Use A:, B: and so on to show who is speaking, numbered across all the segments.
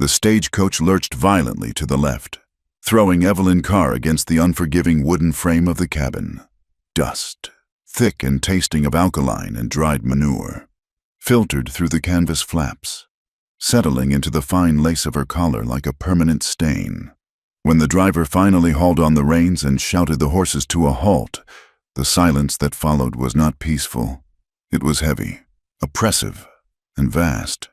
A: The stagecoach lurched violently to the left, throwing Evelyn Carr against the unforgiving wooden frame of the cabin. Dust, thick and tasting of alkaline and dried manure, filtered through the canvas flaps, settling into the fine lace of her collar like a permanent stain. When the driver finally hauled on the reins and shouted the horses to a halt, the silence that followed was not peaceful. It was heavy, oppressive, and vast.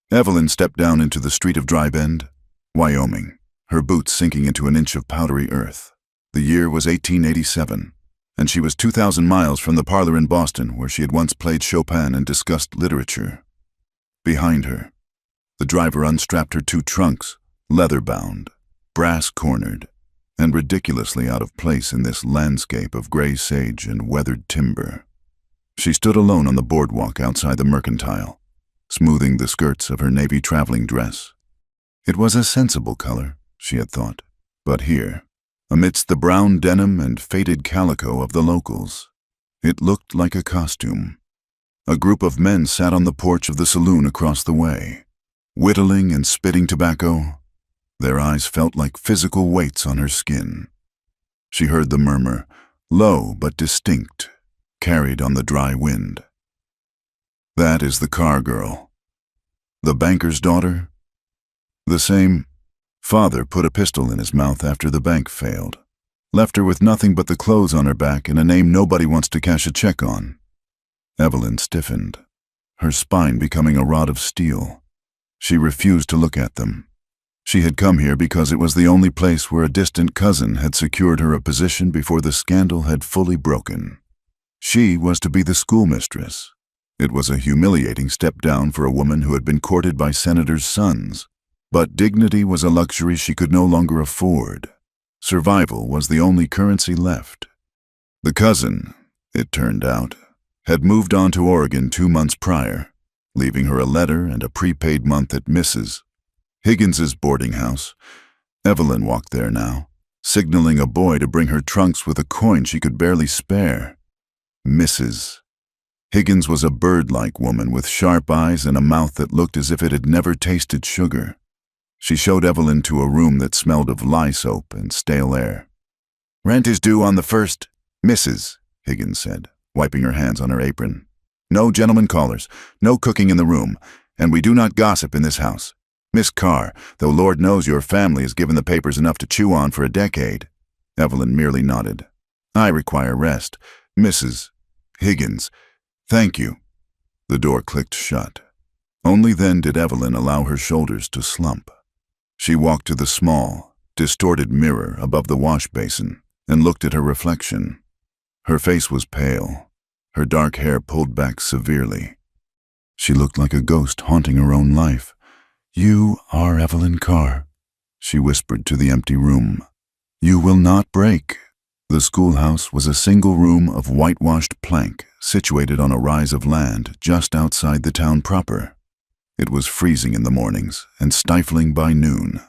A: Evelyn stepped down into the street of Dry Bend, Wyoming, her boots sinking into an inch of powdery earth. The year was 1887, and she was 2,000 miles from the parlor in Boston where she had once played Chopin and discussed literature. Behind her, the driver unstrapped her two trunks, leather-bound, brass-cornered, and ridiculously out of place in this landscape of gray sage and weathered timber. She stood alone on the boardwalk outside the Mercantile, smoothing the skirts of her navy traveling dress. It was a sensible color, she had thought, but here, amidst the brown denim and faded calico of the locals, it looked like a costume. A group of men sat on the porch of the saloon across the way, whittling and spitting tobacco. Their eyes felt like physical weights on her skin. She heard the murmur, low but distinct, carried on the dry wind. That is the Carr girl. The banker's daughter? The same. Father put a pistol in his mouth after the bank failed, left her with nothing but the clothes on her back and a name nobody wants to cash a check on. Evelyn stiffened, her spine becoming a rod of steel. She refused to look at them. She had come here because it was the only place where a distant cousin had secured her a position before the scandal had fully broken. She was to be the schoolmistress. It was a humiliating step down for a woman who had been courted by senators' sons, but dignity was a luxury she could no longer afford. Survival was the only currency left. The cousin, it turned out, had moved on to Oregon 2 months prior, leaving her a letter and a prepaid month at Mrs. Higgins's boarding house. Evelyn walked there now, signaling a boy to bring her trunks with a coin she could barely spare. Mrs. Higgins was a bird-like woman with sharp eyes and a mouth that looked as if it had never tasted sugar. She showed Evelyn to a room that smelled of lye soap and stale air. "Rent is due on the 1st, Mrs., Higgins said, wiping her hands on her apron. "No gentlemen callers, no cooking in the room, and we do not gossip in this house. Miss Carr, though Lord knows your family has given the papers enough to chew on for a decade." Evelyn merely nodded. "I require rest, Mrs. Higgins. Thank you." The door clicked shut. Only then did Evelyn allow her shoulders to slump. She walked to the small, distorted mirror above the wash basin and looked at her reflection. Her face was pale, her dark hair pulled back severely. She looked like a ghost haunting her own life. "You are Evelyn Carr," she whispered to the empty room. "You will not break." The schoolhouse was a single room of whitewashed plank situated on a rise of land just outside the town proper. It was freezing in the mornings and stifling by noon.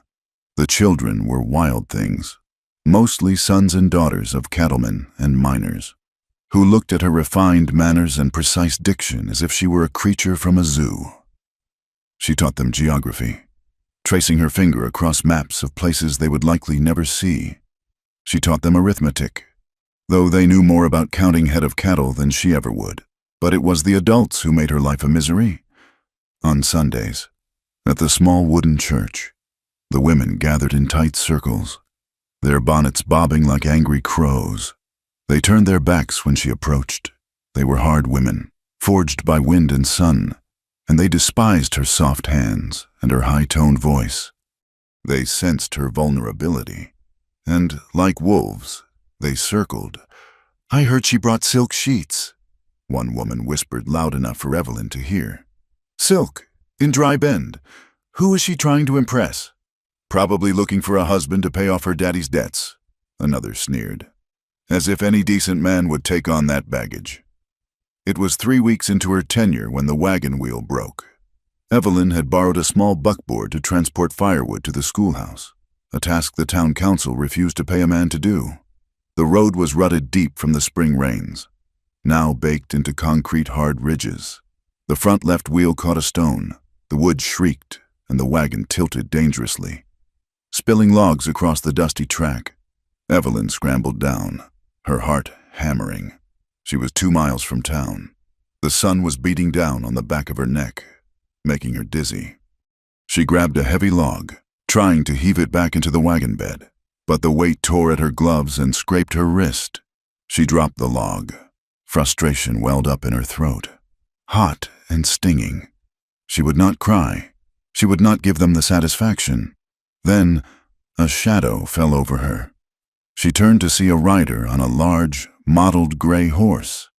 A: The children were wild things, mostly sons and daughters of cattlemen and miners, who looked at her refined manners and precise diction as if she were a creature from a zoo. She taught them geography, tracing her finger across maps of places they would likely never see. She taught them arithmetic, though they knew more about counting head of cattle than she ever would. But it was the adults who made her life a misery. On Sundays, at the small wooden church, the women gathered in tight circles, their bonnets bobbing like angry crows. They turned their backs when she approached. They were hard women, forged by wind and sun, and they despised her soft hands and her high-toned voice. They sensed her vulnerability, and, like wolves, they circled. "I heard she brought silk sheets," one woman whispered loud enough for Evelyn to hear. "Silk, in Dry Bend. Who is she trying to impress?" "Probably looking for a husband to pay off her daddy's debts," another sneered. "As if any decent man would take on that baggage." It was 3 weeks into her tenure when the wagon wheel broke. Evelyn had borrowed a small buckboard to transport firewood to the schoolhouse, a task the town council refused to pay a man to do. The road was rutted deep from the spring rains, now baked into concrete hard ridges. The front left wheel caught a stone, the wood shrieked, and the wagon tilted dangerously, spilling logs across the dusty track. Evelyn scrambled down, her heart hammering. She was 2 miles from town. The sun was beating down on the back of her neck, making her dizzy. She grabbed a heavy log, trying to heave it back into the wagon bed, but the weight tore at her gloves and scraped her wrist. She dropped the log. Frustration welled up in her throat, hot and stinging. She would not cry. She would not give them the satisfaction. Then a shadow fell over her. She turned to see a rider on a large, mottled gray horse.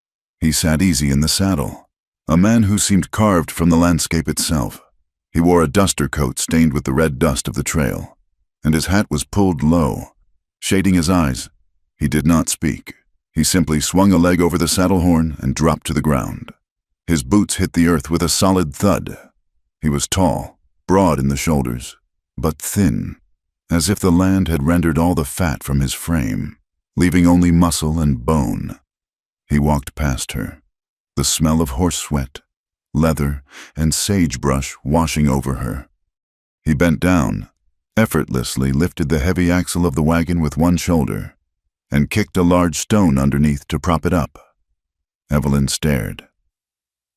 A: He sat easy in the saddle, a man who seemed carved from the landscape itself. He wore a duster coat stained with the red dust of the trail, and his hat was pulled low, shading his eyes. He did not speak. He simply swung a leg over the saddle horn and dropped to the ground. His boots hit the earth with a solid thud. He was tall, broad in the shoulders, but thin, as if the land had rendered all the fat from his frame, leaving only muscle and bone. He walked past her, the smell of horse sweat, leather, and sagebrush washing over her. He bent down, effortlessly lifted the heavy axle of the wagon with one shoulder, and kicked a large stone underneath to prop it up. Evelyn stared.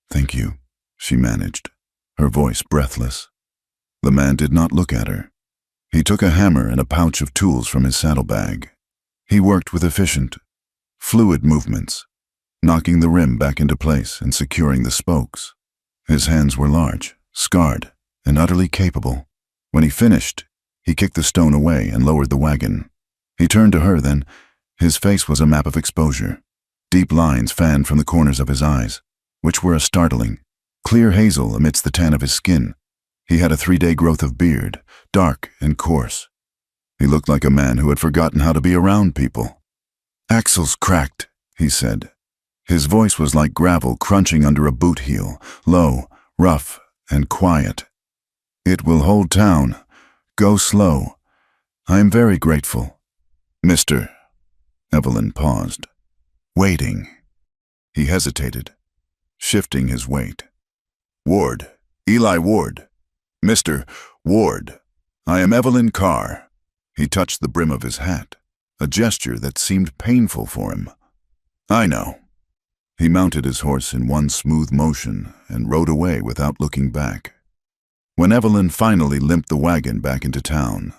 A: "Thank you," she managed, her voice breathless. The man did not look at her. He took a hammer and a pouch of tools from his saddlebag. He worked with efficient, fluid movements, knocking the rim back into place and securing the spokes. His hands were large, scarred, and utterly capable. When he finished, he kicked the stone away and lowered the wagon. He turned to her then. His face was a map of exposure. Deep lines fanned from the corners of his eyes, which were a startling, clear hazel amidst the tan of his skin. He had a 3-day growth of beard, dark and coarse. He looked like a man who had forgotten how to be around people. "Axles cracked," he said. His voice was like gravel crunching under a boot heel, low, rough, and quiet. "It will hold town. Go slow. I am very grateful. Mr. Evelyn paused, waiting. He hesitated, shifting his weight. "Ward, Eli Ward. Mr. Ward, I am Evelyn Carr." He touched the brim of his hat, a gesture that seemed painful for him. "I know." He mounted his horse in one smooth motion and rode away without looking back. When Evelyn finally limped the wagon back into town,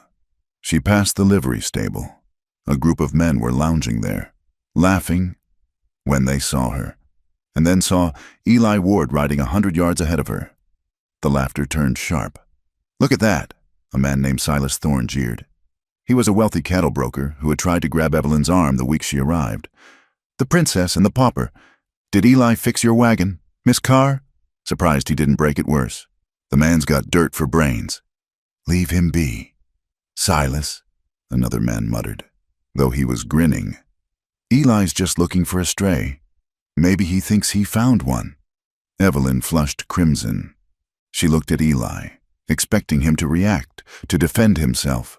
A: she passed the livery stable. A group of men were lounging there, laughing when they saw her, and then saw Eli Ward riding 100 yards ahead of her. The laughter turned sharp. "Look at that," a man named Silas Thorne jeered. He was a wealthy cattle broker who had tried to grab Evelyn's arm the week she arrived. "The princess and the pauper. Did Eli fix your wagon, Miss Carr? Surprised he didn't break it worse. The man's got dirt for brains." "Leave him be, Silas," another man muttered, though he was grinning. "Eli's just looking for a stray. Maybe he thinks he found one." Evelyn flushed crimson. She looked at Eli, expecting him to react, to defend himself.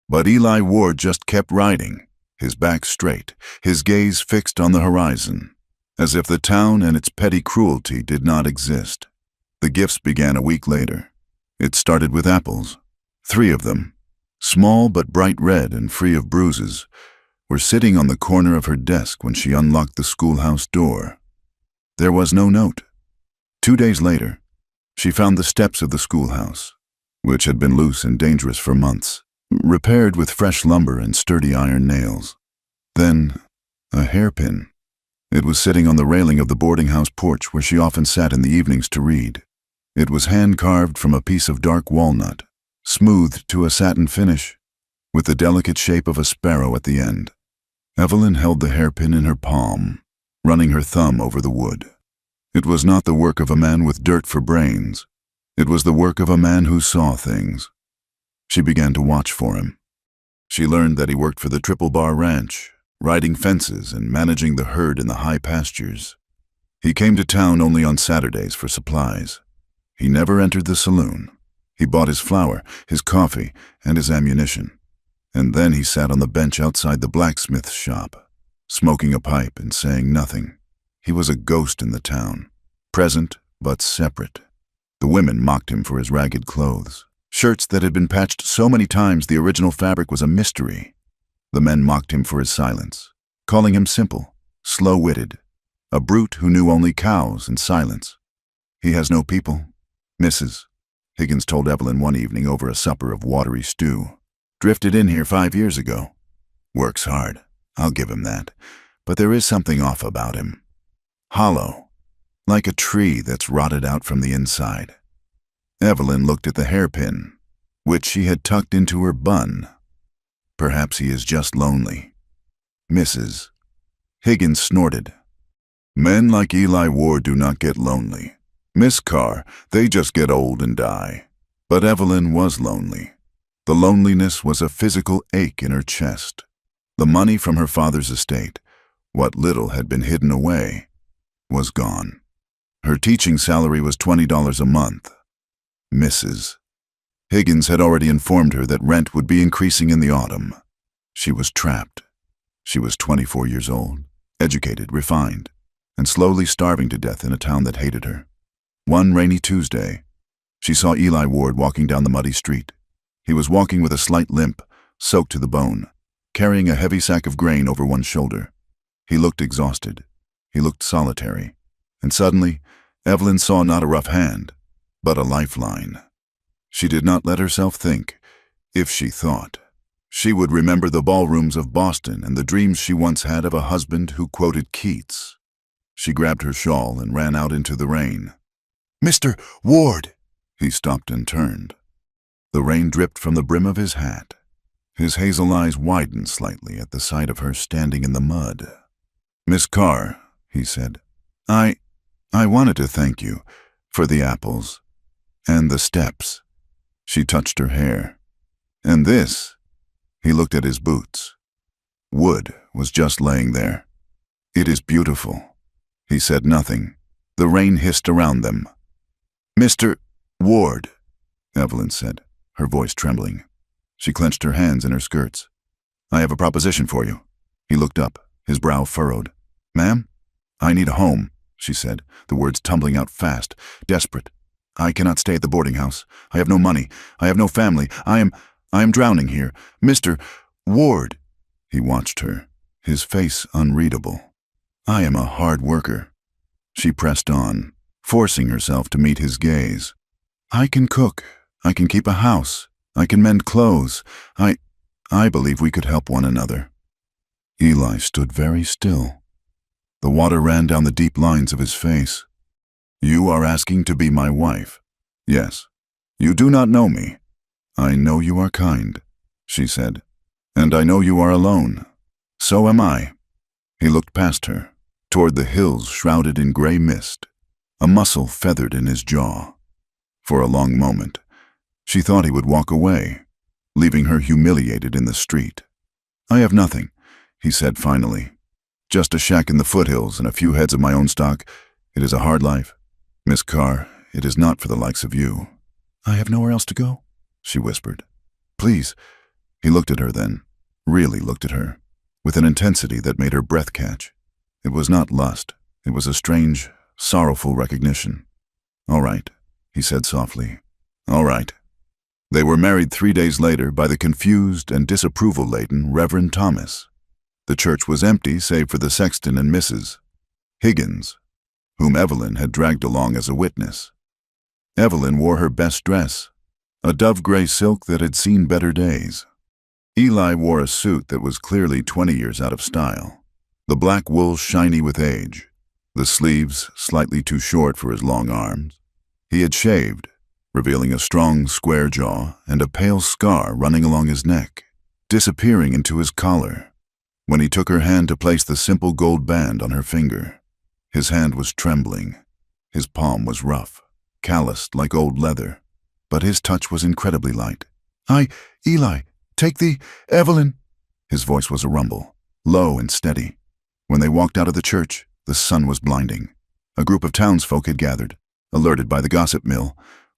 A: But Eli Ward just kept riding, his back straight, his gaze fixed on the horizon, as if the town and its petty cruelty did not exist. The gifts began a week later. It started with apples. 3 of them, small but bright red and free of bruises, were sitting on the corner of her desk when she unlocked the schoolhouse door. There was no note. 2 days later, she found the steps of the schoolhouse, which had been loose and dangerous for months, repaired with fresh lumber and sturdy iron nails. Then, a hairpin. It was sitting on the railing of the boarding house porch where she often sat in the evenings to read. It was hand-carved from a piece of dark walnut, smoothed to a satin finish, with the delicate shape of a sparrow at the end. Evelyn held the hairpin in her palm, running her thumb over the wood. It was not the work of a man with dirt for brains. It was the work of a man who saw things. She began to watch for him. She learned that he worked for the Triple Bar Ranch, riding fences and managing the herd in the high pastures. He came to town only on Saturdays for supplies. He never entered the saloon. He bought his flour, his coffee, and his ammunition. And then he sat on the bench outside the blacksmith's shop, smoking a pipe and saying nothing. He was a ghost in the town, present but separate. The women mocked him for his ragged clothes, shirts that had been patched so many times the original fabric was a mystery. The men mocked him for his silence, calling him simple, slow-witted, a brute who knew only cows and silence. He has no people, Mrs. Higgins told Evelyn one evening over a supper of watery stew. Drifted in here 5 years ago. Works hard, I'll give him that, but there is something off about him. Hollow, like a tree that's rotted out from the inside. Evelyn looked at the hairpin, which she had tucked into her bun. Perhaps he is just lonely. Mrs. Higgins snorted. Men like Eli Ward do not get lonely. Miss Carr, they just get old and die. But Evelyn was lonely. The loneliness was a physical ache in her chest. The money from her father's estate, what little had been hidden away, was gone. Her teaching salary was $20 a month. Mrs. Higgins had already informed her that rent would be increasing in the autumn. She was trapped. She was 24 years old, educated, refined, and slowly starving to death in a town that hated her. One rainy Tuesday, she saw Eli Ward walking down the muddy street. He was walking with a slight limp, soaked to the bone, carrying a heavy sack of grain over one shoulder. He looked exhausted. He looked solitary. And suddenly, Evelyn saw not a rough hand, but a lifeline. She did not let herself think. If she thought, she would remember the ballrooms of Boston and the dreams she once had of a husband who quoted Keats. She grabbed her shawl and ran out into the rain. "Mr. Ward!" He stopped and turned. The rain dripped from the brim of his hat. His hazel eyes widened slightly at the sight of her standing in the mud. "Miss Carr," he said, I wanted to thank you for the apples and the steps." She touched her hair. "And this?" He looked at his boots. Wood was just laying there. "It is beautiful." He said nothing. The rain hissed around them. "Mr. Ward," Evelyn said, her voice trembling. She clenched her hands in her skirts. "I have a proposition for you." He looked up, his brow furrowed. "Ma'am?" "I need a home," she said, the words tumbling out fast, desperate. "I cannot stay at the boarding house. I have no money. I have no family. I am drowning here. Mr. Ward." He watched her, his face unreadable. "I am a hard worker." She pressed on, forcing herself to meet his gaze. "I can cook. I can keep a house. I can mend clothes. I believe we could help one another." Eli stood very still. The water ran down the deep lines of his face. "You are asking to be my wife?" "Yes." "You do not know me." "I know you are kind," she said. "And I know you are alone. So am I." He looked past her, toward the hills shrouded in gray mist. A muscle feathered in his jaw. For a long moment, she thought he would walk away, leaving her humiliated in the street. "I have nothing," he said finally. "Just a shack in the foothills and a few heads of my own stock. It is a hard life. Miss Carr, it is not for the likes of you." "I have nowhere else to go," she whispered. "Please." He looked at her then, really looked at her, with an intensity that made her breath catch. It was not lust. It was a strange, sorrowful recognition. "All right," he said softly. "All right." They were married 3 days later by the confused and disapproval-laden Reverend Thomas. The church was empty save for the sexton and Mrs. Higgins, whom Evelyn had dragged along as a witness. Evelyn wore her best dress, a dove-gray silk that had seen better days. Eli wore a suit that was clearly 20 years out of style, the black wool shiny with age, the sleeves slightly too short for his long arms. He had shaved, revealing a strong, square jaw and a pale scar running along his neck, disappearing into his collar. When he took her hand to place the simple gold band on her finger, his hand was trembling. His palm was rough, calloused like old leather, but his touch was incredibly light. Eli, take the, Evelyn." His voice was a rumble, low and steady. When they walked out of the church, the sun was blinding. A group of townsfolk had gathered, alerted by the gossip mill.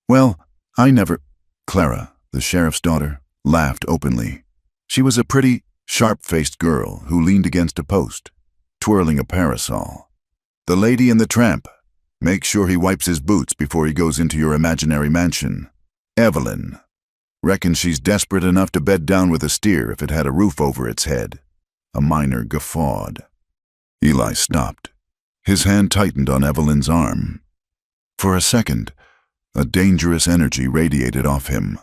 A: "Well, I never—" Clara, the sheriff's daughter, laughed openly. She was a pretty, sharp-faced girl who leaned against a post, twirling a parasol. "The Lady and the Tramp," Make sure he wipes his boots before he goes into your imaginary mansion. Evelyn. Reckon she's desperate enough to bed down with a steer if it had a roof over its head. A miner guffawed. Eli stopped. His hand tightened on Evelyn's arm. For a second, a dangerous energy radiated off him,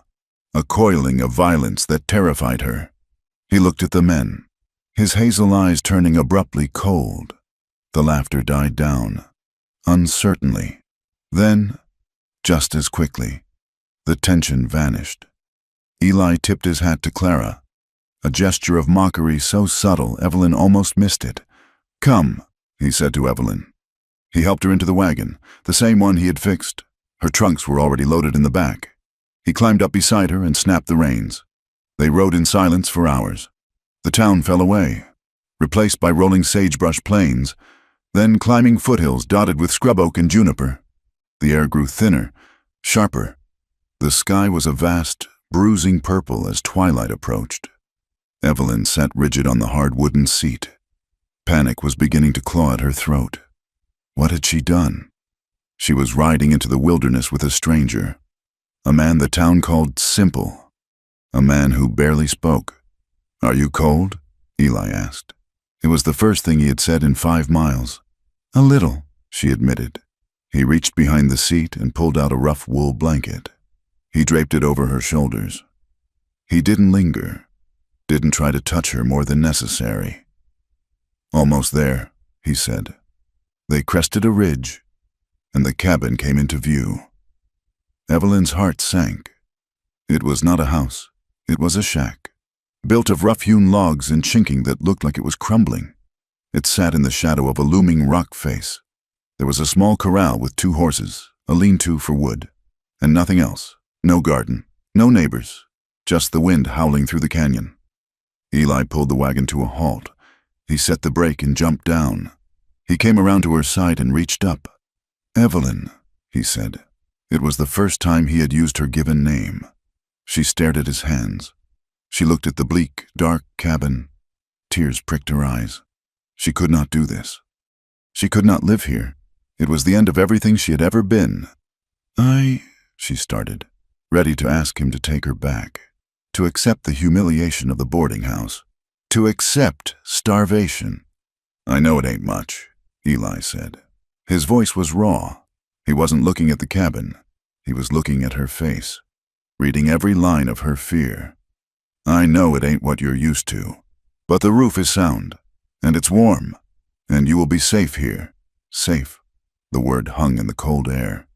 A: a coiling of violence that terrified her. He looked at the men, his hazel eyes turning abruptly cold. The laughter died down, uncertainly. Then, just as quickly, the tension vanished. Eli tipped his hat to Clara, a gesture of mockery so subtle Evelyn almost missed it. "Come," he said to Evelyn. He helped her into the wagon, the same one he had fixed. Her trunks were already loaded in the back. He climbed up beside her and snapped the reins. They rode in silence for hours. The town fell away, replaced by rolling sagebrush plains, then climbing foothills dotted with scrub oak and juniper. The air grew thinner, sharper. The sky was a vast, bruising purple as twilight approached. Evelyn sat rigid on the hard wooden seat. Panic was beginning to claw at her throat. What had she done? She was riding into the wilderness with a stranger, a man the town called simple, a man who barely spoke. "Are you cold?" Eli asked. It was the first thing he had said in 5 miles. "A little," she admitted. He reached behind the seat and pulled out a rough wool blanket. He draped it over her shoulders. He didn't linger, didn't try to touch her more than necessary. "Almost there," he said. They crested a ridge, and the cabin came into view. Evelyn's heart sank. It was not a house. It was a shack, built of rough-hewn logs and chinking that looked like it was crumbling. It sat in the shadow of a looming rock face. There was a small corral with 2 horses, a lean-to for wood, and nothing else. No garden, no neighbors, just the wind howling through the canyon. Eli pulled the wagon to a halt. He set the brake and jumped down. He came around to her side and reached up. "Evelyn," he said. It was the first time he had used her given name. She stared at his hands. She looked at the bleak, dark cabin. Tears pricked her eyes. She could not do this. She could not live here. It was the end of everything she had ever been. She started, ready to ask him to take her back, to accept the humiliation of the boarding house, to accept starvation. "I know it ain't much," Eli said. His voice was raw. He wasn't looking at the cabin. He was looking at her face, reading every line of her fear. "I know it ain't what you're used to, but the roof is sound, and it's warm, and you will be safe here. Safe." The word hung in the cold air.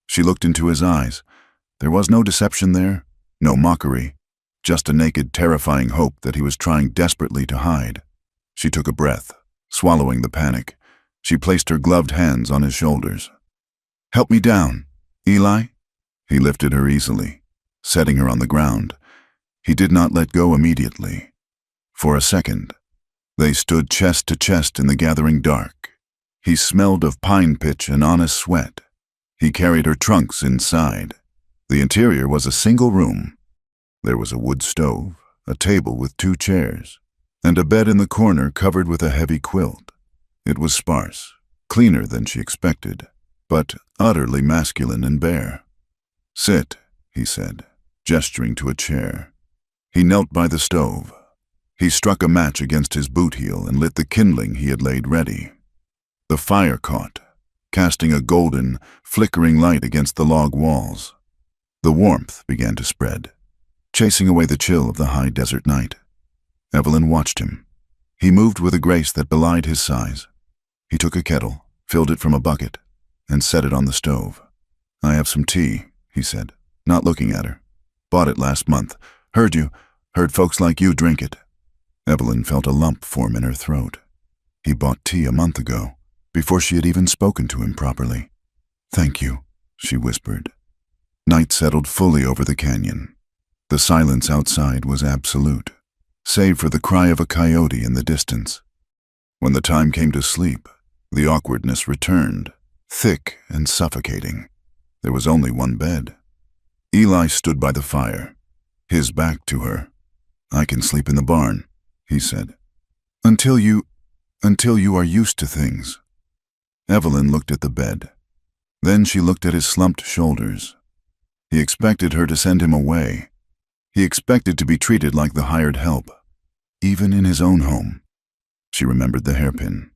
A: She looked into his eyes. There was no deception there, no mockery, just a naked, terrifying hope that he was trying desperately to hide. She took a breath, swallowing the panic. She placed her gloved hands on his shoulders. "Help me down, Eli." He lifted her easily, setting her on the ground. He did not let go immediately. For a second, they stood chest to chest in the gathering dark. He smelled of pine pitch and honest sweat. He carried her trunks inside. The interior was a single room. There was a wood stove, a table with 2 chairs, and a bed in the corner covered with a heavy quilt. It was sparse, cleaner than she expected, but utterly masculine and bare. "Sit," he said, gesturing to a chair. He knelt by the stove. He struck a match against his boot heel and lit the kindling he had laid ready. The fire caught, casting a golden, flickering light against the log walls. The warmth began to spread, chasing away the chill of the high desert night. Evelyn watched him. He moved with a grace that belied his size. He took a kettle, filled it from a bucket, and set it on the stove. "I have some tea," he said, not looking at her. "Bought it last month. Heard folks like you drink it." Evelyn felt a lump form in her throat. He bought tea a month ago, before she had even spoken to him properly. "Thank you," she whispered. Night settled fully over the canyon. The silence outside was absolute, save for the cry of a coyote in the distance. When the time came to sleep, the awkwardness returned, thick and suffocating. There was only one bed. Eli stood by the fire, his back to her. "I can sleep in the barn," he said. Until you are used to things." Evelyn looked at the bed. Then she looked at his slumped shoulders. He expected her to send him away. He expected to be treated like the hired help, even in his own home. She remembered the hairpin.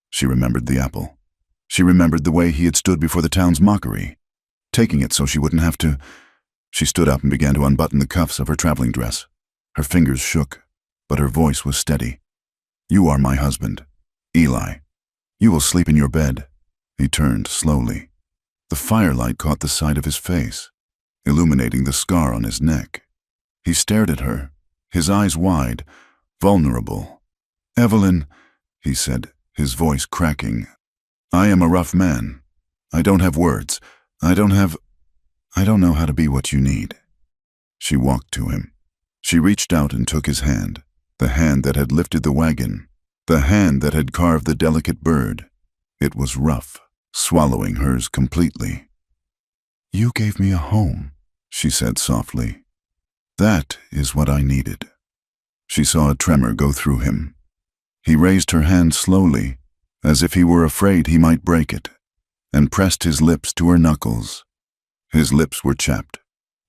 A: She remembered the apple. She remembered the way he had stood before the town's mockery, taking it so she wouldn't have to. She stood up and began to unbutton the cuffs of her traveling dress. Her fingers shook, but her voice was steady. "You are my husband, Eli. You will sleep in your bed." He turned slowly. The firelight caught the side of his face, illuminating the scar on his neck. He stared at her, his eyes wide, vulnerable. "Evelyn," he said, his voice cracking. "I am a rough man. I don't have words. I don't know how to be what you need." She walked to him. She reached out and took his hand, the hand that had lifted the wagon, the hand that had carved the delicate bird. It was rough, swallowing hers completely. "You gave me a home," she said softly. "That is what I needed." She saw a tremor go through him. He raised her hand slowly, as if he were afraid he might break it, and pressed his lips to her knuckles. His lips were chapped,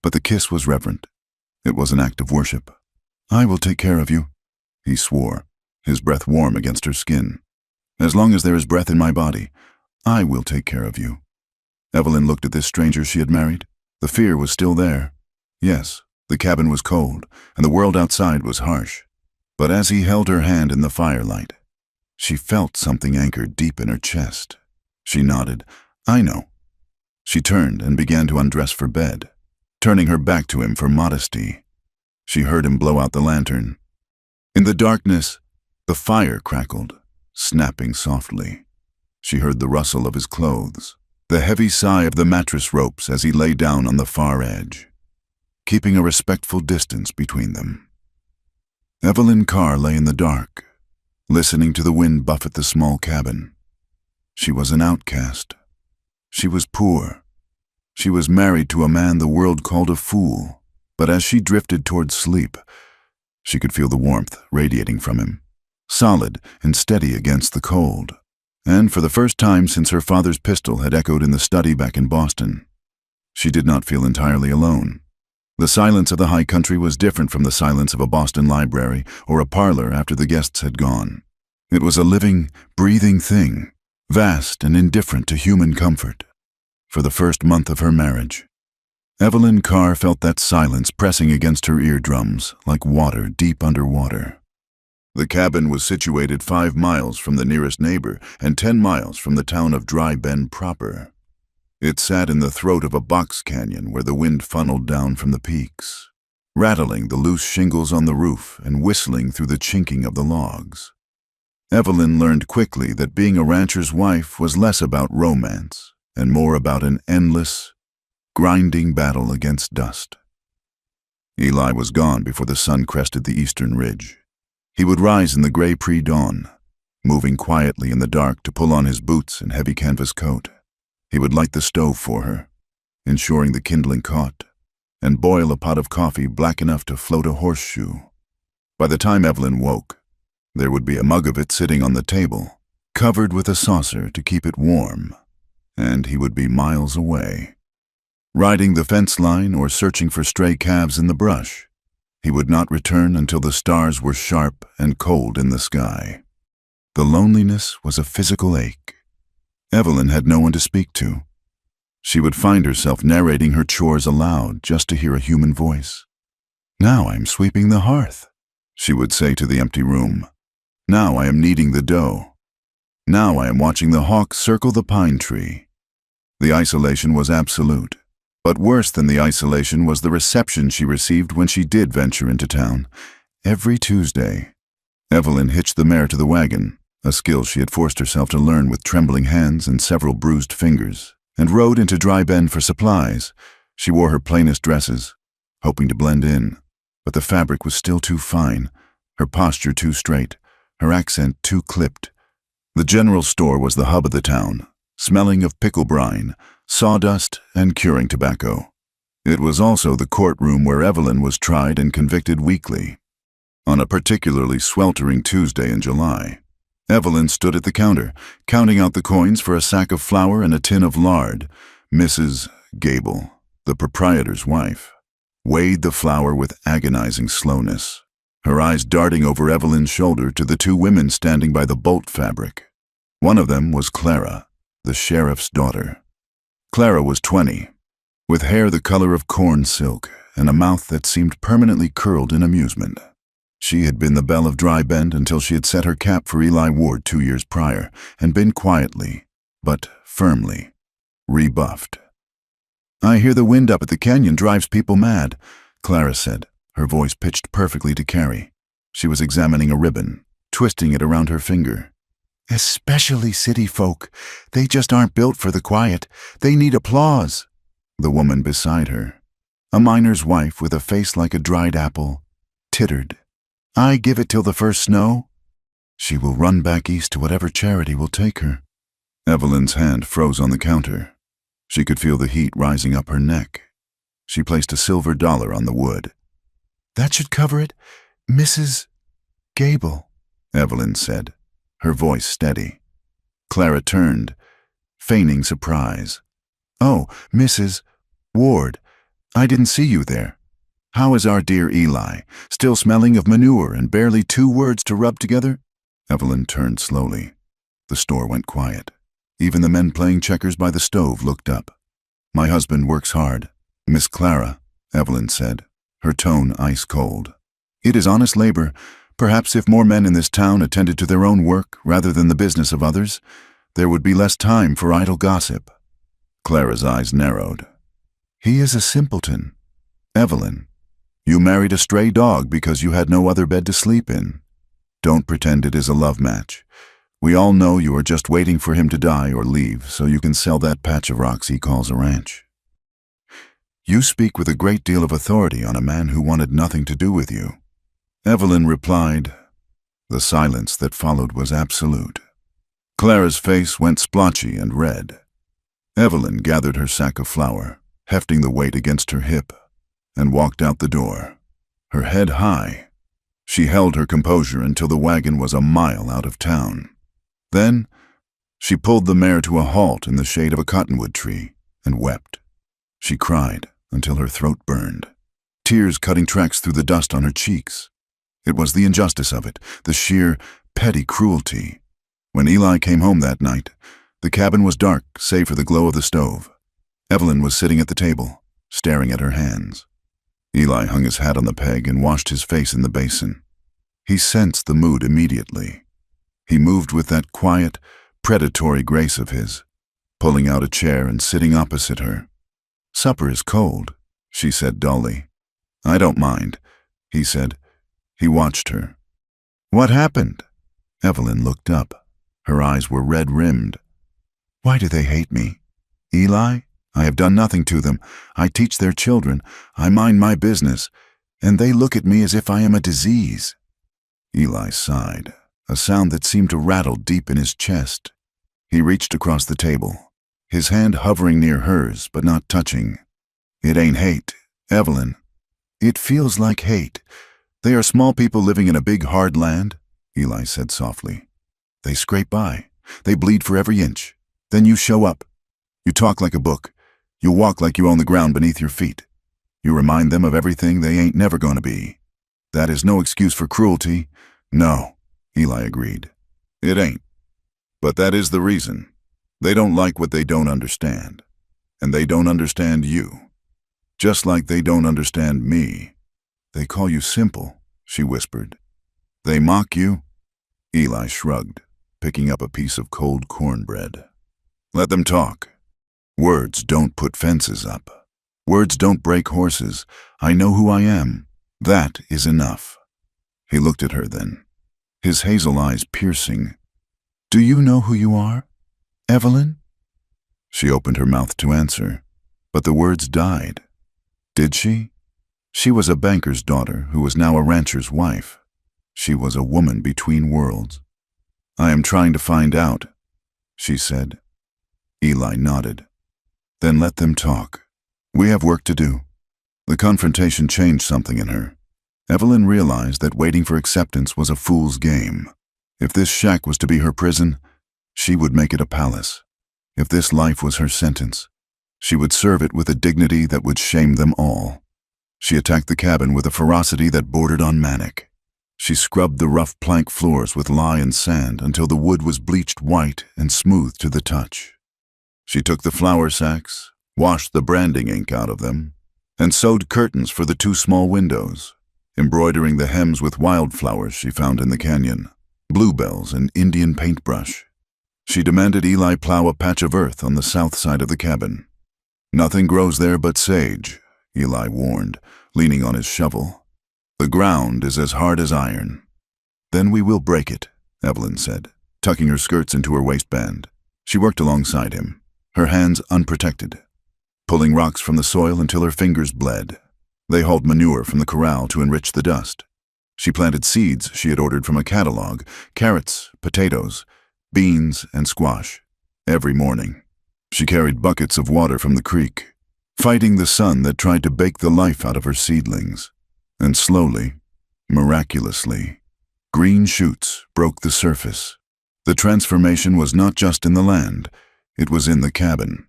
A: but the kiss was reverent. It was an act of worship. "I will take care of you," he swore, his breath warm against her skin. "As long as there is breath in my body, I will take care of you." Evelyn looked at this stranger she had married. The fear was still there. Yes, the cabin was cold, and the world outside was harsh. But as he held her hand in the firelight, she felt something anchored deep in her chest. She nodded. "I know." She turned and began to undress for bed, turning her back to him for modesty. She heard him blow out the lantern. In the darkness, the fire crackled, snapping softly. She heard the rustle of his clothes, the heavy sigh of the mattress ropes as he lay down on the far edge, keeping a respectful distance between them. Evelyn Carr lay in the dark, listening to the wind buffet the small cabin. She was an outcast. She was poor. She was married to a man the world called a fool, but as she drifted toward sleep, she could feel the warmth radiating from him, solid and steady against the cold. And for the first time since her father's pistol had echoed in the study back in Boston, she did not feel entirely alone. The silence of the high country was different from the silence of a Boston library or a parlor after the guests had gone. It was a living, breathing thing, vast and indifferent to human comfort. For the first month of her marriage, Evelyn Carr felt that silence pressing against her eardrums like water deep underwater. The cabin was situated 5 miles from the nearest neighbor and 10 miles from the town of Dry Bend proper. It sat in the throat of a box canyon where the wind funneled down from the peaks, rattling the loose shingles on the roof and whistling through the chinking of the logs. Evelyn learned quickly that being a rancher's wife was less about romance and more about an endless, grinding battle against dust. Eli was gone before the sun crested the eastern ridge. He would rise in the gray pre-dawn, moving quietly in the dark to pull on his boots and heavy canvas coat. He would light the stove for her, ensuring the kindling caught, and boil a pot of coffee black enough to float a horseshoe. By the time Evelyn woke, there would be a mug of it sitting on the table, covered with a saucer to keep it warm, and he would be miles away. Riding the fence line or searching for stray calves in the brush, he would not return until the stars were sharp and cold in the sky. The loneliness was a physical ache. Evelyn had no one to speak to. She would find herself narrating her chores aloud just to hear a human voice. "Now I'm sweeping the hearth," she would say to the empty room. "Now I am kneading the dough. Now I am watching the hawk circle the pine tree." The isolation was absolute. But worse than the isolation was the reception she received when she did venture into town. Every Tuesday, Evelyn hitched the mare to the wagon, a skill she had forced herself to learn with trembling hands and several bruised fingers, and rode into Dry Bend for supplies. She wore her plainest dresses, hoping to blend in, but the fabric was still too fine, her posture too straight, her accent too clipped. The general store was the hub of the town, smelling of pickle brine, sawdust, and curing tobacco. It was also the courtroom where Evelyn was tried and convicted weekly. On a particularly sweltering Tuesday in July, Evelyn stood at the counter, counting out the coins for a sack of flour and a tin of lard. Mrs. Gable, the proprietor's wife, weighed the flour with agonizing slowness, her eyes darting over Evelyn's shoulder to the two women standing by the bolt fabric. One of them was Clara, the sheriff's daughter. Clara was 20, with hair the color of corn silk and a mouth that seemed permanently curled in amusement. She had been the belle of Dry Bend until she had set her cap for Eli Ward 2 years prior and been quietly, but firmly, rebuffed. "I hear the wind up at the canyon drives people mad," Clara said, her voice pitched perfectly to Carrie. She was examining a ribbon, twisting it around her finger. "Especially city folk. They just aren't built for the quiet. They need applause." The woman beside her, a miner's wife with a face like a dried apple, tittered. "I give it till the first snow. She will run back east to whatever charity will take her." Evelyn's hand froze on the counter. She could feel the heat rising up her neck. She placed a silver dollar on the wood. "That should cover it, Mrs. Gable," Evelyn said, her voice steady. Clara turned, feigning surprise. "Oh, Mrs. Ward, I didn't see you there. How is our dear Eli? Still smelling of manure and barely 2 words to rub together?" Evelyn turned slowly. The store went quiet. Even the men playing checkers by the stove looked up. "My husband works hard, Miss Clara," Evelyn said, her tone ice cold. "It is honest labor. Perhaps if more men in this town attended to their own work rather than the business of others, there would be less time for idle gossip." Clara's eyes narrowed. "He is a simpleton. Evelyn, you married a stray dog because you had no other bed to sleep in. Don't pretend it is a love match. We all know you are just waiting for him to die or leave so you can sell that patch of rocks he calls a ranch. You speak with a great deal of authority on a man who wanted nothing to do with you." Evelyn replied. The silence that followed was absolute. Clara's face went splotchy and red. Evelyn gathered her sack of flour, hefting the weight against her hip, and walked out the door, her head high. She held her composure until the wagon was a mile out of town. Then, she pulled the mare to a halt in the shade of a cottonwood tree and wept. She cried until her throat burned, tears cutting tracks through the dust on her cheeks. It was the injustice of it, the sheer, petty cruelty. When Eli came home that night, the cabin was dark save for the glow of the stove. Evelyn was sitting at the table, staring at her hands. Eli hung his hat on the peg and washed his face in the basin. He sensed the mood immediately. He moved with that quiet, predatory grace of his, pulling out a chair and sitting opposite her. "Supper is cold," she said dully. "I don't mind," he said. He watched her. "What happened?" Evelyn looked up. Her eyes were red-rimmed. "Why do they hate me? Eli? I have done nothing to them. I teach their children. I mind my business. And they look at me as if I am a disease." Eli sighed, a sound that seemed to rattle deep in his chest. He reached across the table, his hand hovering near hers but not touching. "It ain't hate, Evelyn. It feels like hate. They are small people living in a big hard land," Eli said softly. "They scrape by. They bleed for every inch. Then you show up. You talk like a book. You walk like you own the ground beneath your feet. You remind them of everything they ain't never going to be. That is no excuse for cruelty." "No," Eli agreed. "It ain't. But that is the reason. They don't like what they don't understand. And they don't understand you. Just like they don't understand me." "They call you simple," she whispered. "They mock you?" Eli shrugged, picking up a piece of cold cornbread. "Let them talk. Words don't put fences up. Words don't break horses. I know who I am. That is enough." He looked at her then, his hazel eyes piercing. "Do you know who you are, Evelyn?" She opened her mouth to answer, but the words died. Did she? She was a banker's daughter who was now a rancher's wife. She was a woman between worlds. "I am trying to find out," she said. Eli nodded. "Then let them talk. We have work to do." The confrontation changed something in her. Evelyn realized that waiting for acceptance was a fool's game. If this shack was to be her prison, she would make it a palace. If this life was her sentence, she would serve it with a dignity that would shame them all. She attacked the cabin with a ferocity that bordered on manic. She scrubbed the rough plank floors with lye and sand until the wood was bleached white and smooth to the touch. She took the flour sacks, washed the branding ink out of them, and sewed curtains for the 2 small windows, embroidering the hems with wildflowers she found in the canyon, bluebells and Indian paintbrush. She demanded Eli plow a patch of earth on the south side of the cabin. "Nothing grows there but sage," Eli warned, leaning on his shovel. "The ground is as hard as iron." "Then we will break it," Evelyn said, tucking her skirts into her waistband. She worked alongside him, her hands unprotected, pulling rocks from the soil until her fingers bled. They hauled manure from the corral to enrich the dust. She planted seeds she had ordered from a catalog, carrots, potatoes, beans, and squash. Every morning, she carried buckets of water from the creek, fighting the sun that tried to bake the life out of her seedlings. And slowly, miraculously, green shoots broke the surface. The transformation was not just in the land, it was in the cabin.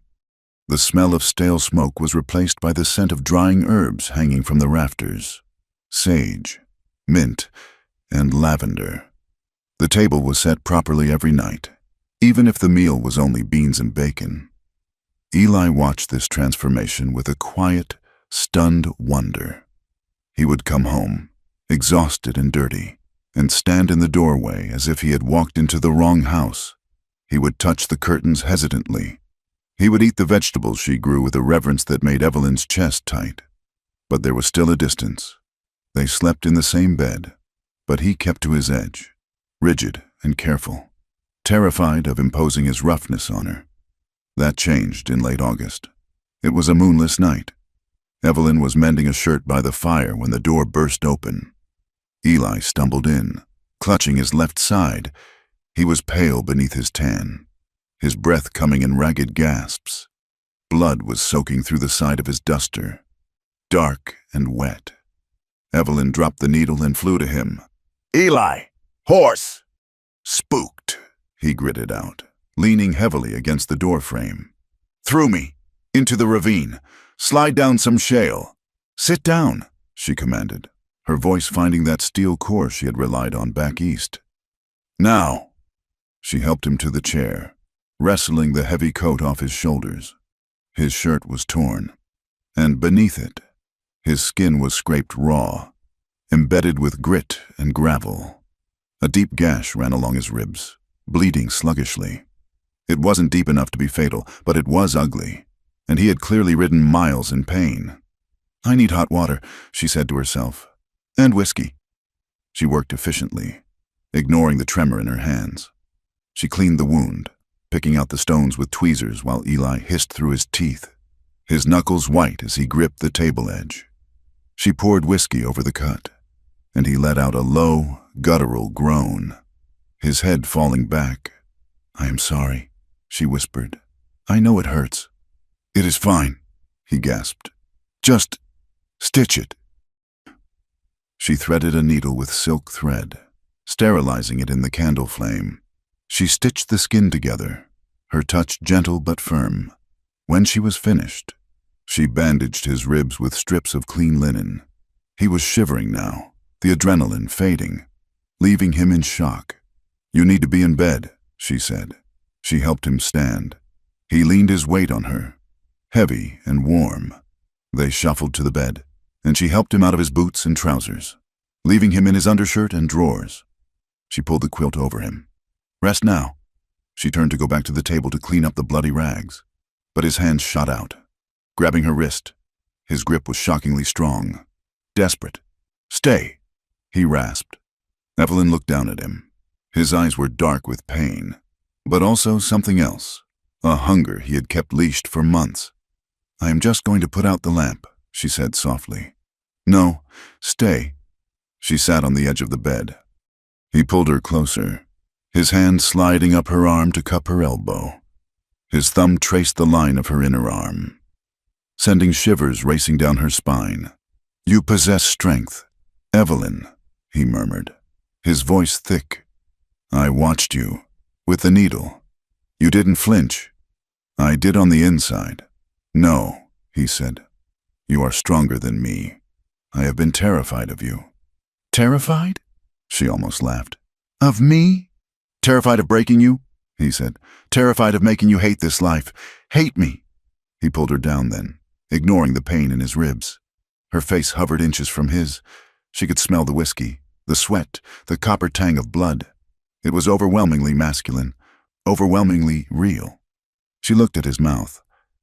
A: The smell of stale smoke was replaced by the scent of drying herbs hanging from the rafters. Sage, mint, and lavender. The table was set properly every night, even if the meal was only beans and bacon. Eli watched this transformation with a quiet, stunned wonder. He would come home, exhausted and dirty, and stand in the doorway as if he had walked into the wrong house. He would touch the curtains hesitantly. He would eat the vegetables she grew with a reverence that made Evelyn's chest tight. But there was still a distance. They slept in the same bed, but he kept to his edge, rigid and careful, terrified of imposing his roughness on her. That changed in late August. It was a moonless night. Evelyn was mending a shirt by the fire when the door burst open. Eli stumbled in, clutching his left side. He was pale beneath his tan, his breath coming in ragged gasps. Blood was soaking through the side of his duster, dark and wet. Evelyn dropped the needle and flew to him. "Eli! Horse!" "Spooked," he gritted out, leaning heavily against the doorframe. "Through me, into the ravine. Slide down some shale." "Sit down," she commanded, her voice finding that steel core she had relied on back east. "Now." She helped him to the chair, wrestling the heavy coat off his shoulders. His shirt was torn, and beneath it, his skin was scraped raw, embedded with grit and gravel. A deep gash ran along his ribs, bleeding sluggishly. It wasn't deep enough to be fatal, but it was ugly, and he had clearly ridden miles in pain. "I need hot water," she said to herself, "and whiskey." She worked efficiently, ignoring the tremor in her hands. She cleaned the wound, picking out the stones with tweezers while Eli hissed through his teeth, his knuckles white as he gripped the table edge. She poured whiskey over the cut, and he let out a low, guttural groan, his head falling back. "I am sorry," she whispered. "I know it hurts." "It is fine," he gasped. "Just stitch it." She threaded a needle with silk thread, sterilizing it in the candle flame. She stitched the skin together, her touch gentle but firm. When she was finished, she bandaged his ribs with strips of clean linen. He was shivering now, the adrenaline fading, leaving him in shock. "You need to be in bed," she said. She helped him stand. He leaned his weight on her, heavy and warm. They shuffled to the bed, and she helped him out of his boots and trousers, leaving him in his undershirt and drawers. She pulled the quilt over him. "Rest now." She turned to go back to the table to clean up the bloody rags, but his hands shot out, grabbing her wrist. His grip was shockingly strong, desperate. "Stay," he rasped. Evelyn looked down at him. His eyes were dark with pain, but also something else, a hunger he had kept leashed for months. "I am just going to put out the lamp," she said softly. "No, stay." She sat on the edge of the bed. He pulled her closer, his hand sliding up her arm to cup her elbow. His thumb traced the line of her inner arm, sending shivers racing down her spine. "You possess strength, Evelyn," he murmured, his voice thick. I watched you. With the needle. You didn't flinch. I did on the inside. No, he said. You are stronger than me. I have been terrified of you. Terrified? She almost laughed. Of me? Terrified of breaking you? He said. Terrified of making you hate this life. Hate me. He pulled her down then, ignoring the pain in his ribs. Her face hovered inches from his. She could smell the whiskey, the sweat, the copper tang of blood. It was overwhelmingly masculine, overwhelmingly real. She looked at his mouth.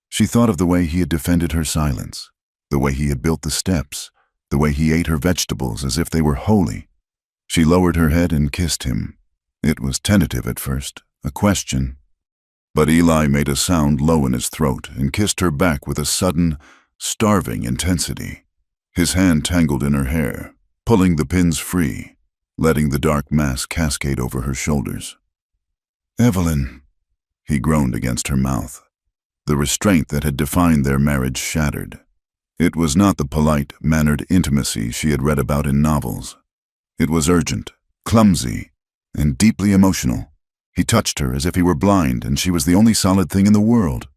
A: She thought of the way he had defended her silence, the way he had built the steps, the way he ate her vegetables as if they were holy. She lowered her head and kissed him. It was tentative at first, a question. But Eli made a sound low in his throat and kissed her back with a sudden, starving intensity. His hand tangled in her hair, pulling the pins free, letting the dark mass cascade over her shoulders. Evelyn, he groaned against her mouth. The restraint that had defined their marriage shattered. It was not the polite, mannered intimacy she had read about in novels. It was urgent, clumsy, and deeply emotional. He touched her as if he were blind and she was the only solid thing in the world.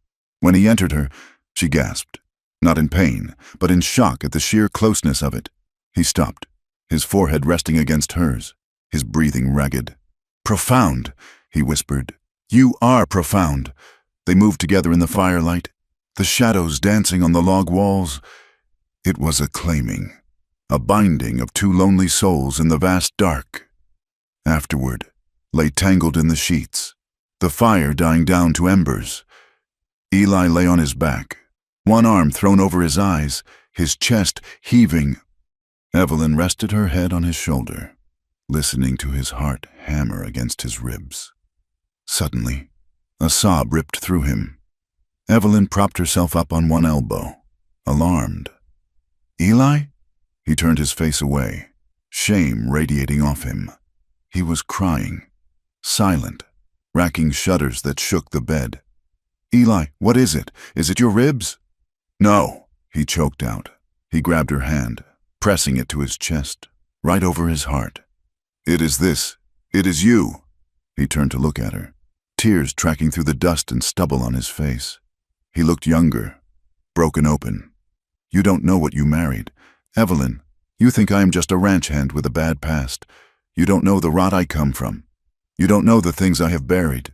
A: When he entered her, she gasped, not in pain, but in shock at the sheer closeness of it. He stopped, his forehead resting against hers, his breathing ragged. Profound, he whispered. You are profound. They moved together in the firelight, the shadows dancing on the log walls. It was a claiming, a binding of two lonely souls in the vast dark. Afterward, lay tangled in the sheets, the fire dying down to embers. Eli lay on his back, one arm thrown over his eyes, his chest heaving. Evelyn rested her head on his shoulder, listening to his heart hammer against his ribs. Suddenly, a sob ripped through him. Evelyn propped herself up on one elbow, alarmed. Eli? He turned his face away, shame radiating off him. He was crying, silent, racking shudders that shook the bed. Eli, what is it? Is it your ribs? No, he choked out. He grabbed her hand, pressing it to his chest, right over his heart. It is this. It is you. He turned to look at her, tears tracking through the dust and stubble on his face. He looked younger, broken open. You don't know what you married. Evelyn, you think I am just a ranch hand with a bad past. You don't know the rot I come from. You don't know the things I have buried.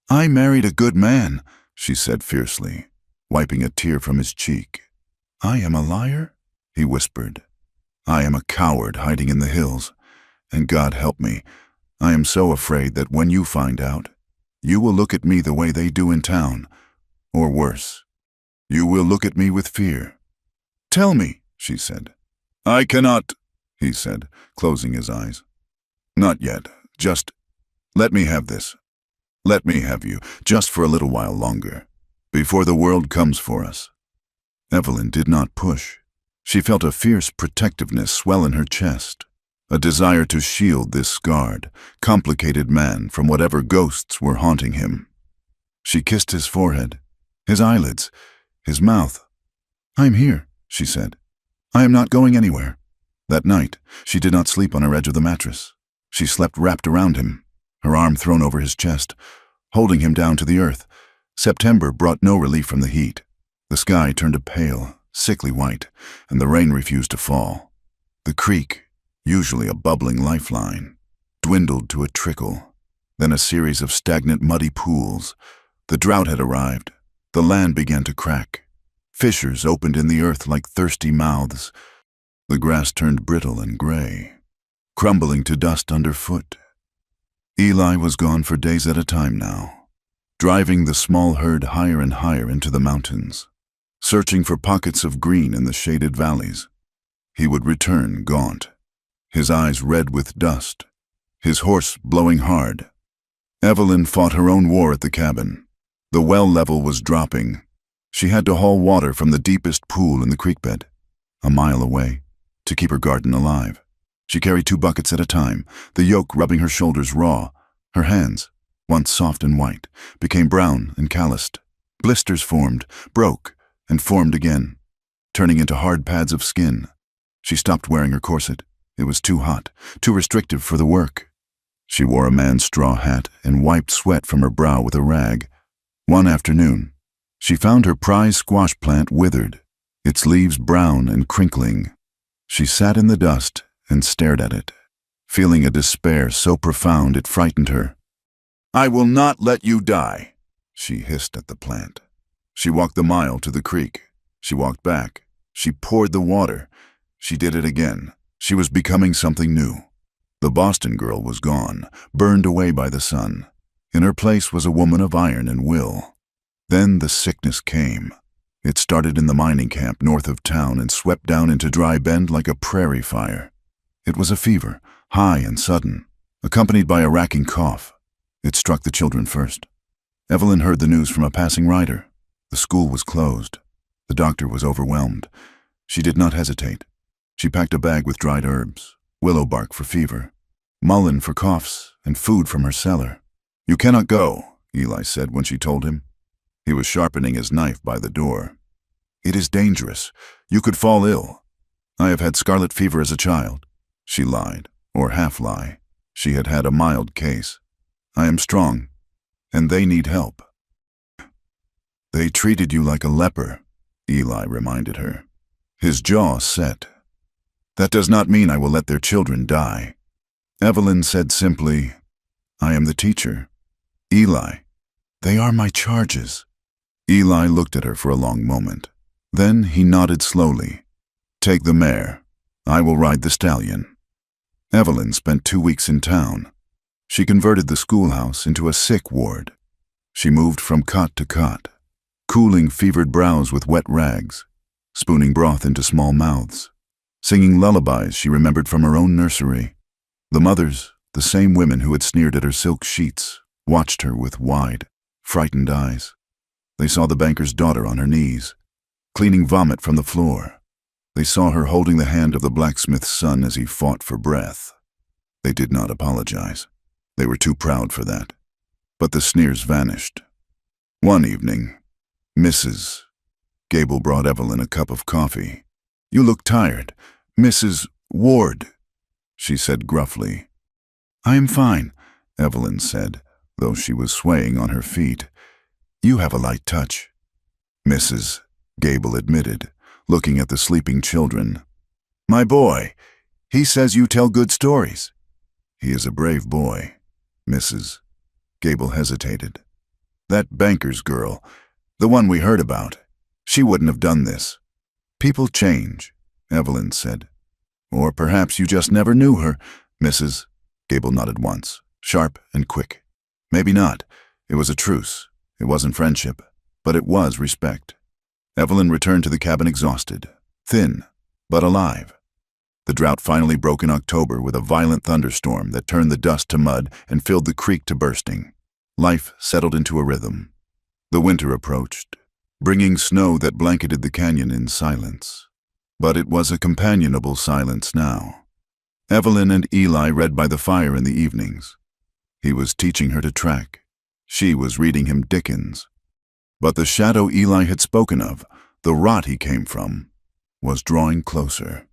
A: I married a good man, she said fiercely, wiping a tear from his cheek. I am a liar? He whispered. I am a coward hiding in the hills, and God help me, I am so afraid that when you find out, you will look at me the way they do in town, or worse. You will look at me with fear. Tell me, she said. I cannot, he said, closing his eyes. Not yet, just let me have this. Let me have you, just for a little while longer, before the world comes for us. Evelyn did not push. She felt a fierce protectiveness swell in her chest, a desire to shield this scarred, complicated man from whatever ghosts were haunting him. She kissed his forehead, his eyelids, his mouth. I am here, she said. I am not going anywhere. That night, she did not sleep on her edge of the mattress. She slept wrapped around him, her arm thrown over his chest, holding him down to the earth. September brought no relief from the heat. The sky turned a pale, sickly white, and the rain refused to fall. The creek, usually a bubbling lifeline, dwindled to a trickle, then a series of stagnant muddy pools. The drought had arrived. The land began to crack. Fissures opened in the earth like thirsty mouths. The grass turned brittle and gray, crumbling to dust underfoot. Eli was gone for days at a time now, driving the small herd higher and higher into the mountains, searching for pockets of green in the shaded valleys. He would return gaunt, his eyes red with dust, his horse blowing hard. Evelyn fought her own war at the cabin. The well level was dropping. She had to haul water from the deepest pool in the creek bed, a mile away, to keep her garden alive. She carried 2 buckets at a time, the yoke rubbing her shoulders raw. Her hands, once soft and white, became brown and calloused. Blisters formed, broke, and formed again, turning into hard pads of skin. She stopped wearing her corset. It was too hot, too restrictive for the work. She wore a man's straw hat and wiped sweat from her brow with a rag. One afternoon, she found her prize squash plant withered, its leaves brown and crinkling. She sat in the dust and stared at it, feeling a despair so profound it frightened her. "I will not let you die," she hissed at the plant. She walked the mile to the creek. She walked back. She poured the water. She did it again. She was becoming something new. The Boston girl was gone, burned away by the sun. In her place was a woman of iron and will. Then the sickness came. It started in the mining camp north of town and swept down into Dry Bend like a prairie fire. It was a fever, high and sudden, accompanied by a racking cough. It struck the children first. Evelyn heard the news from a passing rider. The school was closed. The doctor was overwhelmed. She did not hesitate. She packed a bag with dried herbs, willow bark for fever, mullein for coughs, and food from her cellar. "You cannot go," Eli said when she told him. He was sharpening his knife by the door. "It is dangerous. You could fall ill." "I have had scarlet fever as a child." She lied, or half-lie. She had had a mild case. "I am strong, and they need help." "They treated you like a leper," Eli reminded her. His jaw set. "That does not mean I will let their children die." Evelyn said simply, "I am the teacher." "Eli, they are my charges." Eli looked at her for a long moment. Then he nodded slowly. "Take the mare. I will ride the stallion." Evelyn spent 2 weeks in town. She converted the schoolhouse into a sick ward. She moved from cot to cot, cooling fevered brows with wet rags, spooning broth into small mouths, singing lullabies she remembered from her own nursery. The mothers, the same women who had sneered at her silk sheets, watched her with wide, frightened eyes. They saw the banker's daughter on her knees, cleaning vomit from the floor. They saw her holding the hand of the blacksmith's son as he fought for breath. They did not apologize. They were too proud for that. But the sneers vanished. One evening, Mrs. Gable brought Evelyn a cup of coffee. "You look tired, Mrs. Ward," she said gruffly. "I am fine," Evelyn said, though she was swaying on her feet. "You have a light touch," Mrs. Gable admitted, looking at the sleeping children. "My boy, he says you tell good stories." "He is a brave boy," Mrs. Gable hesitated. "That banker's girl, the one we heard about, she wouldn't have done this." "People change," Evelyn said. "Or perhaps you just never knew her," Mrs. Gable nodded once, sharp and quick. "Maybe not. It was a truce. It wasn't friendship, but it was respect." Evelyn returned to the cabin exhausted, thin, but alive. The drought finally broke in October with a violent thunderstorm that turned the dust to mud and filled the creek to bursting. Life settled into a rhythm. The winter approached, bringing snow that blanketed the canyon in silence. But it was a companionable silence now. Evelyn and Eli read by the fire in the evenings. He was teaching her to track. She was reading him Dickens. But the shadow Eli had spoken of, the rot he came from, was drawing closer.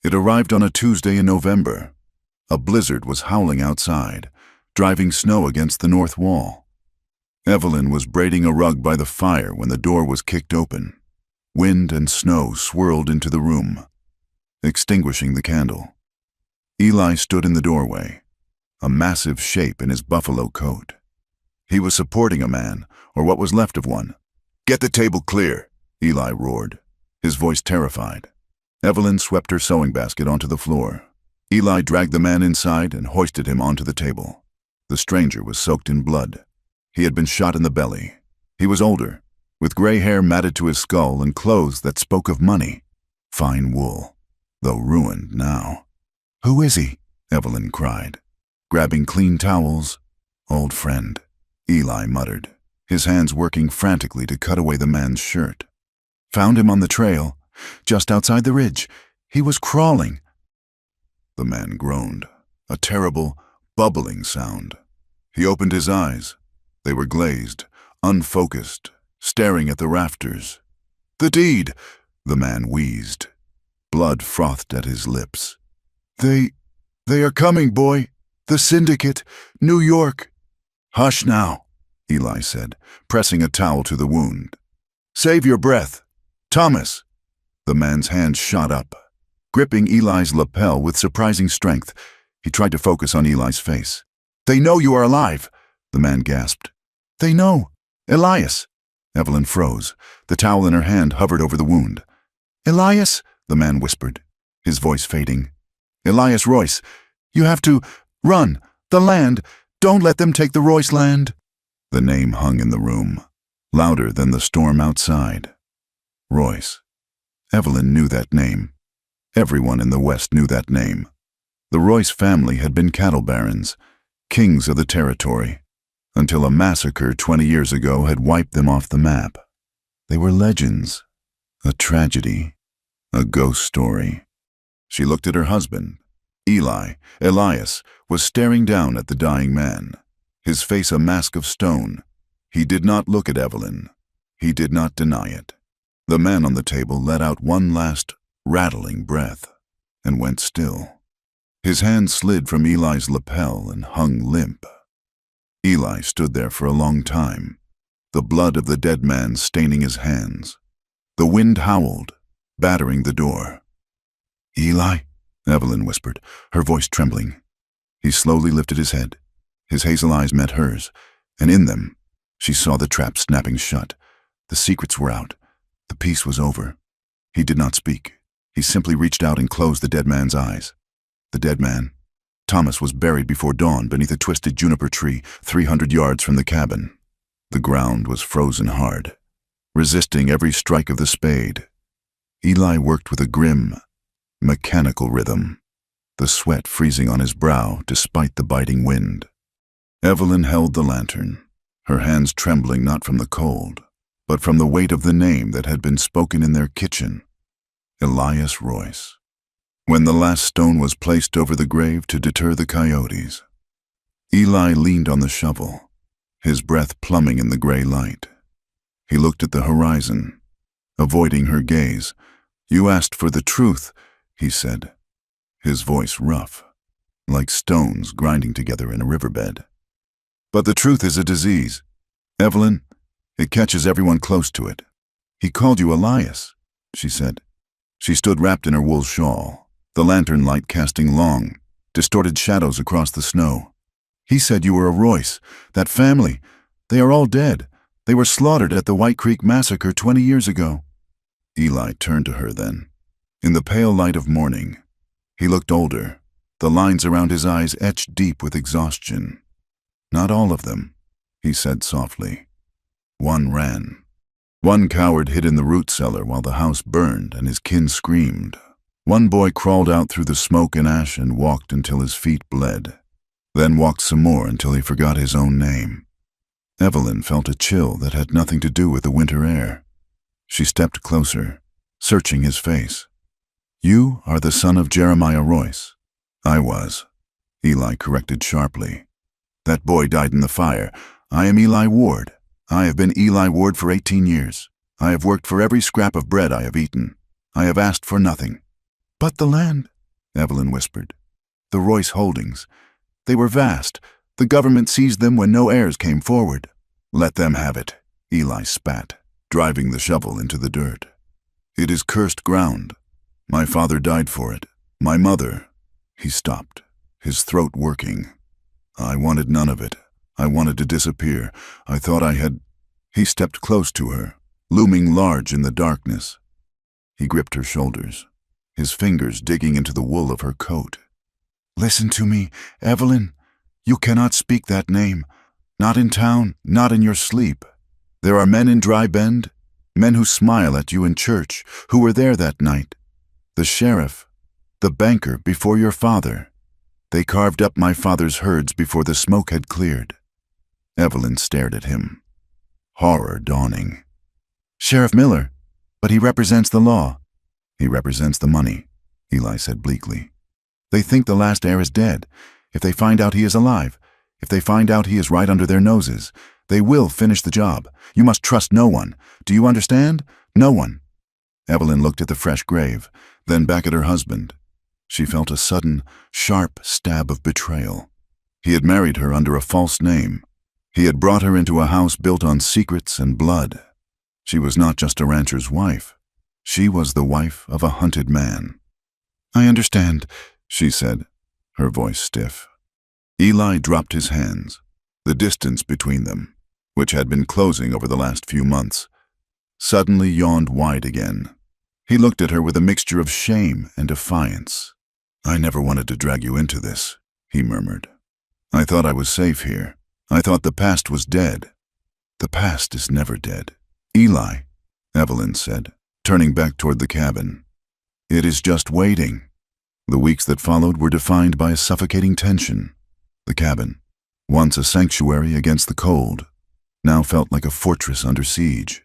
A: It arrived on a Tuesday in November. A blizzard was howling outside, driving snow against the north wall. Evelyn was braiding a rug by the fire when the door was kicked open. Wind and snow swirled into the room, extinguishing the candle. Eli stood in the doorway, a massive shape in his buffalo coat. He was supporting a man, or what was left of one. "Get the table clear," Eli roared, his voice terrified. Evelyn swept her sewing basket onto the floor. Eli dragged the man inside and hoisted him onto the table. The stranger was soaked in blood. He had been shot in the belly. He was older, with gray hair matted to his skull and clothes that spoke of money. Fine wool, though ruined now. "Who is he?" Evelyn cried, grabbing clean towels. "Old friend," Eli muttered, his hands working frantically to cut away the man's shirt. "Found him on the trail, just outside the ridge. He was crawling." The man groaned, a terrible, bubbling sound. He opened his eyes. They were glazed, unfocused, staring at the rafters. "The deed," the man wheezed. Blood frothed at his lips. They are coming, boy. The syndicate! New York! Hush now, Eli said, pressing a towel to the wound. Save your breath. Thomas! The man's hand shot up, gripping Eli's lapel with surprising strength. He tried to focus on Eli's face. They know you are alive, the man gasped. They know. Elias! Evelyn froze. The towel in her hand hovered over the wound. Elias, the man whispered, his voice fading. Elias Royce, you have to run. The land. Don't let them take the Royce land. The name hung in the room, louder than the storm outside. Royce. Evelyn knew that name. Everyone in the West knew that name. The Royce family had been cattle barons, kings of the territory, until a massacre 20 years ago had wiped them off the map. They were legends, a tragedy, a ghost story. She looked at her husband. Elias, was staring down at the dying man, his face a mask of stone. He did not look at Evelyn. He did not deny it. The man on the table let out one last, rattling breath and went still. His hand slid from Eli's lapel and hung limp. Eli stood there for a long time, the blood of the dead man staining his hands. The wind howled, battering the door. Eli, Evelyn whispered, her voice trembling. He slowly lifted his head. His hazel eyes met hers, and in them, she saw the trap snapping shut. The secrets were out. The peace was over. He did not speak. He simply reached out and closed the dead man's eyes. The dead man, Thomas, was buried before dawn beneath a twisted juniper tree 300 yards from the cabin. The ground was frozen hard, resisting every strike of the spade. Eli worked with a grim, mechanical rhythm, the sweat freezing on his brow despite the biting wind. Evelyn held the lantern, her hands trembling not from the cold, but from the weight of the name that had been spoken in their kitchen. Elias Royce. When the last stone was placed over the grave to deter the coyotes, Eli leaned on the shovel, his breath plumbing in the gray light. He looked at the horizon, avoiding her gaze. You asked for the truth, he said, his voice rough, like stones grinding together in a riverbed. But the truth is a disease. Evelyn, it catches everyone close to it. He called you Elias, she said. She stood wrapped in her wool shawl, the lantern light casting long, distorted shadows across the snow. He said you were a Royce, that family. They are all dead. They were slaughtered at the White Creek Massacre 20 years ago. Eli turned to her then. In the pale light of morning, he looked older, the lines around his eyes etched deep with exhaustion. Not all of them, he said softly. One ran. One coward hid in the root cellar while the house burned and his kin screamed. One boy crawled out through the smoke and ash and walked until his feet bled, then walked some more until he forgot his own name. Evelyn felt a chill that had nothing to do with the winter air. She stepped closer, searching his face. You are the son of Jeremiah Royce. I was, Eli corrected sharply. That boy died in the fire. I am Eli Ward. I have been Eli Ward for 18 years. I have worked for every scrap of bread I have eaten. I have asked for nothing. But the land, Evelyn whispered. The Royce holdings. They were vast. The government seized them when no heirs came forward. Let them have it, Eli spat, driving the shovel into the dirt. It is cursed ground. My father died for it. My mother. He stopped, his throat working. I wanted none of it. I wanted to disappear. I thought I had... He stepped close to her, looming large in the darkness. He gripped her shoulders, his fingers digging into the wool of her coat. Listen to me, Evelyn. You cannot speak that name. Not in town, not in your sleep. There are men in Dry Bend, men who smile at you in church, who were there that night. The sheriff, the banker before your father. They carved up my father's herds before the smoke had cleared. Evelyn stared at him, horror dawning. Sheriff Miller, but he represents the law. He represents the money, Eli said bleakly. They think the last heir is dead. If they find out he is alive, if they find out he is right under their noses, they will finish the job. You must trust no one. Do you understand? No one. Evelyn looked at the fresh grave, then back at her husband. She felt a sudden, sharp stab of betrayal. He had married her under a false name. He had brought her into a house built on secrets and blood. She was not just a rancher's wife. She was the wife of a hunted man. "I understand," she said, her voice stiff. Eli dropped his hands. The distance between them, which had been closing over the last few months, suddenly yawned wide again. He looked at her with a mixture of shame and defiance. "I never wanted to drag you into this," he murmured. "I thought I was safe here. I thought the past was dead." "The past is never dead, Eli," Evelyn said, turning back toward the cabin. "It is just waiting." The weeks that followed were defined by a suffocating tension. The cabin, once a sanctuary against the cold, now felt like a fortress under siege.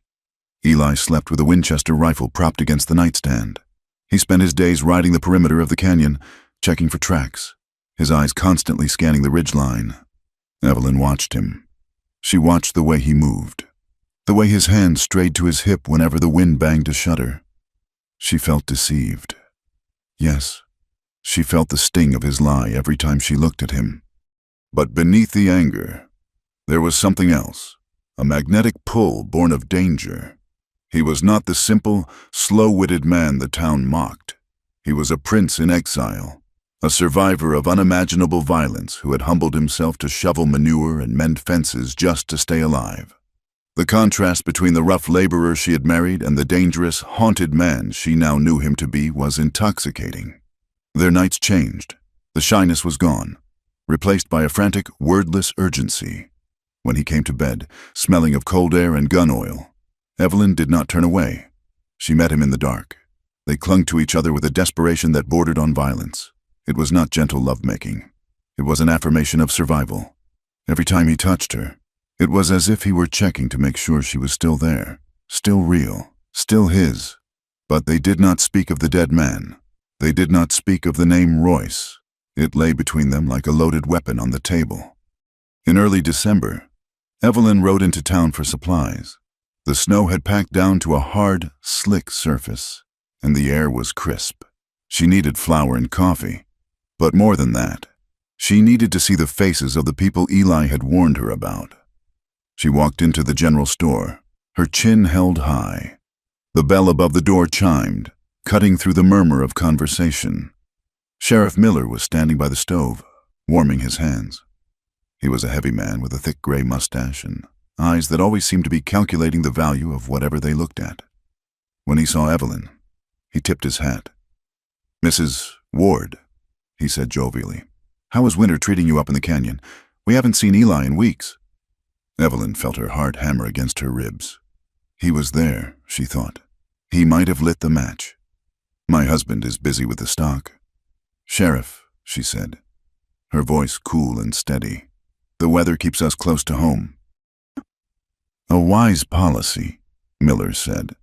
A: Eli slept with a Winchester rifle propped against the nightstand. He spent his days riding the perimeter of the canyon, checking for tracks, his eyes constantly scanning the ridgeline. Evelyn watched him. She watched the way he moved, the way his hand strayed to his hip whenever the wind banged a shutter. She felt deceived. Yes, she felt the sting of his lie every time she looked at him. But beneath the anger, there was something else, a magnetic pull born of danger. He was not the simple, slow-witted man the town mocked. He was a prince in exile, a survivor of unimaginable violence who had humbled himself to shovel manure and mend fences just to stay alive. The contrast between the rough laborer she had married and the dangerous, haunted man she now knew him to be was intoxicating. Their nights changed. The shyness was gone, replaced by a frantic, wordless urgency. When he came to bed, smelling of cold air and gun oil, Evelyn did not turn away. She met him in the dark. They clung to each other with a desperation that bordered on violence. It was not gentle lovemaking. It was an affirmation of survival. Every time he touched her, it was as if he were checking to make sure she was still there, still real, still his. But they did not speak of the dead man. They did not speak of the name Royce. It lay between them like a loaded weapon on the table. In early December, Evelyn rode into town for supplies. The snow had packed down to a hard, slick surface, and the air was crisp. She needed flour and coffee, but more than that, she needed to see the faces of the people Eli had warned her about. She walked into the general store, her chin held high. The bell above the door chimed, cutting through the murmur of conversation. Sheriff Miller was standing by the stove, warming his hands. He was a heavy man with a thick gray mustache and eyes that always seemed to be calculating the value of whatever they looked at. When he saw Evelyn, he tipped his hat. "Mrs. Ward," he said jovially, "how is winter treating you up in the canyon? We haven't seen Eli in weeks." Evelyn felt her heart hammer against her ribs. He was there, she thought. He might have lit the match. "My husband is busy with the stock." "Sheriff," she said, her voice cool and steady, "the weather keeps us close to home." "A wise policy," Miller said,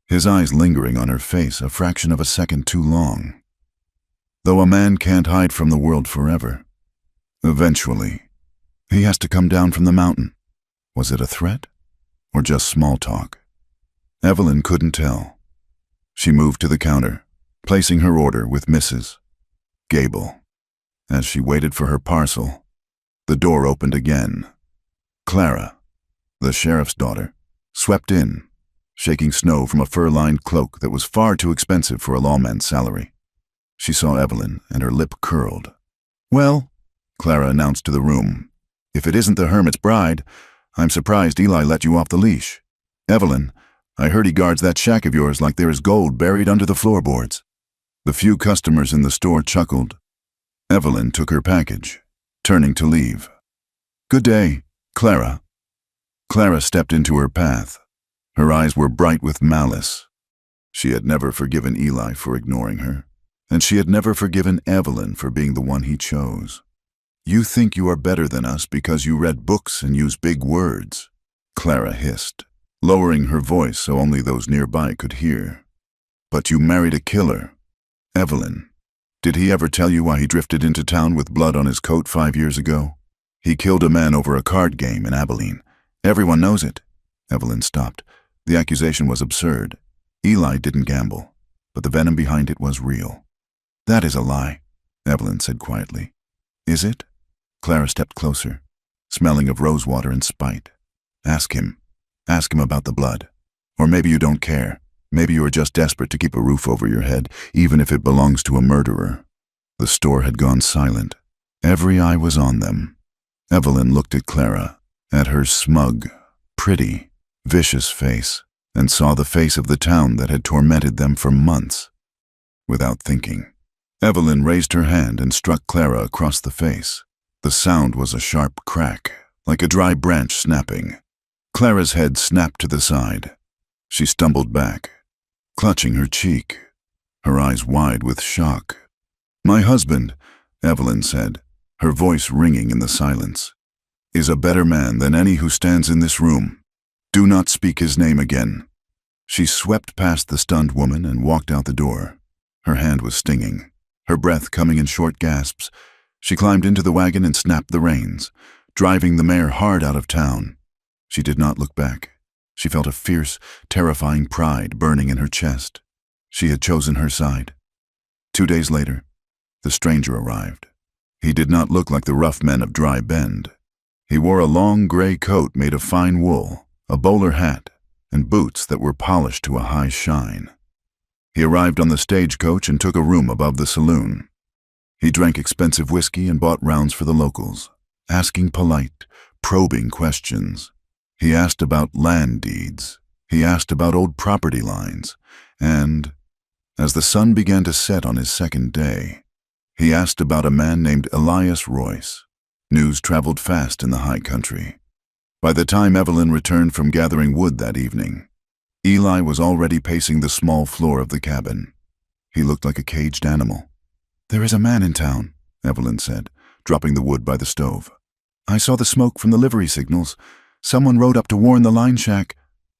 A: his eyes lingering on her face a fraction of a second too long. "Though a man can't hide from the world forever. Eventually, he has to come down from the mountain." Was it a threat, or just small talk? Evelyn couldn't tell. She moved to the counter, placing her order with Mrs. Gable. As she waited for her parcel, the door opened again. Clara, the sheriff's daughter, swept in, shaking snow from a fur-lined cloak that was far too expensive for a lawman's salary. She saw Evelyn, and her lip curled. "Well," Clara announced to the room, "if it isn't the hermit's bride, I'm surprised Eli let you off the leash. Evelyn, I heard he guards that shack of yours like there is gold buried under the floorboards." The few customers in the store chuckled. Evelyn took her package, turning to leave. "Good day, Clara." Clara stepped into her path. Her eyes were bright with malice. She had never forgiven Eli for ignoring her, and she had never forgiven Evelyn for being the one he chose. "You think you are better than us because you read books and use big words," Clara hissed, lowering her voice so only those nearby could hear. "But you married a killer. Evelyn, did he ever tell you why he drifted into town with blood on his coat 5 years ago? He killed a man over a card game in Abilene. Everyone knows it." Evelyn stopped. The accusation was absurd. Eli didn't gamble, but the venom behind it was real. "That is a lie," Evelyn said quietly. "Is it?" Clara stepped closer, smelling of rosewater and spite. Ask him. Ask him about the blood. Or maybe you don't care. Maybe you are just desperate to keep a roof over your head, even if it belongs to a murderer. The store had gone silent. Every eye was on them. Evelyn looked at Clara, at her smug, pretty, vicious face, and saw the face of the town that had tormented them for months. Without thinking, Evelyn raised her hand and struck Clara across the face. The sound was a sharp crack, like a dry branch snapping. Clara's head snapped to the side. She stumbled back, clutching her cheek, her eyes wide with shock. "My husband," Evelyn said, her voice ringing in the silence, "is a better man than any who stands in this room. Do not speak his name again." She swept past the stunned woman and walked out the door. Her hand was stinging, her breath coming in short gasps. She climbed into the wagon and snapped the reins, driving the mare hard out of town. She did not look back. She felt a fierce, terrifying pride burning in her chest. She had chosen her side. 2 days later, the stranger arrived. He did not look like the rough men of Dry Bend. He wore a long gray coat made of fine wool, a bowler hat, and boots that were polished to a high shine. He arrived on the stagecoach and took a room above the saloon. He drank expensive whiskey and bought rounds for the locals, asking polite, probing questions. He asked about land deeds. He asked about old property lines. And, as the sun began to set on his second day, he asked about a man named Elias Royce. News traveled fast in the high country. By the time Evelyn returned from gathering wood that evening, Eli was already pacing the small floor of the cabin. He looked like a caged animal. "There is a man in town," Evelyn said, dropping the wood by the stove. "I saw the smoke from the livery signals. Someone rode up to warn the line shack."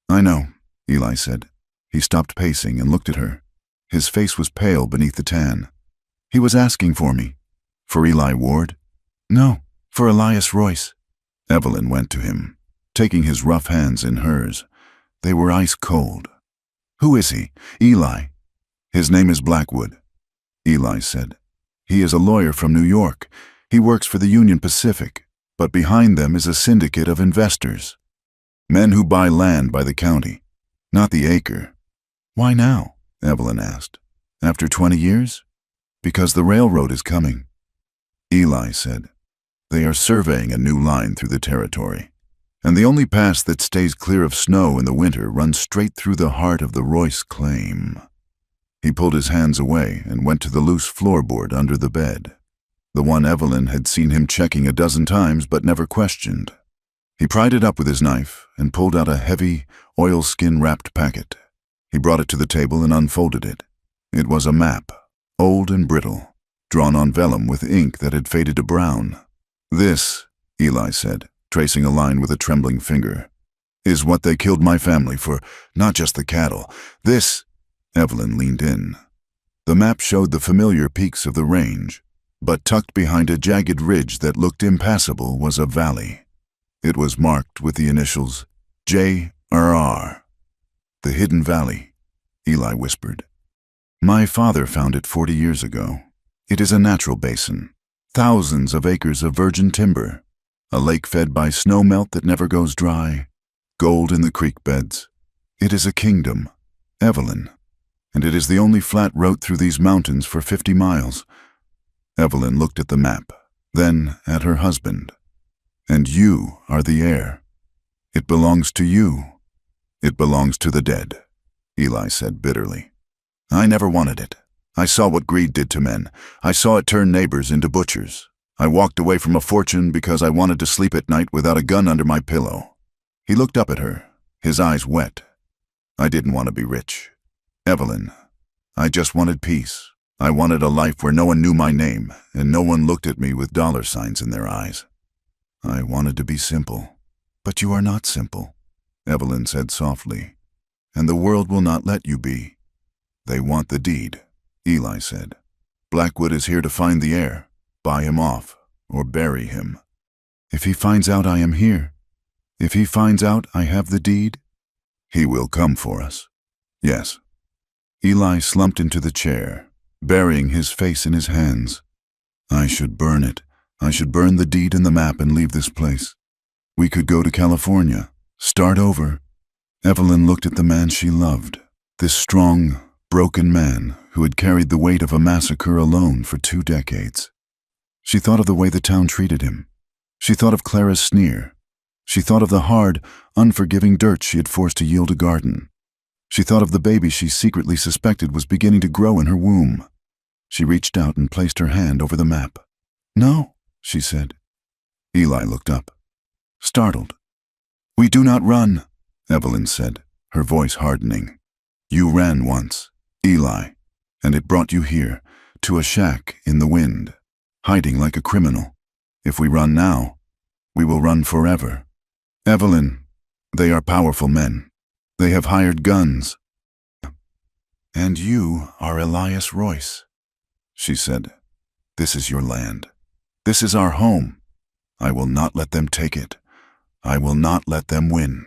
A: "I know," Eli said. He stopped pacing and looked at her. His face was pale beneath the tan. "He was asking for me." "For Eli Ward?" "No, for Elias Royce." Evelyn went to him, taking his rough hands in hers. They were ice cold. "Who is he?" "Eli. His name is Blackwood," Eli said. "He is a lawyer from New York. He works for the Union Pacific, but behind them is a syndicate of investors. Men who buy land by the county, not the acre." "Why now?" Evelyn asked. "After 20 years? Because the railroad is coming." Eli said, "They are surveying a new line through the territory, and the only pass that stays clear of snow in the winter runs straight through the heart of the Royce claim." He pulled his hands away and went to the loose floorboard under the bed, the one Evelyn had seen him checking a dozen times but never questioned. He pried it up with his knife and pulled out a heavy, oilskin-wrapped packet. He brought it to the table and unfolded it. It was a map, old and brittle, drawn on vellum with ink that had faded to brown. "This," Eli said, tracing a line with a trembling finger, "is what they killed my family for, not just the cattle. This—" Evelyn leaned in. The map showed the familiar peaks of the range, but tucked behind a jagged ridge that looked impassable was a valley. It was marked with the initials J.R.R. "The Hidden Valley," Eli whispered. "My father found it 40 years ago. It is a natural basin, thousands of acres of virgin timber, a lake fed by snowmelt that never goes dry, gold in the creek beds. It is a kingdom, Evelyn, and it is the only flat road through these mountains for 50 miles. Evelyn looked at the map, then at her husband. "And you are the heir. It belongs to you. It belongs to the dead," Eli said bitterly. "I never wanted it. I saw what greed did to men. I saw it turn neighbors into butchers. I walked away from a fortune because I wanted to sleep at night without a gun under my pillow." He looked up at her, his eyes wet. "I didn't want to be rich, Evelyn. I just wanted peace. I wanted a life where no one knew my name and no one looked at me with dollar signs in their eyes. I wanted to be simple." "But you are not simple," Evelyn said softly, "and the world will not let you be." "They want the deed," Eli said. "Blackwood is here to find the heir, buy him off, or bury him." "If he finds out I am here, if he finds out I have the deed?" "He will come for us." "Yes." Eli slumped into the chair, burying his face in his hands. "I should burn it," I should burn the deed and the map and leave this place. We could go to California, start over. Evelyn looked at the man she loved, this strong, broken man who had carried the weight of a massacre alone for 2 decades. She thought of the way the town treated him. She thought of Clara's sneer. She thought of the hard, unforgiving dirt she had forced to yield a garden. She thought of the baby she secretly suspected was beginning to grow in her womb. She reached out and placed her hand over the map. "No," she said. Eli looked up, startled. "We do not run," Evelyn said, her voice hardening. "You ran once, Eli, and it brought you here, to a shack in the wind, hiding like a criminal. If we run now, we will run forever. Evelyn, they are powerful men. They have hired guns. And you are Elias Royce," she said. "This is your land. This is our home. I will not let them take it. I will not let them win."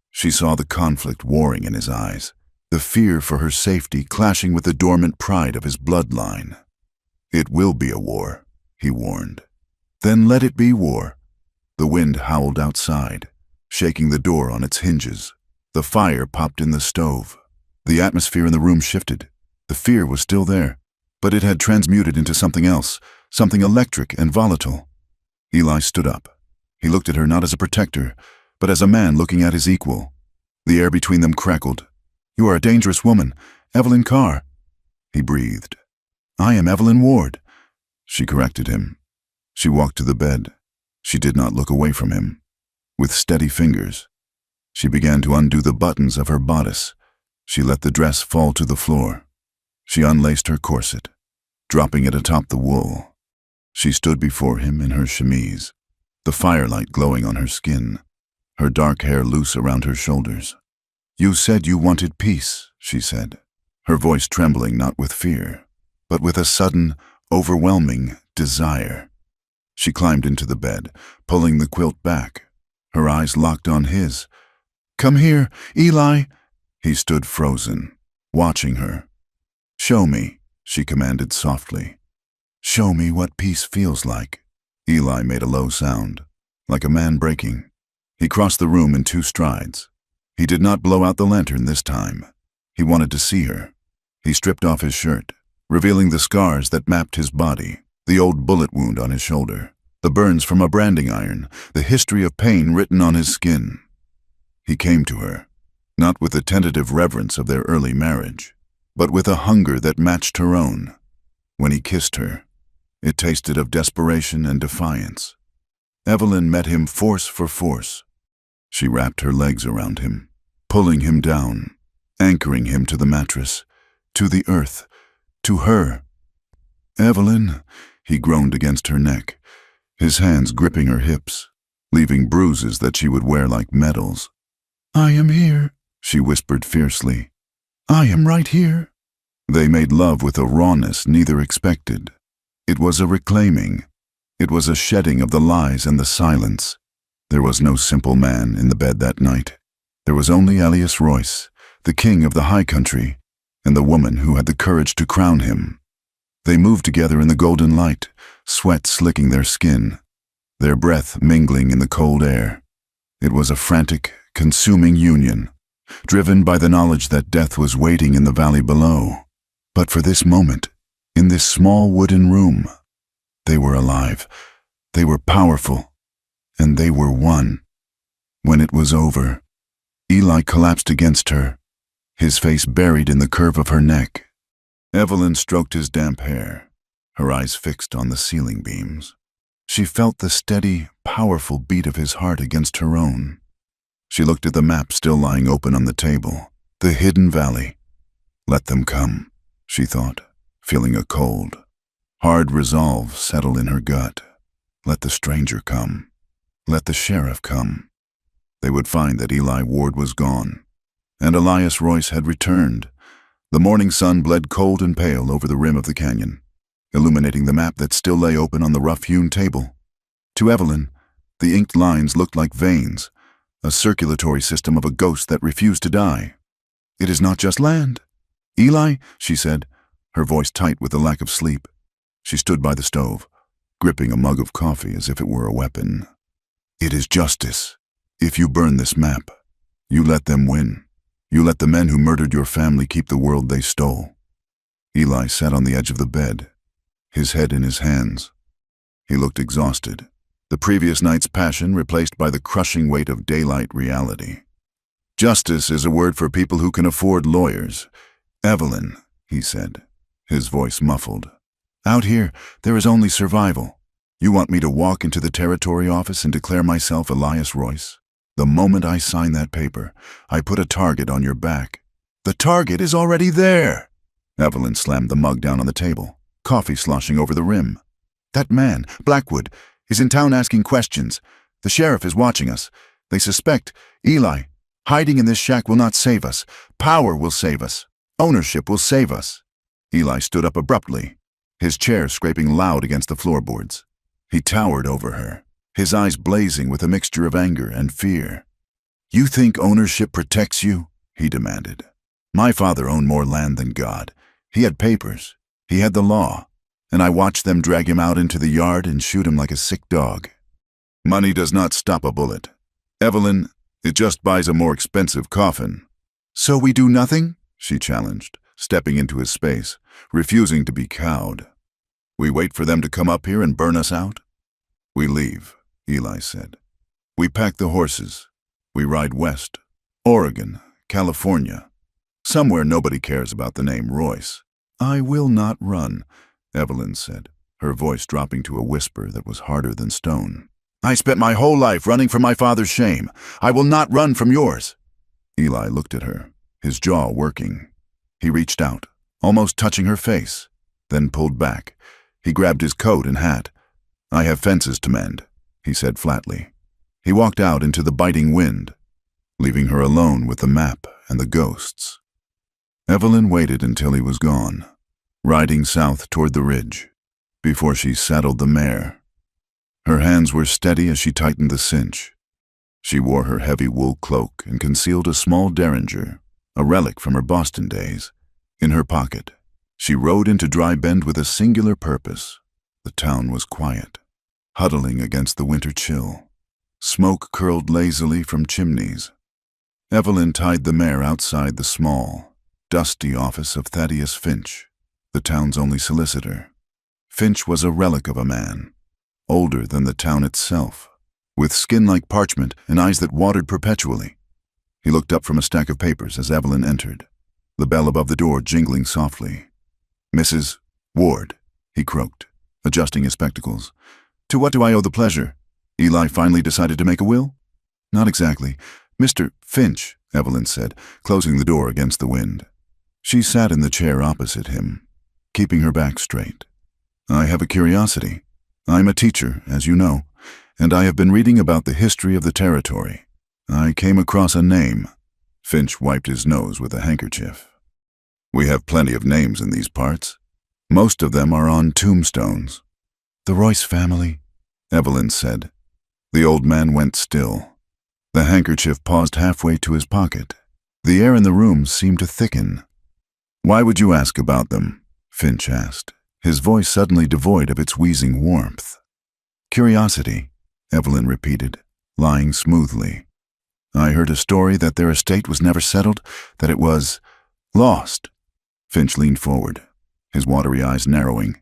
A: She saw the conflict warring in his eyes, the fear for her safety clashing with the dormant pride of his bloodline. "It will be a war," he warned. "Then let it be war." The wind howled outside, shaking the door on its hinges. The fire popped in the stove. The atmosphere in the room shifted. The fear was still there, but it had transmuted into something else, something electric and volatile. Eli stood up. He looked at her not as a protector, but as a man looking at his equal. The air between them crackled. "You are a dangerous woman, Evelyn Carr." He breathed. "I am Evelyn Ward," she corrected him. She walked to the bed. She did not look away from him. With steady fingers, she began to undo the buttons of her bodice. She let the dress fall to the floor. She unlaced her corset, dropping it atop the wool. She stood before him in her chemise, the firelight glowing on her skin, her dark hair loose around her shoulders. "You said you wanted peace," she said, her voice trembling not with fear, but with a sudden, overwhelming desire. She climbed into the bed, pulling the quilt back. Her eyes locked on his. "Come here, Eli." He stood frozen, watching her. "Show me," she commanded softly. "Show me what peace feels like." Eli made a low sound, like a man breaking. He crossed the room in 2 strides. He did not blow out the lantern this time. He wanted to see her. He stripped off his shirt, revealing the scars that mapped his body, the old bullet wound on his shoulder, the burns from a branding iron, the history of pain written on his skin. He came to her, not with the tentative reverence of their early marriage, but with a hunger that matched her own. When he kissed her, it tasted of desperation and defiance. Evelyn met him force for force. She wrapped her legs around him, pulling him down, anchoring him to the mattress, to the earth, to her. "Evelyn," he groaned against her neck, his hands gripping her hips, leaving bruises that she would wear like medals. "I am here," she whispered fiercely. "I am right here." They made love with a rawness neither expected. It was a reclaiming. It was a shedding of the lies and the silence. There was no simple man in the bed that night. There was only Elias Royce, the king of the high country, and the woman who had the courage to crown him. They moved together in the golden light, sweat slicking their skin, their breath mingling in the cold air. It was a frantic, consuming union, driven by the knowledge that death was waiting in the valley below. But for this moment, in this small wooden room, they were alive, they were powerful, and they were one. When it was over, Eli collapsed against her, his face buried in the curve of her neck. Evelyn stroked his damp hair, her eyes fixed on the ceiling beams. She felt the steady, powerful beat of his heart against her own. She looked at the map still lying open on the table, the hidden valley. Let them come, she thought, feeling a cold, hard resolve settle in her gut. Let the stranger come. Let the sheriff come. They would find that Eli Ward was gone, and Elias Royce had returned. The morning sun bled cold and pale over the rim of the canyon, illuminating the map that still lay open on the rough-hewn table. To Evelyn, the inked lines looked like veins, a circulatory system of a ghost that refused to die. "It is not just land." "Eli," she said, her voice tight with the lack of sleep. She stood by the stove, gripping a mug of coffee as if it were a weapon. "It is justice. If you burn this map, you let them win. You let the men who murdered your family keep the world they stole." Eli sat on the edge of the bed, his head in his hands. He looked exhausted, the previous night's passion replaced by the crushing weight of daylight reality. "Justice is a word for people who can afford lawyers. Evelyn," he said, his voice muffled. "Out here, there is only survival. You want me to walk into the territory office and declare myself Elias Royce? The moment I sign that paper, I put a target on your back." "The target is already there!" Evelyn slammed the mug down on the table, coffee sloshing over the rim. "That man, Blackwood, is in town asking questions. The sheriff is watching us. They suspect Eli. Hiding in this shack will not save us. Power will save us. Ownership will save us." Eli stood up abruptly, his chair scraping loud against the floorboards. He towered over her, his eyes blazing with a mixture of anger and fear. "You think ownership protects you?" he demanded. "My father owned more land than God. He had papers. He had the law. And I watched them drag him out into the yard and shoot him like a sick dog. Money does not stop a bullet. Evelyn, it just buys a more expensive coffin." "So we do nothing?" she challenged, stepping into his space, refusing to be cowed. "We wait for them to come up here and burn us out?" "We leave," Eli said. "We pack the horses. We ride west, Oregon, California, somewhere nobody cares about the name Royce." "I will not run," Evelyn said, her voice dropping to a whisper that was harder than stone. "I spent my whole life running from my father's shame. I will not run from yours." Eli looked at her, his jaw working. He reached out, almost touching her face, then pulled back. He grabbed his coat and hat. "I have fences to mend," he said flatly. He walked out into the biting wind, leaving her alone with the map and the ghosts. Evelyn waited until he was gone, riding south toward the ridge, before she saddled the mare. Her hands were steady as she tightened the cinch. She wore her heavy wool cloak and concealed a small derringer, a relic from her Boston days, in her pocket. She rode into Dry Bend with a singular purpose. The town was quiet, huddling against the winter chill. Smoke curled lazily from chimneys. Evelyn tied the mare outside the small, dusty office of Thaddeus Finch, the town's only solicitor. Finch was a relic of a man, older than the town itself, with skin like parchment and eyes that watered perpetually. He looked up from a stack of papers as Evelyn entered, the bell above the door jingling softly. "Mrs. Ward," he croaked, adjusting his spectacles. "To what do I owe the pleasure? Eli finally decided to make a will?" "Not exactly. Mr. Finch," Evelyn said, closing the door against the wind. She sat in the chair opposite him, keeping her back straight. "I have a curiosity. I'm a teacher, as you know, and I have been reading about the history of the territory. I came across a name." Finch wiped his nose with a handkerchief. "We have plenty of names in these parts. Most of them are on tombstones." "The Royce family," Evelyn said. The old man went still. The handkerchief paused halfway to his pocket. The air in the room seemed to thicken. "Why would you ask about them?" Finch asked, his voice suddenly devoid of its wheezing warmth. "Curiosity," Evelyn repeated, lying smoothly. "I heard a story that their estate was never settled, that it was lost." Finch leaned forward, his watery eyes narrowing.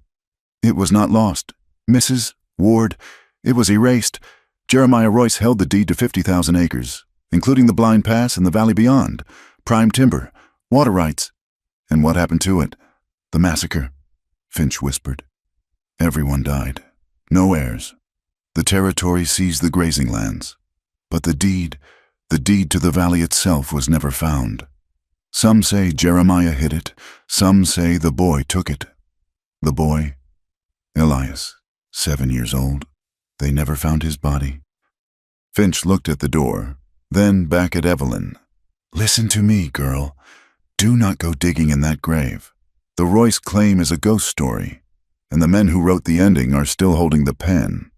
A: "It was not lost, Mrs. Ward. It was erased. Jeremiah Royce held the deed to 50,000 acres, including the Blind Pass and the valley beyond, prime timber, water rights." "And what happened to it?" "The massacre," Finch whispered. "Everyone died. No heirs. The territory seized the grazing lands. But the deed to the valley itself was never found. Some say Jeremiah hid it. Some say the boy took it. The boy, Elias, 7 years old. They never found his body." Finch looked at the door, then back at Evelyn. "Listen to me, girl. Do not go digging in that grave. The Royce claim is a ghost story, and the men who wrote the ending are still holding the pen."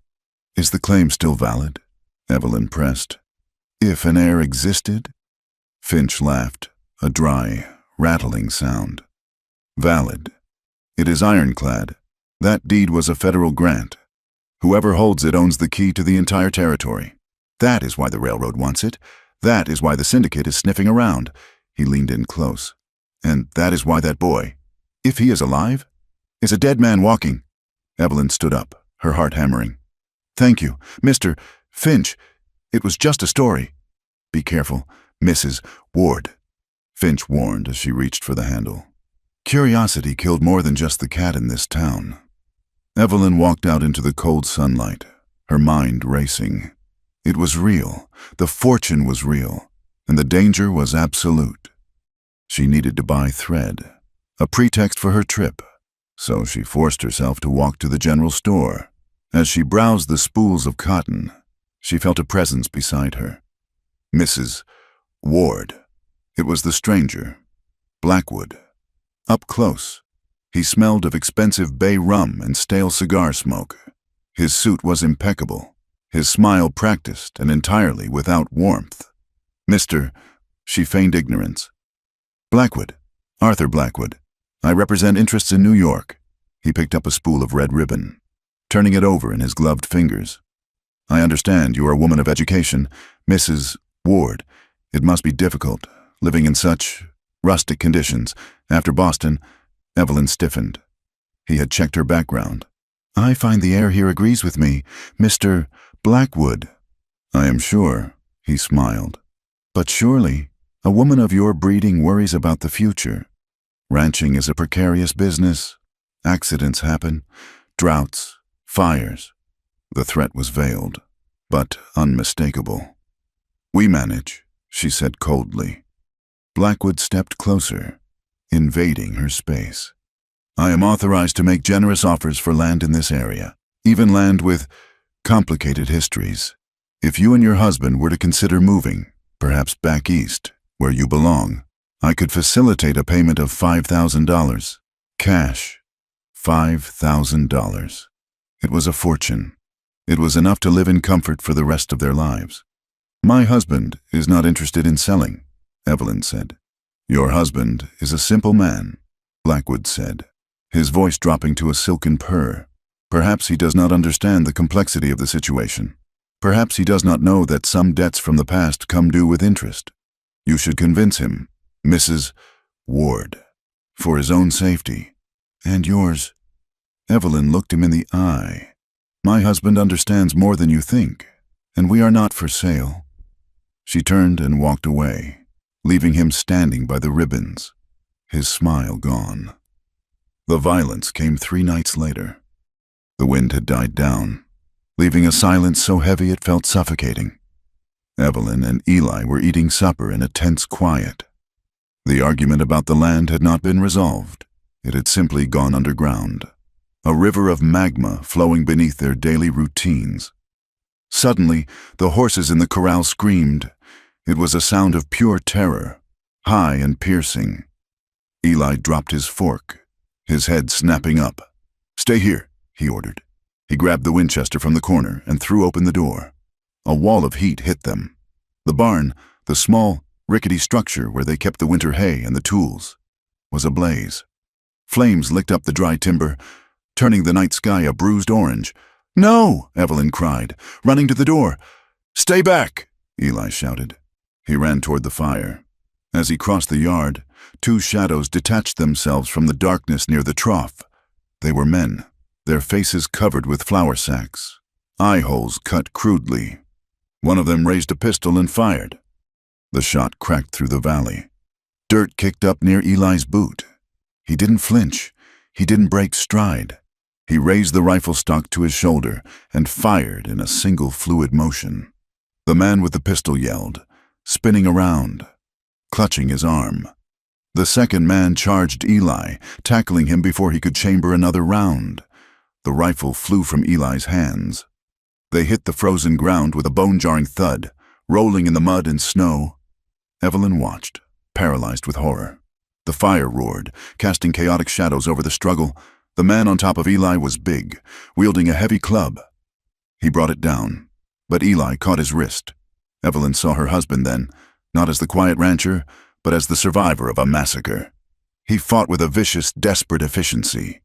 A: "Is the claim still valid?" Evelyn pressed. "If an heir existed?" Finch laughed, a dry, rattling sound. "Valid. It is ironclad. That deed was a federal grant. Whoever holds it owns the key to the entire territory. That is why the railroad wants it. That is why the syndicate is sniffing around. He leaned in close. And that is why that boy, if he is alive, is a dead man walking. Evelyn stood up, her heart hammering. Thank you, Mr. Finch. It was just a story. Be careful, Mrs. Ward, Finch warned as she reached for the handle. Curiosity killed more than just the cat in this town. Evelyn walked out into the cold sunlight, her mind racing. It was real, the fortune was real, and the danger was absolute. She needed to buy thread, a pretext for her trip, so she forced herself to walk to the general store. As she browsed the spools of cotton, she felt a presence beside her. Mrs. Ward. It was the stranger, Blackwood. Up close, he smelled of expensive bay rum and stale cigar smoke. His suit was impeccable, his smile practiced and entirely without warmth. Mr. She feigned ignorance. Blackwood, Arthur Blackwood. I represent interests in New York. He picked up a spool of red ribbon, turning it over in his gloved fingers. I understand you are a woman of education, Mrs. Ward. It must be difficult, living in such rustic conditions. After Boston, Evelyn stiffened. He had checked her background. I find the air here agrees with me, Mr. Blackwood. I am sure, he smiled. But surely, a woman of your breeding worries about the future. Ranching is a precarious business. Accidents happen, droughts, fires. The threat was veiled, but unmistakable. We manage, she said coldly. Blackwood stepped closer, invading her space. I am authorized to make generous offers for land in this area, even land with complicated histories. If you and your husband were to consider moving, perhaps back east, where you belong, I could facilitate a payment of $5,000. Cash. $5,000. It was a fortune. It was enough to live in comfort for the rest of their lives. My husband is not interested in selling, Evelyn said. Your husband is a simple man, Blackwood said, his voice dropping to a silken purr. Perhaps he does not understand the complexity of the situation. Perhaps he does not know that some debts from the past come due with interest. You should convince him, Mrs. Ward, for his own safety. And yours. Evelyn looked him in the eye. My husband understands more than you think, and we are not for sale. She turned and walked away, leaving him standing by the ribbons, his smile gone. The violence came 3 nights later. The wind had died down, leaving a silence so heavy it felt suffocating. Evelyn and Eli were eating supper in a tense quiet. The argument about the land had not been resolved. It had simply gone underground, a river of magma flowing beneath their daily routines. Suddenly, the horses in the corral screamed. It was a sound of pure terror, high and piercing. Eli dropped his fork, his head snapping up. Stay here, he ordered. He grabbed the Winchester from the corner and threw open the door. A wall of heat hit them. The barn, the small, rickety structure where they kept the winter hay and the tools, was ablaze. Flames licked up the dry timber, turning the night sky a bruised orange. No, Evelyn cried, running to the door. Stay back, Eli shouted. He ran toward the fire. As he crossed the yard, 2 shadows detached themselves from the darkness near the trough. They were men, their faces covered with flour sacks, eye holes cut crudely. One of them raised a pistol and fired. The shot cracked through the valley. Dirt kicked up near Eli's boot. He didn't flinch. He didn't break stride. He raised the rifle stock to his shoulder and fired in a single fluid motion. The man with the pistol yelled, spinning around, clutching his arm. The second man charged Eli, tackling him before he could chamber another round. The rifle flew from Eli's hands. They hit the frozen ground with a bone-jarring thud, rolling in the mud and snow. Evelyn watched, paralyzed with horror. The fire roared, casting chaotic shadows over the struggle. The man on top of Eli was big, wielding a heavy club. He brought it down, but Eli caught his wrist. Evelyn saw her husband then, not as the quiet rancher, but as the survivor of a massacre. He fought with a vicious, desperate efficiency.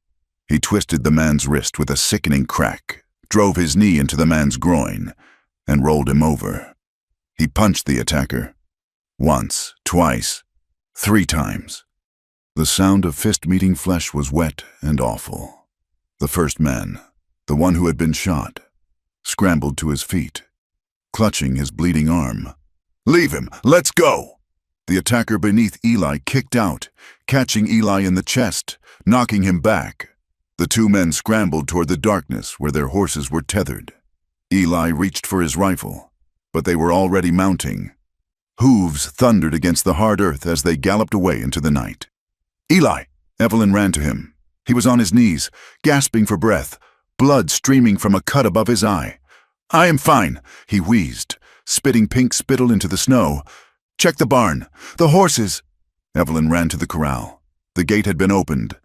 A: He twisted the man's wrist with a sickening crack, drove his knee into the man's groin, and rolled him over. He punched the attacker. Once, twice, 3 times. The sound of fist-meeting flesh was wet and awful. The first man, the one who had been shot, scrambled to his feet, clutching his bleeding arm. "Leave him! Let's go!" The attacker beneath Eli kicked out, catching Eli in the chest, knocking him back. The 2 men scrambled toward the darkness where their horses were tethered. Eli reached for his rifle, but they were already mounting. Hooves thundered against the hard earth as they galloped away into the night. "Eli!" Evelyn ran to him. He was on his knees, gasping for breath, blood streaming from a cut above his eye. "I am fine," he wheezed, spitting pink spittle into the snow. "Check the barn. The horses." Evelyn ran to the corral. The gate had been opened.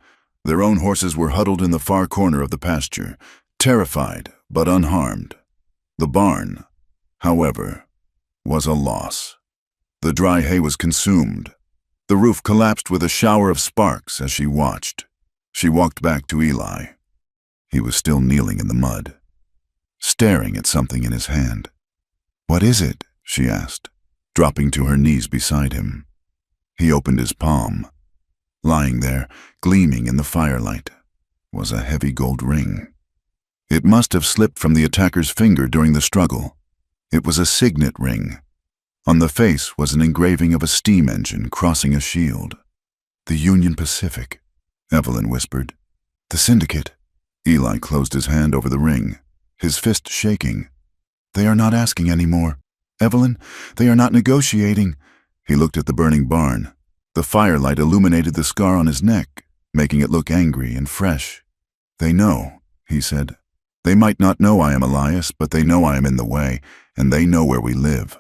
A: Their own horses were huddled in the far corner of the pasture, terrified but unharmed. The barn, however, was a loss. The dry hay was consumed. The roof collapsed with a shower of sparks as she watched. She walked back to Eli. He was still kneeling in the mud, staring at something in his hand. "What is it?" she asked, dropping to her knees beside him. He opened his palm. Lying there, gleaming in the firelight, was a heavy gold ring. It must have slipped from the attacker's finger during the struggle. It was a signet ring. On the face was an engraving of a steam engine crossing a shield. "The Union Pacific," Evelyn whispered. "The Syndicate." Eli closed his hand over the ring, his fist shaking. "They are not asking anymore. Evelyn, they are not negotiating." He looked at the burning barn. The firelight illuminated the scar on his neck, making it look angry and fresh. "They know," he said. "They might not know I am Elias, but they know I am in the way, and they know where we live."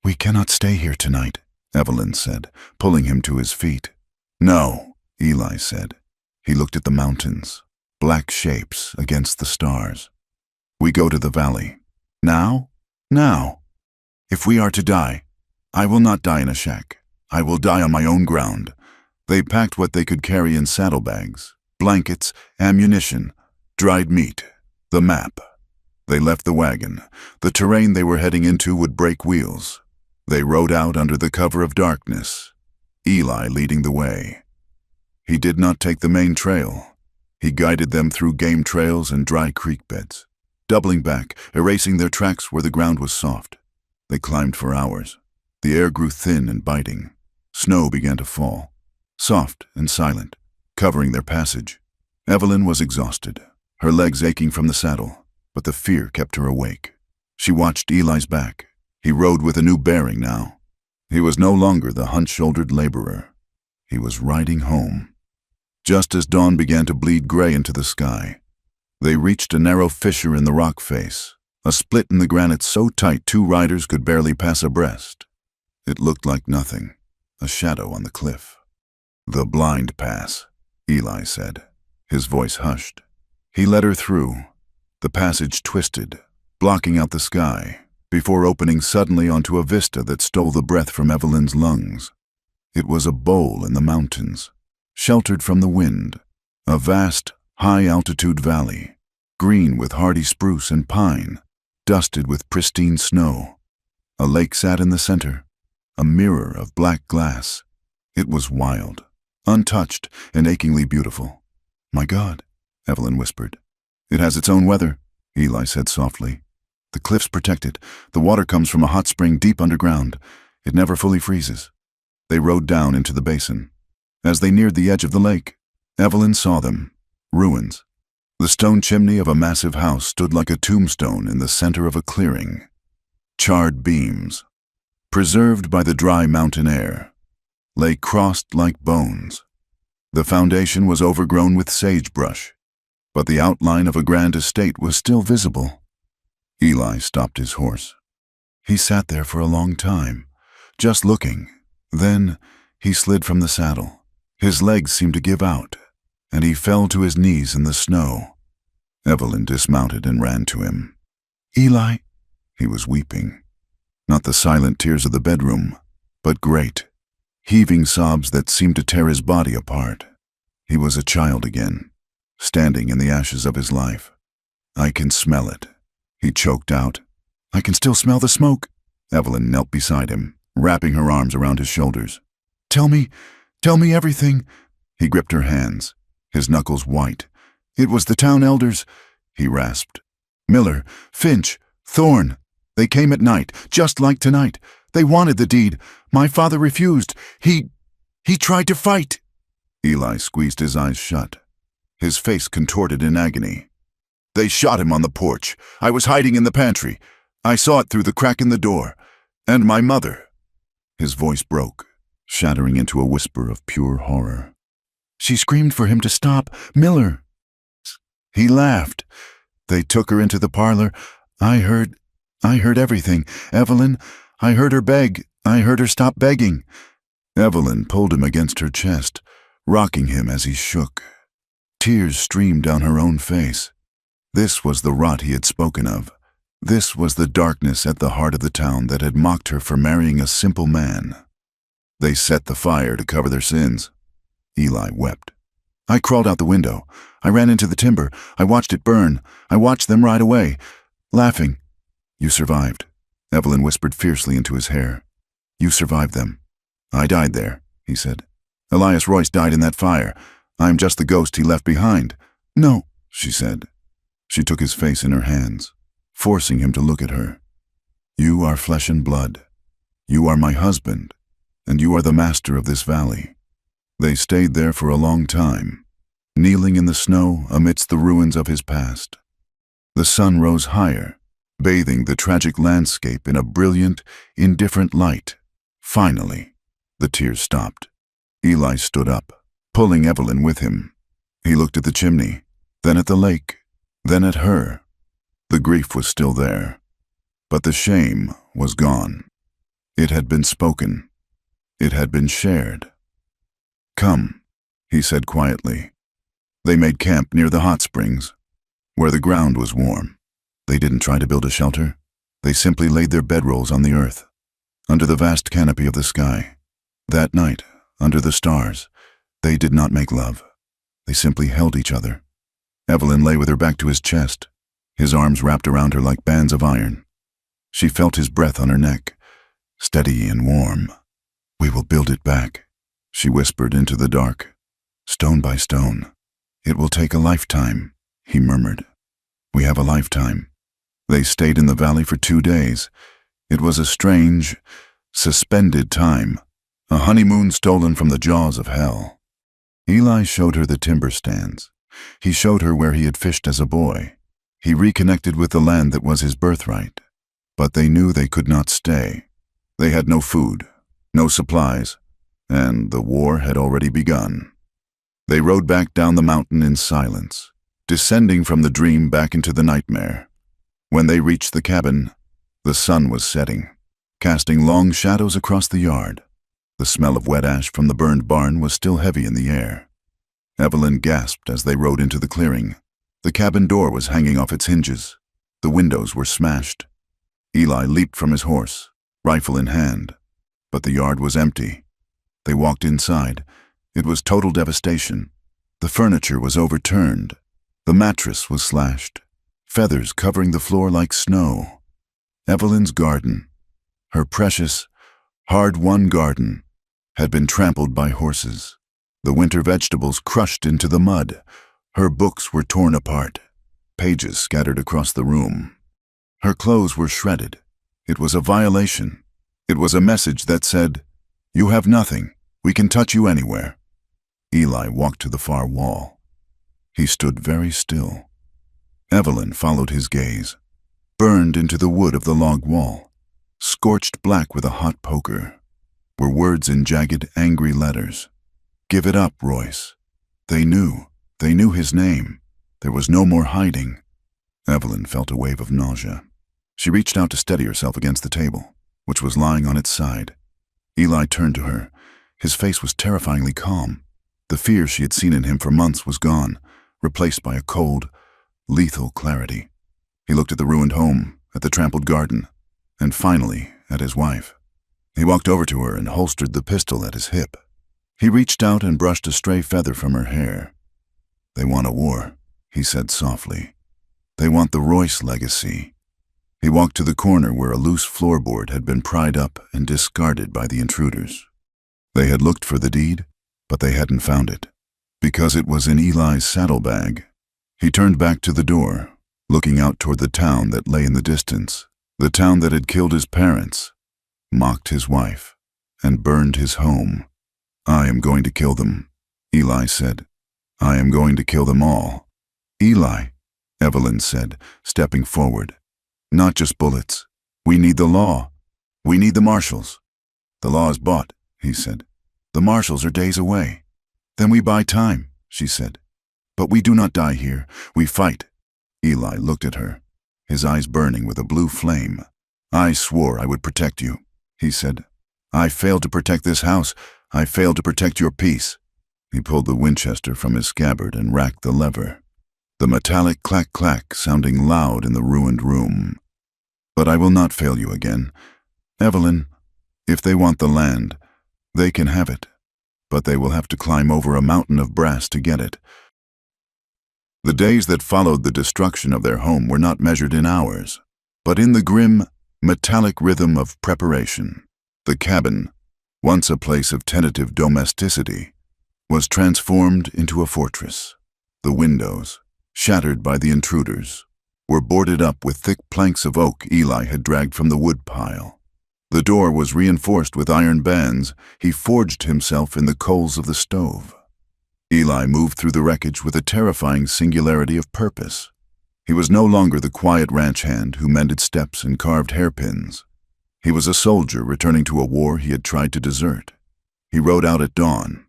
A: "We cannot stay here tonight," Evelyn said, pulling him to his feet. "No," Eli said. He looked at the mountains, black shapes against the stars. "We go to the valley. Now? Now. If we are to die, I will not die in a shack. I will die on my own ground." They packed what they could carry in saddlebags, blankets, ammunition, dried meat, the map. They left the wagon. The terrain they were heading into would break wheels. They rode out under the cover of darkness, Eli leading the way. He did not take the main trail. He guided them through game trails and dry creek beds, doubling back, erasing their tracks where the ground was soft. They climbed for hours. The air grew thin and biting. Snow began to fall, soft and silent, covering their passage. Evelyn was exhausted, her legs aching from the saddle, but the fear kept her awake. She watched Eli's back. He rode with a new bearing now. He was no longer the hunch-shouldered laborer. He was riding home. Just as dawn began to bleed gray into the sky, they reached a narrow fissure in the rock face, a split in the granite so tight 2 riders could barely pass abreast. It looked like nothing, a shadow on the cliff. "The blind pass," Eli said. His voice hushed. He led her through. The passage twisted, blocking out the sky, before opening suddenly onto a vista that stole the breath from Evelyn's lungs. It was a bowl in the mountains, sheltered from the wind, a vast, high-altitude valley, green with hardy spruce and pine, dusted with pristine snow. A lake sat in the center, a mirror of black glass. It was wild, untouched, and achingly beautiful. "My God," Evelyn whispered. "It has its own weather," Eli said softly. "The cliffs protect it. The water comes from a hot spring deep underground. It never fully freezes." They rode down into the basin. As they neared the edge of the lake, Evelyn saw them, ruins. The stone chimney of a massive house stood like a tombstone in the center of a clearing. Charred beams, preserved by the dry mountain air, lay crossed like bones. The foundation was overgrown with sagebrush, but the outline of a grand estate was still visible. Eli stopped his horse. He sat there for a long time, just looking. Then he slid from the saddle. His legs seemed to give out, and he fell to his knees in the snow. Evelyn dismounted and ran to him. "Eli," he was weeping. Not the silent tears of the bedroom, but great, heaving sobs that seemed to tear his body apart. He was a child again, standing in the ashes of his life. I can smell it, he choked out. I can still smell the smoke. Evelyn knelt beside him, wrapping her arms around his shoulders. Tell me everything. He gripped her hands, his knuckles white. It was the town elders, he rasped. Miller, Finch, Thorne. They came at night, just like tonight. They wanted the deed. My father refused. He tried to fight. Eli squeezed his eyes shut, his face contorted in agony. They shot him on the porch. I was hiding in the pantry. I saw it through the crack in the door. And my mother. His voice broke, shattering into a whisper of pure horror. She screamed for him to stop. Miller. He laughed. They took her into the parlor. I heard everything. Evelyn, I heard her beg. I heard her stop begging. Evelyn pulled him against her chest, rocking him as he shook. Tears streamed down her own face. This was the rot he had spoken of. This was the darkness at the heart of the town that had mocked her for marrying a simple man. They set the fire to cover their sins. Eli wept. I crawled out the window. I ran into the timber. I watched it burn. I watched them ride away, laughing. You survived, Evelyn whispered fiercely into his hair. You survived them. I died there, he said. Elias Royce died in that fire. I am just the ghost he left behind. No, she said. She took his face in her hands, forcing him to look at her. You are flesh and blood. You are my husband, and you are the master of this valley. They stayed there for a long time, kneeling in the snow amidst the ruins of his past. The sun rose higher, bathing the tragic landscape in a brilliant, indifferent light. Finally, the tears stopped. Eli stood up, pulling Evelyn with him. He looked at the chimney, then at the lake, then at her. The grief was still there, but the shame was gone. It had been spoken. It had been shared. Come, he said quietly. They made camp near the hot springs, where the ground was warm. They didn't try to build a shelter. They simply laid their bedrolls on the earth, under the vast canopy of the sky. That night, under the stars, they did not make love. They simply held each other. Evelyn lay with her back to his chest, his arms wrapped around her like bands of iron. She felt his breath on her neck, steady and warm. We will build it back, she whispered into the dark, stone by stone. It will take a lifetime, he murmured. We have a lifetime. They stayed in the valley for 2 days. It was a strange, suspended time, a honeymoon stolen from the jaws of hell. Eli showed her the timber stands. He showed her where he had fished as a boy. He reconnected with the land that was his birthright. But they knew they could not stay. They had no food, no supplies, and the war had already begun. They rode back down the mountain in silence, descending from the dream back into the nightmare. When they reached the cabin, the sun was setting, casting long shadows across the yard. The smell of wet ash from the burned barn was still heavy in the air. Evelyn gasped as they rode into the clearing. The cabin door was hanging off its hinges. The windows were smashed. Eli leaped from his horse, rifle in hand, but the yard was empty. They walked inside. It was total devastation. The furniture was overturned. The mattress was slashed, feathers covering the floor like snow. Evelyn's garden, her precious, hard-won garden, had been trampled by horses. The winter vegetables crushed into the mud. Her books were torn apart, pages scattered across the room. Her clothes were shredded. It was a violation. It was a message that said, "You have nothing. We can touch you anywhere." Eli walked to the far wall. He stood very still. Evelyn followed his gaze, burned into the wood of the log wall, scorched black with a hot poker, were words in jagged, angry letters. "Give it up, Royce." They knew his name. There was no more hiding. Evelyn felt a wave of nausea. She reached out to steady herself against the table, which was lying on its side. Eli turned to her. His face was terrifyingly calm. The fear she had seen in him for months was gone, replaced by a cold, lethal clarity. He looked at the ruined home, at the trampled garden, and finally at his wife. He walked over to her and holstered the pistol at his hip. He reached out and brushed a stray feather from her hair. "They want a war," he said softly. They want the Royce legacy. He walked to the corner where a loose floorboard had been pried up and discarded by the intruders. They had looked for the deed, but they hadn't found it, because it was in Eli's saddlebag. He turned back to the door, looking out toward the town that lay in the distance, the town that had killed his parents, mocked his wife, and burned his home. "I am going to kill them," Eli said. "I am going to kill them all." "Eli," Evelyn said, stepping forward. "Not just bullets. We need the law. We need the marshals." "The law is bought," he said. "The marshals are days away." "Then we buy time," she said. "But we do not die here. We fight." Eli looked at her, his eyes burning with a blue flame. "I swore I would protect you," he said. "I failed to protect this house. I failed to protect your peace." He pulled the Winchester from his scabbard and racked the lever, the metallic clack-clack sounding loud in the ruined room. "But I will not fail you again. Evelyn, if they want the land, they can have it, but they will have to climb over a mountain of brass to get it." The days that followed the destruction of their home were not measured in hours, but in the grim, metallic rhythm of preparation. The cabin, once a place of tentative domesticity, was transformed into a fortress. The windows, shattered by the intruders, were boarded up with thick planks of oak Eli had dragged from the wood pile. The door was reinforced with iron bands. He forged himself in the coals of the stove. Eli moved through the wreckage with a terrifying singularity of purpose. He was no longer the quiet ranch hand who mended steps and carved hairpins. He was a soldier returning to a war he had tried to desert. He rode out at dawn,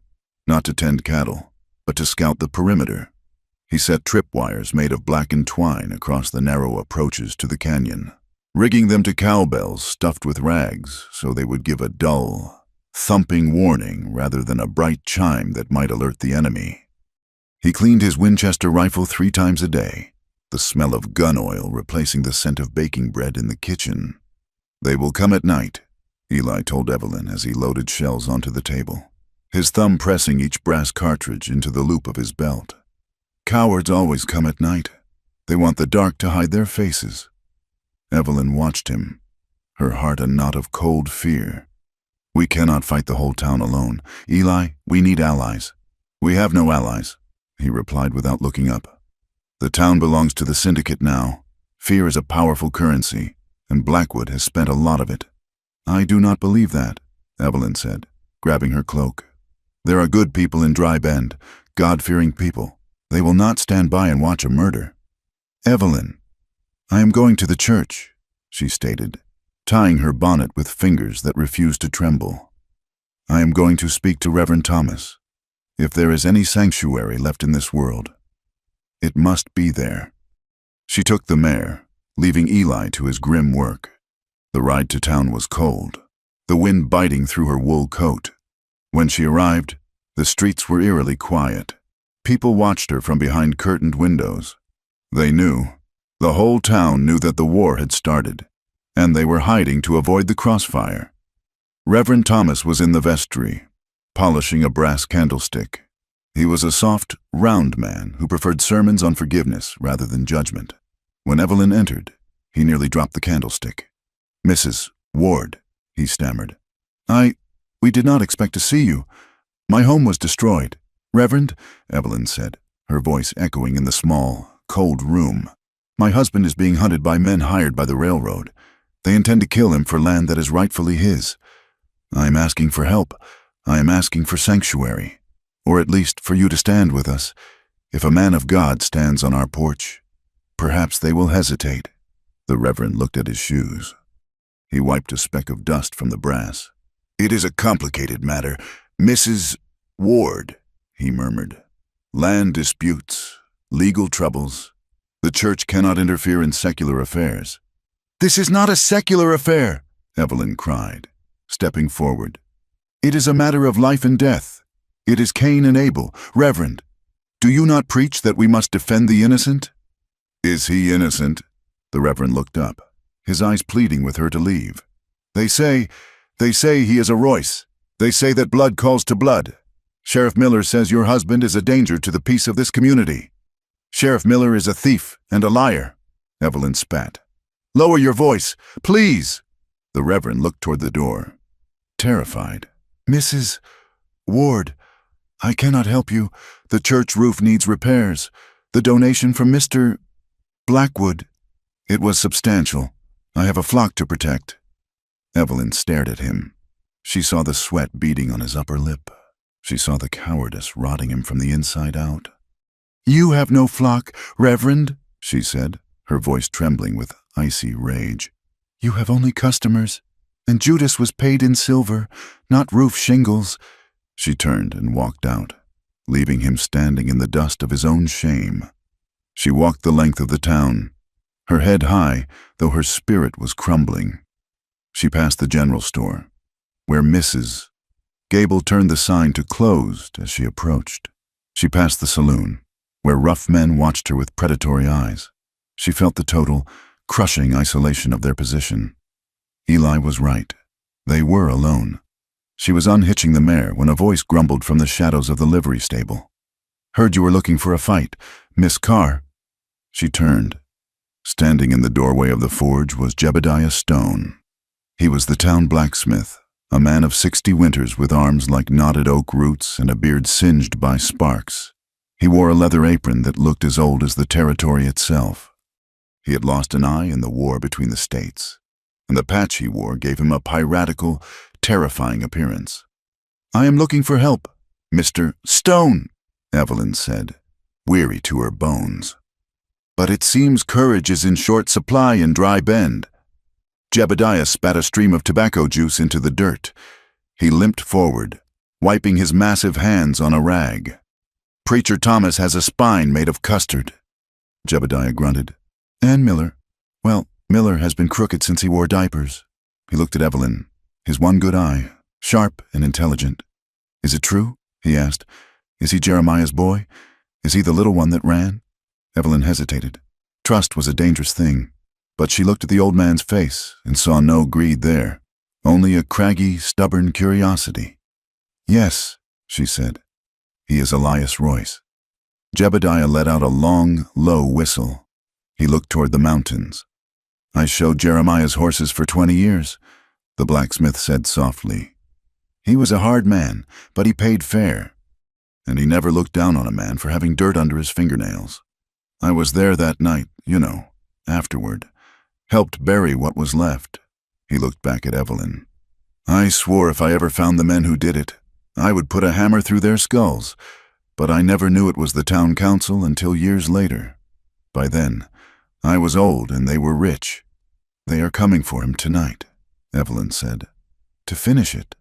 A: not to tend cattle, but to scout the perimeter. He set tripwires made of blackened twine across the narrow approaches to the canyon, rigging them to cowbells stuffed with rags so they would give a dull, thumping warning rather than a bright chime that might alert the enemy. He cleaned his Winchester rifle 3 times a day, the smell of gun oil replacing the scent of baking bread in the kitchen. "They will come at night," Eli told Evelyn as he loaded shells onto the table, his thumb pressing each brass cartridge into the loop of his belt. "Cowards always come at night. They want the dark to hide their faces." Evelyn watched him, her heart a knot of cold fear. "We cannot fight the whole town alone. Eli, we need allies." "We have no allies," he replied without looking up. "The town belongs to the syndicate now. Fear is a powerful currency, and Blackwood has spent a lot of it." "I do not believe that," Evelyn said, grabbing her cloak. "There are good people in Dry Bend, God-fearing people. They will not stand by and watch a murder." "Evelyn, I am going to the church," she stated, tying her bonnet with fingers that refused to tremble. "I am going to speak to Reverend Thomas. If there is any sanctuary left in this world, it must be there." She took the mare, leaving Eli to his grim work. The ride to town was cold, the wind biting through her wool coat. When she arrived, the streets were eerily quiet. People watched her from behind curtained windows. They knew, the whole town knew that the war had started, and they were hiding to avoid the crossfire. Reverend Thomas was in the vestry, polishing a brass candlestick. He was a soft, round man who preferred sermons on forgiveness rather than judgment. When Evelyn entered, he nearly dropped the candlestick. "Mrs. Ward," he stammered. We did not expect to see you. My home was destroyed." "Reverend," Evelyn said, her voice echoing in the small, cold room. "My husband is being hunted by men hired by the railroad. They intend to kill him for land that is rightfully his. I am asking for help. I am asking for sanctuary, or at least for you to stand with us. If a man of God stands on our porch, perhaps they will hesitate." The Reverend looked at his shoes. He wiped a speck of dust from the brass. "It is a complicated matter, Mrs. Ward," he murmured. "Land disputes, legal troubles. The church cannot interfere in secular affairs." "This is not a secular affair," Evelyn cried, stepping forward. "It is a matter of life and death. It is Cain and Abel. Reverend, do you not preach that we must defend the innocent?" "Is he innocent?" The Reverend looked up, his eyes pleading with her to leave. They say he is a Royce. They say that blood calls to blood. Sheriff Miller says your husband is a danger to the peace of this community. Sheriff Miller is a thief and a liar." Evelyn spat. "Lower your voice, please!" The Reverend looked toward the door, terrified. "Mrs. Ward, I cannot help you. The church roof needs repairs. The donation from Mr. Blackwood." It was substantial. "I have a flock to protect." Evelyn stared at him. She saw the sweat beading on his upper lip. She saw the cowardice rotting him from the inside out. "You have no flock, Reverend," she said, her voice trembling with icy rage. "You have only customers, and Judas was paid in silver, not roof shingles." She turned and walked out, leaving him standing in the dust of his own shame. She walked the length of the town, her head high, though her spirit was crumbling. She passed the general store, where Mrs. Gable turned the sign to closed as she approached. She passed the saloon, where rough men watched her with predatory eyes. She felt the total, crushing isolation of their position. Eli was right. They were alone. She was unhitching the mare when a voice grumbled from the shadows of the livery stable. "Heard you were looking for a fight, Miss Carr." She turned. Standing in the doorway of the forge was Jebediah Stone. He was the town blacksmith, a man of 60 winters with arms like knotted oak roots and a beard singed by sparks. He wore a leather apron that looked as old as the territory itself. He had lost an eye in the war between the states, and the patch he wore gave him a piratical, terrifying appearance. "I am looking for help, Mr. Stone," Evelyn said, weary to her bones. "But it seems courage is in short supply in Dry Bend." Jebediah spat a stream of tobacco juice into the dirt. He limped forward, wiping his massive hands on a rag. "Preacher Thomas has a spine made of custard." Jebediah grunted. "And Miller. Well, Miller has been crooked since he wore diapers." He looked at Evelyn, his one good eye, sharp and intelligent. "Is it true?" he asked. "Is he Jeremiah's boy? Is he the little one that ran?" Evelyn hesitated. Trust was a dangerous thing, but she looked at the old man's face and saw no greed there, only a craggy, stubborn curiosity. "Yes," she said. "He is Elias Royce." Jebediah let out a long, low whistle. He looked toward the mountains. "I showed Jeremiah's horses for 20 years, the blacksmith said softly. "He was a hard man, but he paid fair, and he never looked down on a man for having dirt under his fingernails. I was there that night, afterward, helped bury what was left." He looked back at Evelyn. "I swore if I ever found the men who did it, I would put a hammer through their skulls, but I never knew it was the town council until years later. By then, I was old and they were rich. They are coming for him tonight," Evelyn said. "To finish it."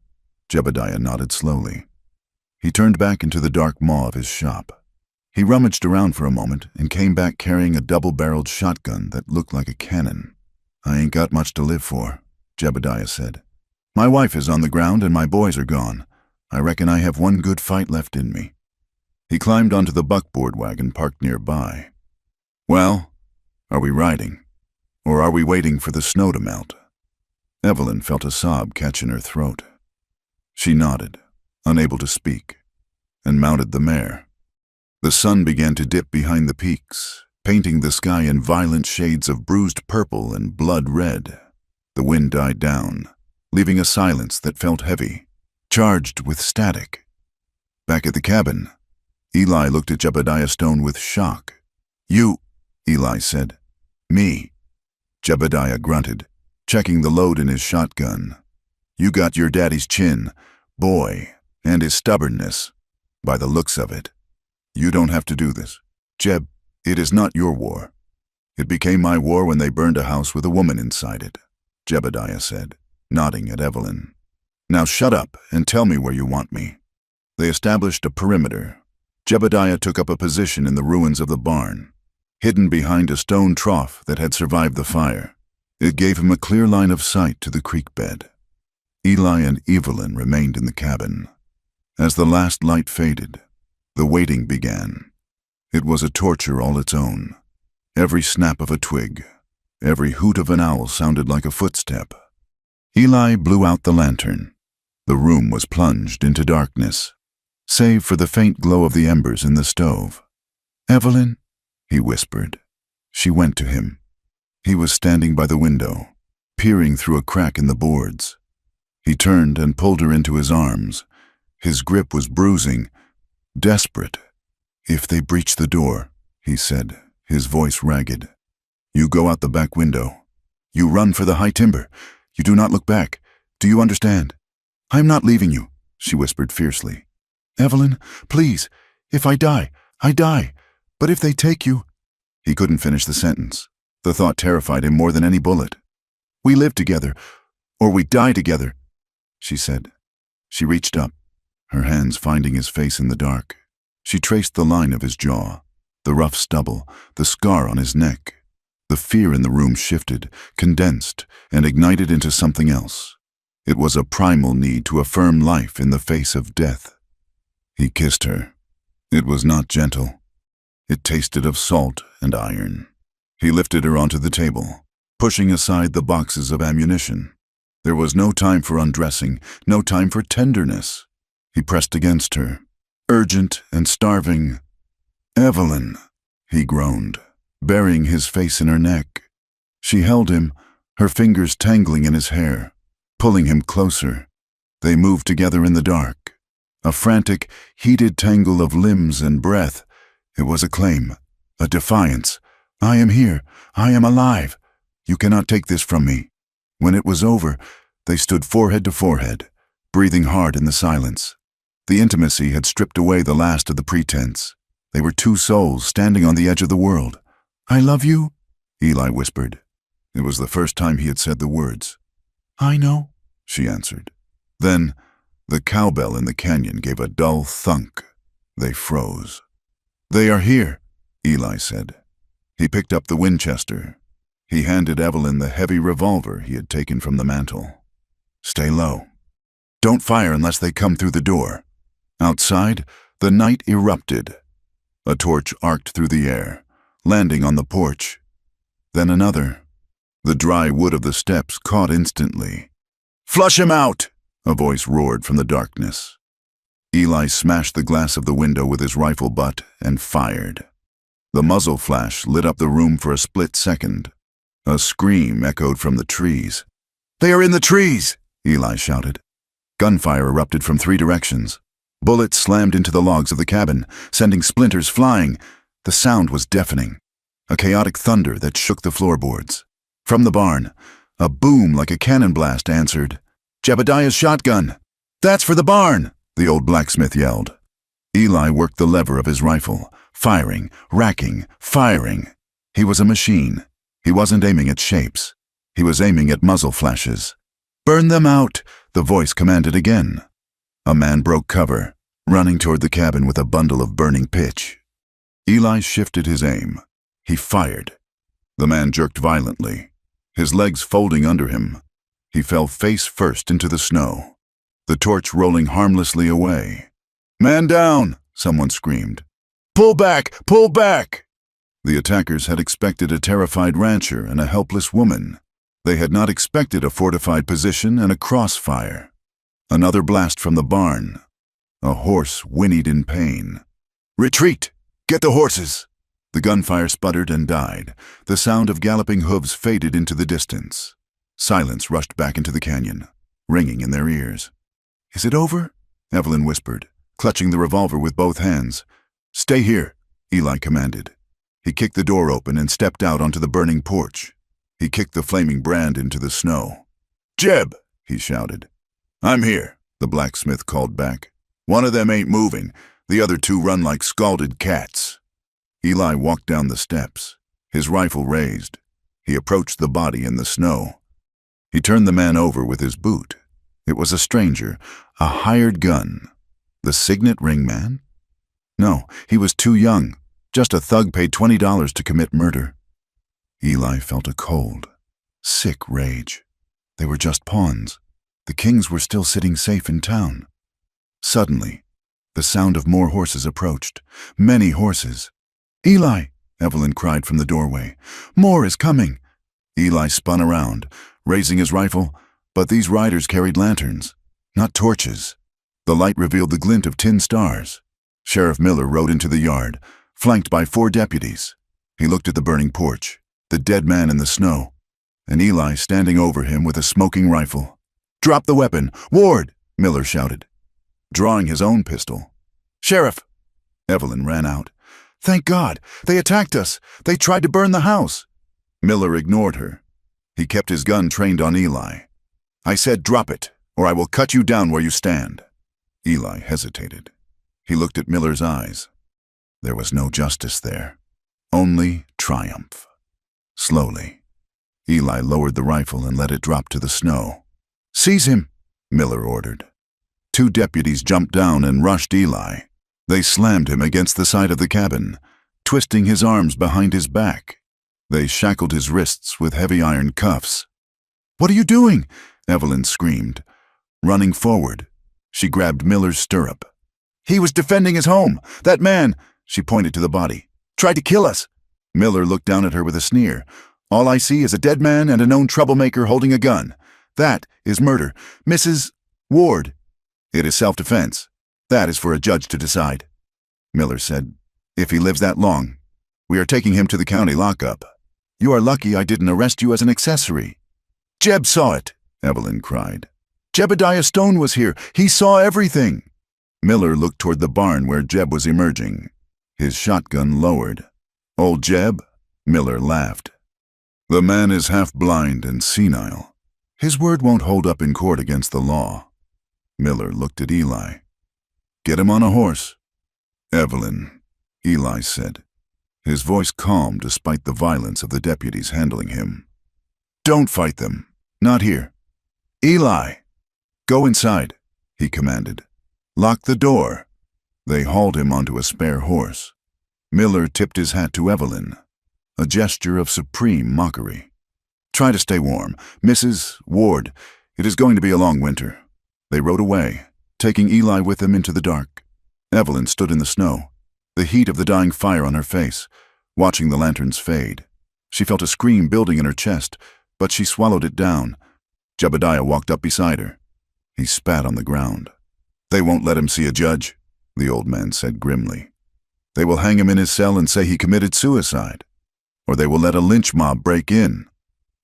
A: Jebediah nodded slowly. He turned back into the dark maw of his shop. He rummaged around for a moment and came back carrying a double-barreled shotgun that looked like a cannon. "I ain't got much to live for," Jebediah said. "My wife is on the ground and my boys are gone. I reckon I have one good fight left in me." He climbed onto the buckboard wagon parked nearby. "Well, are we riding? Or are we waiting for the snow to melt?" Evelyn felt a sob catch in her throat. She nodded, unable to speak, and mounted the mare. The sun began to dip behind the peaks, painting the sky in violent shades of bruised purple and blood red. The wind died down, leaving a silence that felt heavy, charged with static. Back at the cabin, Eli looked at Jebediah Stone with shock. "You," Eli said. "Me." Jebediah grunted, checking the load in his shotgun. "You got your daddy's chin, boy, and his stubbornness, by the looks of it. You don't have to do this. Jeb, it is not your war. It became my war when they burned a house with a woman inside it," Jebediah said, nodding at Evelyn. "Now shut up and tell me where you want me." They established a perimeter. Jebediah took up a position in the ruins of the barn, hidden behind a stone trough that had survived the fire. It gave him a clear line of sight to the creek bed. Eli and Evelyn remained in the cabin. As the last light faded, the waiting began. It was a torture all its own. Every snap of a twig, every hoot of an owl sounded like a footstep. Eli blew out the lantern. The room was plunged into darkness, save for the faint glow of the embers in the stove. "Evelyn," he whispered. She went to him, He was standing by the window, peering through a crack in the boards. He turned and pulled her into his arms. His grip was bruising, desperate. "If they breach the door," he said, his voice ragged, "you go out the back window. You run for the high timber. You do not look back. Do you understand?" "I am not leaving you," she whispered fiercely. "Evelyn, please. If I die, I die. But if they take you—" He couldn't finish the sentence. The thought terrified him more than any bullet. "We live together, or we die together," she said. She reached up, her hands finding his face in the dark. She traced the line of his jaw, the rough stubble, the scar on his neck. The fear in the room shifted, condensed, and ignited into something else. It was a primal need to affirm life in the face of death. He kissed her. It was not gentle. It tasted of salt and iron. He lifted her onto the table, pushing aside the boxes of ammunition. There was no time for undressing, no time for tenderness. He pressed against her, urgent and starving. "Evelyn," he groaned, burying his face in her neck. She held him, her fingers tangling in his hair, pulling him closer. They moved together in the dark, a frantic, heated tangle of limbs and breath. It was a claim, a defiance. "I am here. I am alive. You cannot take this from me." When it was over, they stood forehead to forehead, breathing hard in the silence. The intimacy had stripped away the last of the pretense. They were two souls standing on the edge of the world. "I love you," Eli whispered. It was the first time he had said the words. "I know," she answered. Then, the cowbell in the canyon gave a dull thunk. They froze. "They are here," Eli said. He picked up the Winchester. He handed Evelyn the heavy revolver he had taken from the mantel. "Stay low. Don't fire unless they come through the door." Outside, the night erupted. A torch arced through the air, landing on the porch. Then another. The dry wood of the steps caught instantly. "Flush him out!" a voice roared from the darkness. Eli smashed the glass of the window with his rifle butt and fired. The muzzle flash lit up the room for a split second. A scream echoed from the trees. "They are in the trees!" Eli shouted. Gunfire erupted from 3 directions. Bullets slammed into the logs of the cabin, sending splinters flying. The sound was deafening, a chaotic thunder that shook the floorboards. From the barn, a boom like a cannon blast answered. "Jebediah's shotgun!" "That's for the barn!" the old blacksmith yelled. Eli worked the lever of his rifle, firing, racking, firing. He was a machine. He wasn't aiming at shapes. He was aiming at muzzle flashes. "Burn them out!" the voice commanded again. A man broke cover, running toward the cabin with a bundle of burning pitch. Eli shifted his aim. He fired. The man jerked violently, his legs folding under him. He fell face first into the snow, the torch rolling harmlessly away. "Man down!" someone screamed. "Pull back! Pull back!" The attackers had expected a terrified rancher and a helpless woman. They had not expected a fortified position and a crossfire. Another blast from the barn. A horse whinnied in pain. "Retreat! Get the horses!" The gunfire sputtered and died. The sound of galloping hooves faded into the distance. Silence rushed back into the canyon, ringing in their ears. "Is it over?" Evelyn whispered, clutching the revolver with both hands. "Stay here," Eli commanded. He kicked the door open and stepped out onto the burning porch. He kicked the flaming brand into the snow. "Jeb!" he shouted. "I'm here," the blacksmith called back. "One of them ain't moving. The other 2 run like scalded cats." Eli walked down the steps, his rifle raised. He approached the body in the snow. He turned the man over with his boot. It was a stranger, a hired gun. The signet ring man? No, he was too young. Just a thug paid $20 to commit murder. Eli felt a cold, sick rage. They were just pawns. The Kings were still sitting safe in town. Suddenly, the sound of more horses approached. Many horses. "Eli!" Evelyn cried from the doorway. "More is coming!" Eli spun around, raising his rifle, but these riders carried lanterns, not torches. The light revealed the glint of tin stars. Sheriff Miller rode into the yard, flanked by 4 deputies. He looked at the burning porch. the dead man in the snow, and Eli standing over him with a smoking rifle. "Drop the weapon! Ward!" Miller shouted, drawing his own pistol. "Sheriff!" Evelyn ran out. "Thank God! They attacked us! They tried to burn the house!" Miller ignored her. He kept his gun trained on Eli. "I said drop it, or I will cut you down where you stand." Eli hesitated. He looked at Miller's eyes. There was no justice there, only triumph. Slowly, Eli lowered the rifle and let it drop to the snow. "Seize him," Miller ordered. 2 deputies jumped down and rushed Eli. They slammed him against the side of the cabin, twisting his arms behind his back. They shackled his wrists with heavy iron cuffs. "What are you doing?" Evelyn screamed. Running forward, she grabbed Miller's stirrup. "He was defending his home. That man," she pointed to the body, "tried to kill us." Miller looked down at her with a sneer. "All I see is a dead man and a known troublemaker holding a gun. That is murder. Mrs. Ward, it is self-defense. That is for a judge to decide." Miller said, "If he lives that long, we are taking him to the county lockup. You are lucky I didn't arrest you as an accessory." "Jeb saw it," Evelyn cried. "Jebediah Stone was here. He saw everything." Miller looked toward the barn where Jeb was emerging, his shotgun lowered. "Old Jeb?" Miller laughed. "The man is half blind and senile. His word won't hold up in court against the law." Miller looked at Eli. "Get him on a horse." "Evelyn," Eli said, his voice calm despite the violence of the deputies handling him. "Don't fight them. Not here." "Eli!" "Go inside," he commanded. "Lock the door." They hauled him onto a spare horse. Miller tipped his hat to Evelyn, a gesture of supreme mockery. "Try to stay warm. Mrs. Ward, it is going to be a long winter." They rode away, taking Eli with them into the dark. Evelyn stood in the snow, the heat of the dying fire on her face, watching the lanterns fade. She felt a scream building in her chest, but she swallowed it down. Jebediah walked up beside her. He spat on the ground. "They won't let him see a judge," the old man said grimly. "They will hang him in his cell and say he committed suicide. Or they will let a lynch mob break in."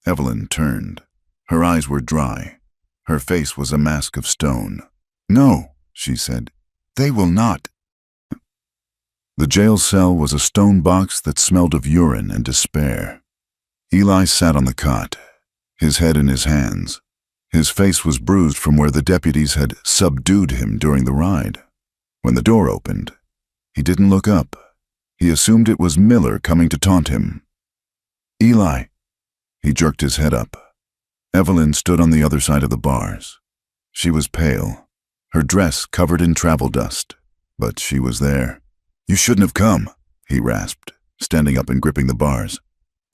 A: Evelyn turned. Her eyes were dry. Her face was a mask of stone. "No," she said. "They will not." The jail cell was a stone box that smelled of urine and despair. Eli sat on the cot, his head in his hands. His face was bruised from where the deputies had subdued him during the ride. When the door opened, he didn't look up. He assumed it was Miller coming to taunt him. "Eli." He jerked his head up. Evelyn stood on the other side of the bars. She was pale, her dress covered in travel dust, but she was there. "You shouldn't have come," he rasped, standing up and gripping the bars.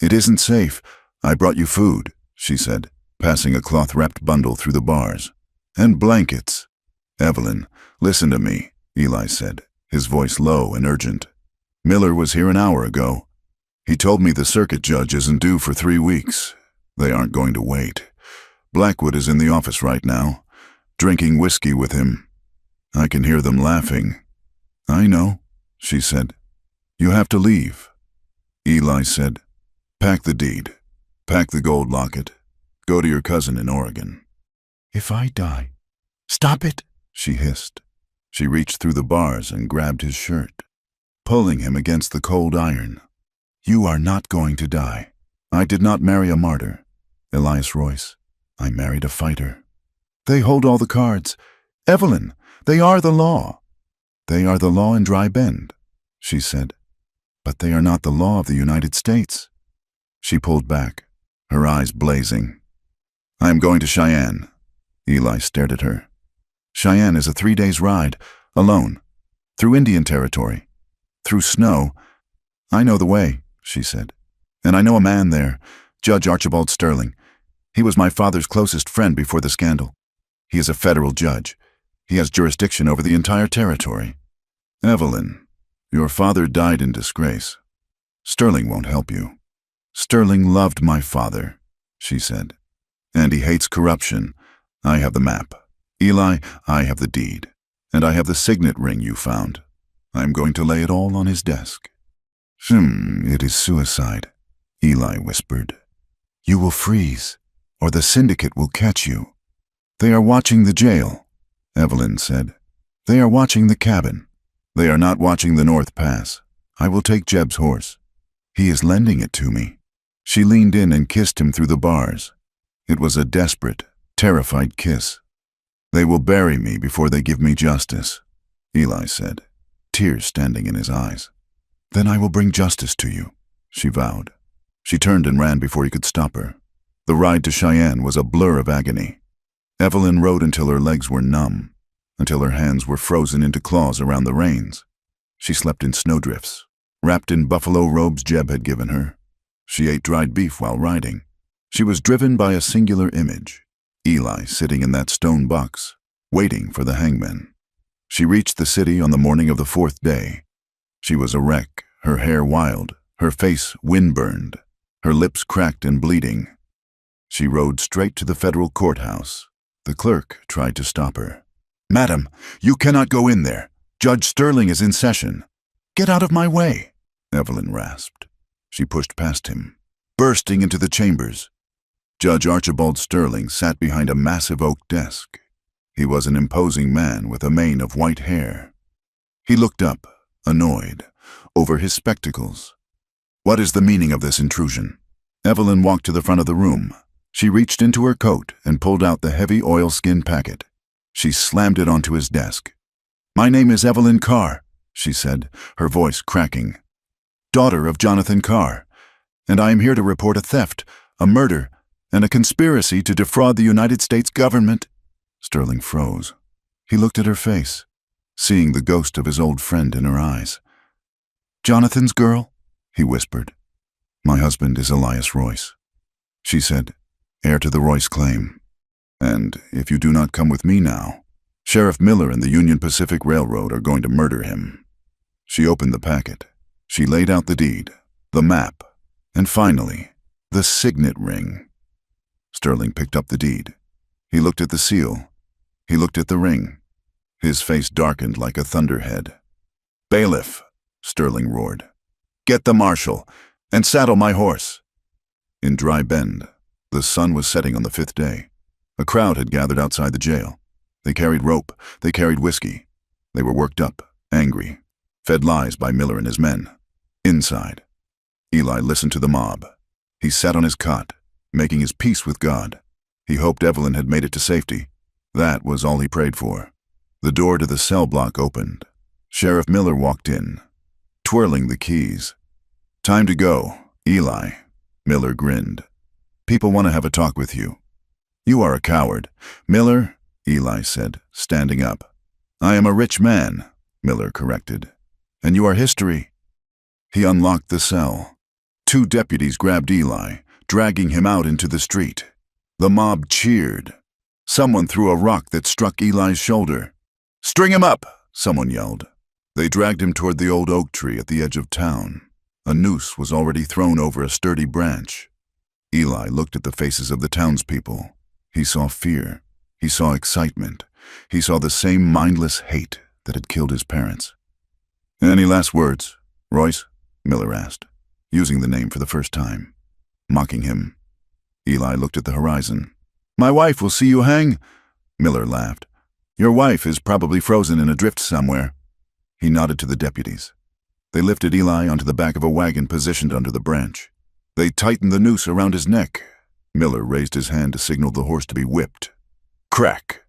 A: "It isn't safe. I brought you food," she said, passing a cloth-wrapped bundle through the bars. "And blankets." "Evelyn, listen to me," Eli said, his voice low and urgent. "Miller was here an hour ago. He told me the circuit judge isn't due for 3 weeks. They aren't going to wait. Blackwood is in the office right now, drinking whiskey with him. I can hear them laughing." "I know," she said. "You have to leave." Eli said, "Pack the deed. Pack the gold locket. Go to your cousin in Oregon." "If I die—" "Stop it," she hissed. She reached through the bars and grabbed his shirt, pulling him against the cold iron. "You are not going to die. I did not marry a martyr, Elias Royce. I married a fighter. They hold all the cards. Evelyn, they are the law." "They are the law in Dry Bend," she said. "But they are not the law of the United States." She pulled back, her eyes blazing. "I am going to Cheyenne." Eli stared at her. "Cheyenne is a 3 days ride, alone, through Indian territory, through snow. I know the way," she said. "And I know a man there, Judge Archibald Sterling. He was my father's closest friend before the scandal. He is a federal judge. He has jurisdiction over the entire territory." "Evelyn, your father died in disgrace. Sterling won't help you." "Sterling loved my father," she said. "And he hates corruption. I have the map. Eli, I have the deed. And I have the signet ring you found. I am going to lay it all on his desk." "It is suicide," Eli whispered. You will freeze, or the syndicate will catch you. They are watching the jail, Evelyn said. They are watching the cabin. They are not watching the North Pass. I will take Jeb's horse. He is lending it to me. She leaned in and kissed him through the bars. It was a desperate, terrified kiss. They will bury me before they give me justice, Eli said, tears standing in his eyes. Then I will bring justice to you, she vowed. She turned and ran before he could stop her. The ride to Cheyenne was a blur of agony. Evelyn rode until her legs were numb, until her hands were frozen into claws around the reins. She slept in snowdrifts, wrapped in buffalo robes Jeb had given her. She ate dried beef while riding. She was driven by a singular image, Eli sitting in that stone box, waiting for the hangman. She reached the city on the morning of the 4th day. She was a wreck, her hair wild, her face wind-burned, her lips cracked and bleeding. She rode straight to the federal courthouse. The clerk tried to stop her. Madam, you cannot go in there. Judge Sterling is in session. Get out of my way, Evelyn rasped. She pushed past him, bursting into the chambers. Judge Archibald Sterling sat behind a massive oak desk. He was an imposing man with a mane of white hair. He looked up, annoyed, over his spectacles. What is the meaning of this intrusion? Evelyn walked to the front of the room. She reached into her coat and pulled out the heavy oilskin packet. She slammed it onto his desk. My name is Evelyn Carr, she said, her voice cracking. Daughter of Jonathan Carr, and I am here to report a theft, a murder, and a conspiracy to defraud the United States government. Sterling froze. He looked at her face, seeing the ghost of his old friend in her eyes. Jonathan's girl? He whispered. My husband is Elias Royce, she said, heir to the Royce claim. And if you do not come with me now, Sheriff Miller and the Union Pacific Railroad are going to murder him. She opened the packet. She laid out the deed, the map, and finally, the signet ring. Sterling picked up the deed. He looked at the seal. He looked at the ring. His face darkened like a thunderhead. Bailiff, Sterling roared. Get the marshal, and saddle my horse. In Dry Bend, the sun was setting on the 5th day. A crowd had gathered outside the jail. They carried rope. They carried whiskey. They were worked up, angry, fed lies by Miller and his men. Inside, Eli listened to the mob. He sat on his cot, making his peace with God. He hoped Evelyn had made it to safety. That was all he prayed for. The door to the cell block opened. Sheriff Miller walked in, twirling the keys. Time to go, Eli. Miller grinned. People want to have a talk with you. You are a coward. Miller, Eli said, standing up. I am a rich man, Miller corrected. And you are history. He unlocked the cell. 2 deputies grabbed Eli, dragging him out into the street. The mob cheered. Someone threw a rock that struck Eli's shoulder. String him up, someone yelled. They dragged him toward the old oak tree at the edge of town. A noose was already thrown over a sturdy branch. Eli looked at the faces of the townspeople. He saw fear. He saw excitement. He saw the same mindless hate that had killed his parents. Any last words, Royce? Miller asked, using the name for the first time. Mocking him. Eli looked at the horizon. My wife will see you hang. Miller laughed. Your wife is probably frozen in a drift somewhere. He nodded to the deputies. They lifted Eli onto the back of a wagon positioned under the branch. They tightened the noose around his neck. Miller raised his hand to signal the horse to be whipped. Crack!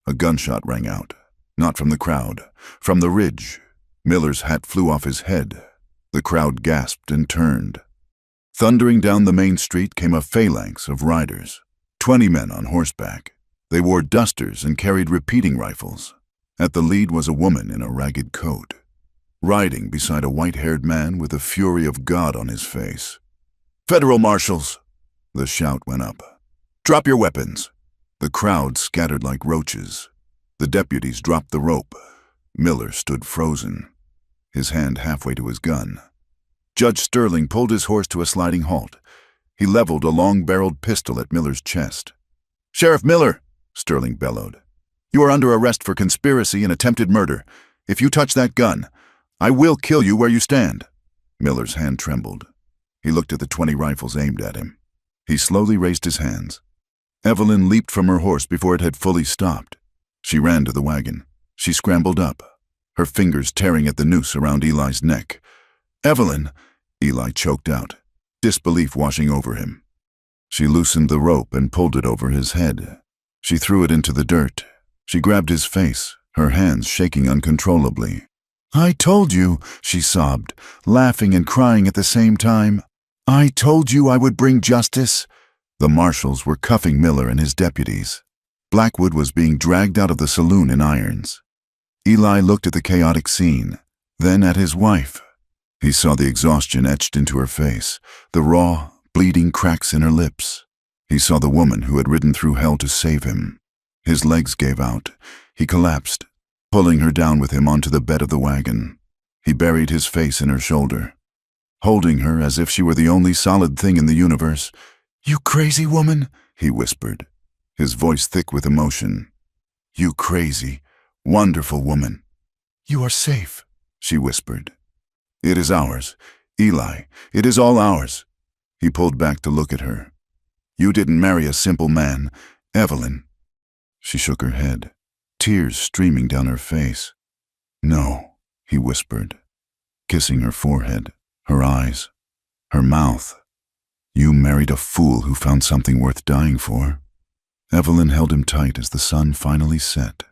A: A gunshot rang out. Not from the crowd, from the ridge. Miller's hat flew off his head. The crowd gasped and turned. Thundering down the main street came a phalanx of riders. 20 men on horseback. They wore dusters and carried repeating rifles. At the lead was a woman in a ragged coat, riding beside a white-haired man with the fury of God on his face. Federal marshals! The shout went up. Drop your weapons! The crowd scattered like roaches. The deputies dropped the rope. Miller stood frozen, his hand halfway to his gun. Judge Sterling pulled his horse to a sliding halt. He leveled a long-barreled pistol at Miller's chest. Sheriff Miller, Sterling bellowed. You are under arrest for conspiracy and attempted murder. If you touch that gun, I will kill you where you stand. Miller's hand trembled. He looked at the 20 rifles aimed at him. He slowly raised his hands. Evelyn leaped from her horse before it had fully stopped. She ran to the wagon. She scrambled up, her fingers tearing at the noose around Eli's neck. "Evelyn!" Eli choked out, disbelief washing over him. She loosened the rope and pulled it over his head. She threw it into the dirt. She grabbed his face, her hands shaking uncontrollably. "I told you," she sobbed, laughing and crying at the same time. "I told you I would bring justice." The marshals were cuffing Miller and his deputies. Blackwood was being dragged out of the saloon in irons. Eli looked at the chaotic scene, then at his wife. He saw the exhaustion etched into her face, the raw, bleeding cracks in her lips. He saw the woman who had ridden through hell to save him. His legs gave out. He collapsed, pulling her down with him onto the bed of the wagon. He buried his face in her shoulder, holding her as if she were the only solid thing in the universe. "You crazy woman," he whispered, his voice thick with emotion. "You crazy, wonderful woman." "You are safe," she whispered. "It is ours, Eli. It is all ours." He pulled back to look at her. "You didn't marry a simple man, Evelyn." She shook her head, tears streaming down her face. "No," he whispered, kissing her forehead, her eyes, her mouth. "You married a fool who found something worth dying for." Evelyn held him tight as the sun finally set.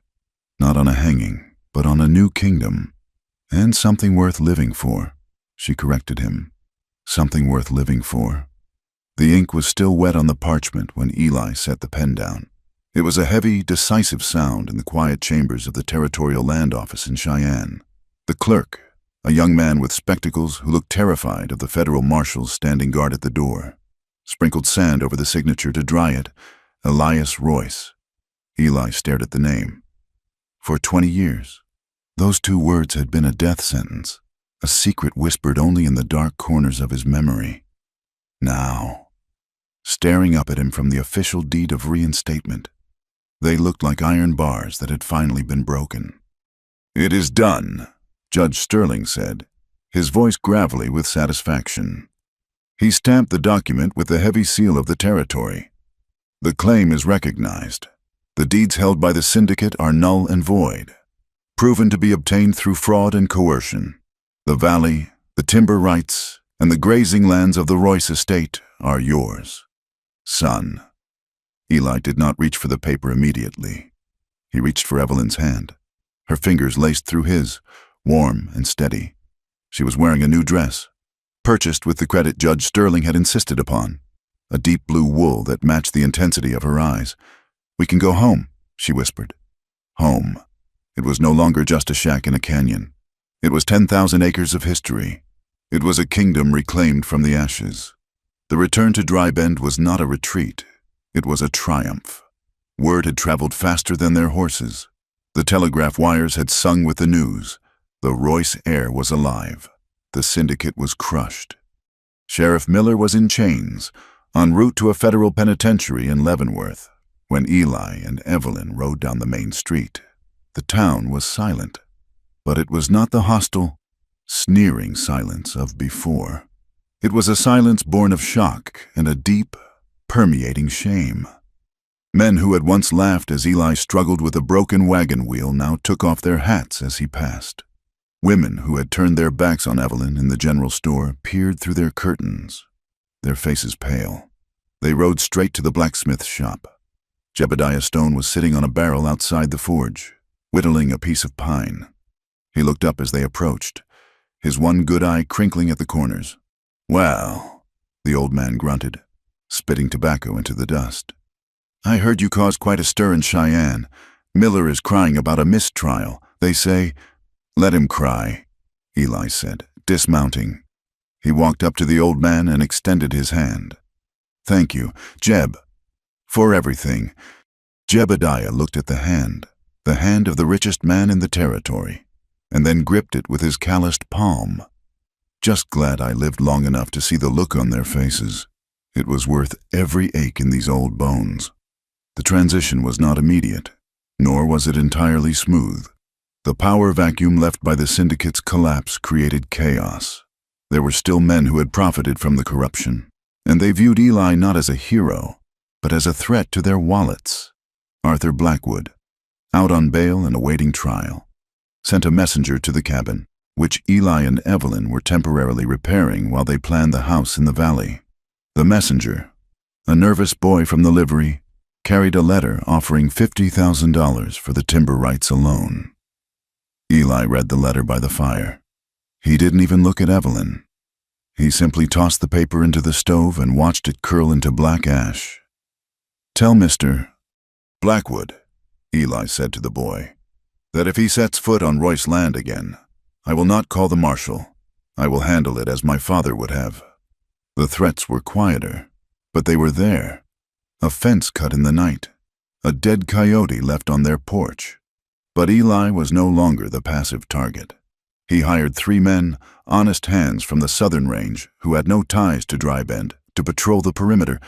A: Not on a hanging, but on a new kingdom. And something worth living for, she corrected him. Something worth living for. The ink was still wet on the parchment when Eli set the pen down. It was a heavy, decisive sound in the quiet chambers of the Territorial Land Office in Cheyenne. The clerk, a young man with spectacles who looked terrified of the federal marshals standing guard at the door, sprinkled sand over the signature to dry it. Elias Royce. Eli stared at the name. For 20 years, those 2 words had been a death sentence, a secret whispered only in the dark corners of his memory. Now, staring up at him from the official deed of reinstatement, they looked like iron bars that had finally been broken. "It is done," Judge Sterling said, his voice gravelly with satisfaction. He stamped the document with the heavy seal of the territory. "The claim is recognized. The deeds held by the syndicate are null and void, proven to be obtained through fraud and coercion. The valley, the timber rights, and the grazing lands of the Royce estate are yours, son." Eli did not reach for the paper immediately. He reached for Evelyn's hand. Her fingers laced through his, warm and steady. She was wearing a new dress, purchased with the credit Judge Sterling had insisted upon, a deep blue wool that matched the intensity of her eyes. "We can go home," she whispered. Home. It was no longer just a shack in a canyon. It was 10,000 acres of history. It was a kingdom reclaimed from the ashes. The return to Dry Bend was not a retreat. It was a triumph. Word had traveled faster than their horses. The telegraph wires had sung with the news. The Royce heir was alive. The syndicate was crushed. Sheriff Miller was in chains, en route to a federal penitentiary in Leavenworth, when Eli and Evelyn rode down the main street. The town was silent, but it was not the hostile, sneering silence of before. It was a silence born of shock and a deep, permeating shame. Men who had once laughed as Eli struggled with a broken wagon wheel now took off their hats as he passed. Women who had turned their backs on Evelyn in the general store peered through their curtains, their faces pale. They rode straight to the blacksmith's shop. Jebediah Stone was sitting on a barrel outside the forge, whittling a piece of pine. He looked up as they approached, his one good eye crinkling at the corners. "Well," the old man grunted, spitting tobacco into the dust. "I heard you caused quite a stir in Cheyenne. Miller is crying about a mistrial. They say—" "Let him cry," Eli said, dismounting. He walked up to the old man and extended his hand. "Thank you, Jeb, for everything." Jebediah looked at the hand of the richest man in the territory, and then gripped it with his calloused palm. "Just glad I lived long enough to see the look on their faces. It was worth every ache in these old bones." The transition was not immediate, nor was it entirely smooth. The power vacuum left by the syndicate's collapse created chaos. There were still men who had profited from the corruption, and they viewed Eli not as a hero, but as a threat to their wallets. Arthur Blackwood, out on bail and awaiting trial, sent a messenger to the cabin, which Eli and Evelyn were temporarily repairing while they planned the house in the valley. The messenger, a nervous boy from the livery, carried a letter offering $50,000 for the timber rights alone. Eli read the letter by the fire. He didn't even look at Evelyn. He simply tossed the paper into the stove and watched it curl into black ash. "Tell Mr. Blackwood," Eli said to the boy, "that if he sets foot on Royce land again, I will not call the marshal. I will handle it as my father would have." The threats were quieter, but they were there. A fence cut in the night, a dead coyote left on their porch. But Eli was no longer the passive target. He hired 3 men, honest hands from the southern range who had no ties to Dry Bend, to patrol the perimeter.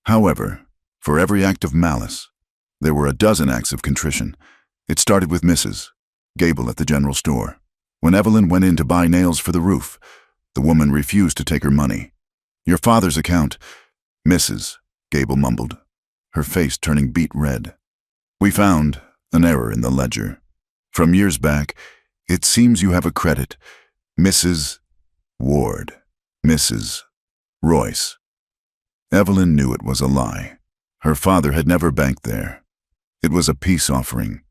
A: However, for every act of malice, there were a dozen acts of contrition. It started with Mrs. Gable at the general store. When Evelyn went in to buy nails for the roof, the woman refused to take her money. "Your father's account," Mrs. Gable mumbled, her face turning beet red. "We found an error in the ledger. From years back, it seems you have a credit. Mrs. Ward, Mrs. Royce." Evelyn knew it was a lie. Her father had never banked there. It was a peace offering,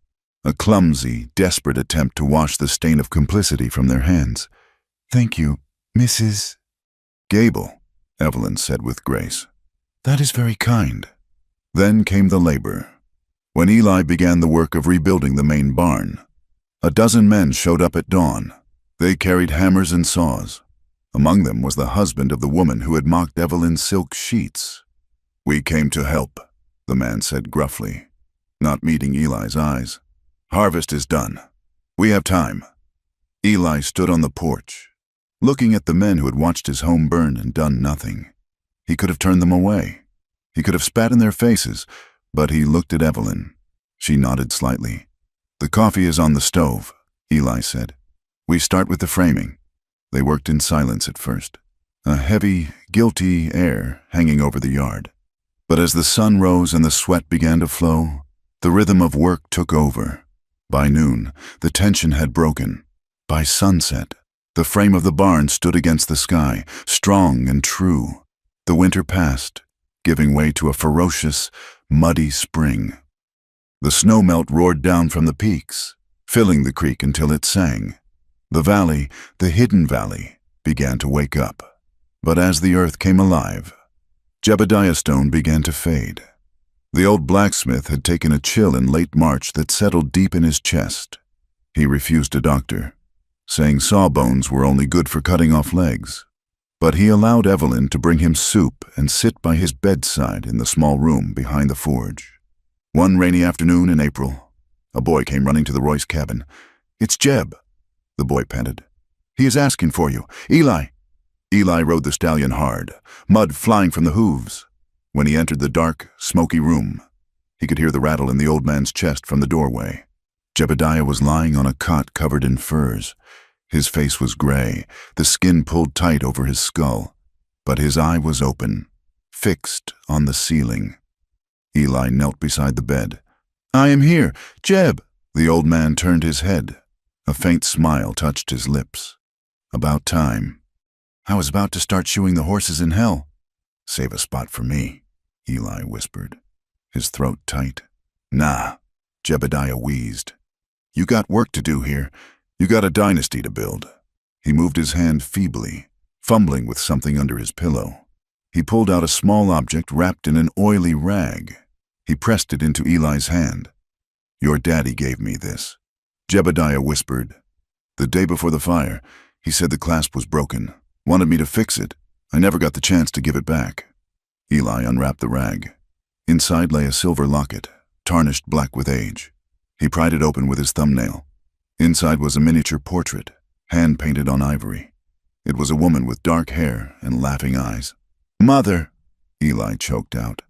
A: a clumsy, desperate attempt to wash the stain of complicity from their hands. "Thank you, Mrs. Gable," Evelyn said with grace. "That is very kind." Then came the labor. When Eli began the work of rebuilding the main barn, a dozen men showed up at dawn. They carried hammers and saws. Among them was the husband of the woman who had mocked Evelyn's silk sheets. "We came to help," the man said gruffly, not meeting Eli's eyes. "Harvest is done. We have time." Eli stood on the porch, looking at the men who had watched his home burn and done nothing. He could have turned them away. He could have spat in their faces, but he looked at Evelyn. She nodded slightly. "The coffee is on the stove," Eli said. "We start with the framing." They worked in silence at first, a heavy, guilty air hanging over the yard. But as the sun rose and the sweat began to flow, the rhythm of work took over. By noon, the tension had broken. By sunset, the frame of the barn stood against the sky, strong and true. The winter passed, giving way to a ferocious, muddy spring. The snowmelt roared down from the peaks, filling the creek until it sang. The valley, the hidden valley, began to wake up. But as the earth came alive, Jebediah stone began to fade. The old blacksmith had taken a chill in late March that settled deep in his chest. He refused a doctor, saying sawbones were only good for cutting off legs. But he allowed Evelyn to bring him soup and sit by his bedside in the small room behind the forge. One rainy afternoon in April, a boy came running to the Royce cabin. "It's Jeb," the boy panted. "He is asking for you. Eli." Eli rode the stallion hard, mud flying from the hooves. When he entered the dark, smoky room, he could hear the rattle in the old man's chest from the doorway. Jebediah was lying on a cot covered in furs. His face was gray, the skin pulled tight over his skull, but his eye was open, fixed on the ceiling. Eli knelt beside the bed. "I am here, Jeb." The old man turned his head. A faint smile touched his lips. "About time. I was about to start shoeing the horses in hell." "Save a spot for me," Eli whispered, his throat tight. "Nah," Jebediah wheezed. "You got work to do here. You got a dynasty to build." He moved his hand feebly, fumbling with something under his pillow. He pulled out a small object wrapped in an oily rag. He pressed it into Eli's hand. "Your daddy gave me this," Jebediah whispered. "The day before the fire, he said the clasp was broken. Wanted me to fix it. I never got the chance to give it back." Eli unwrapped the rag. Inside lay a silver locket, tarnished black with age. He pried it open with his thumbnail. Inside was a miniature portrait, hand-painted on ivory. It was a woman with dark hair and laughing eyes. "Mother," Eli choked out.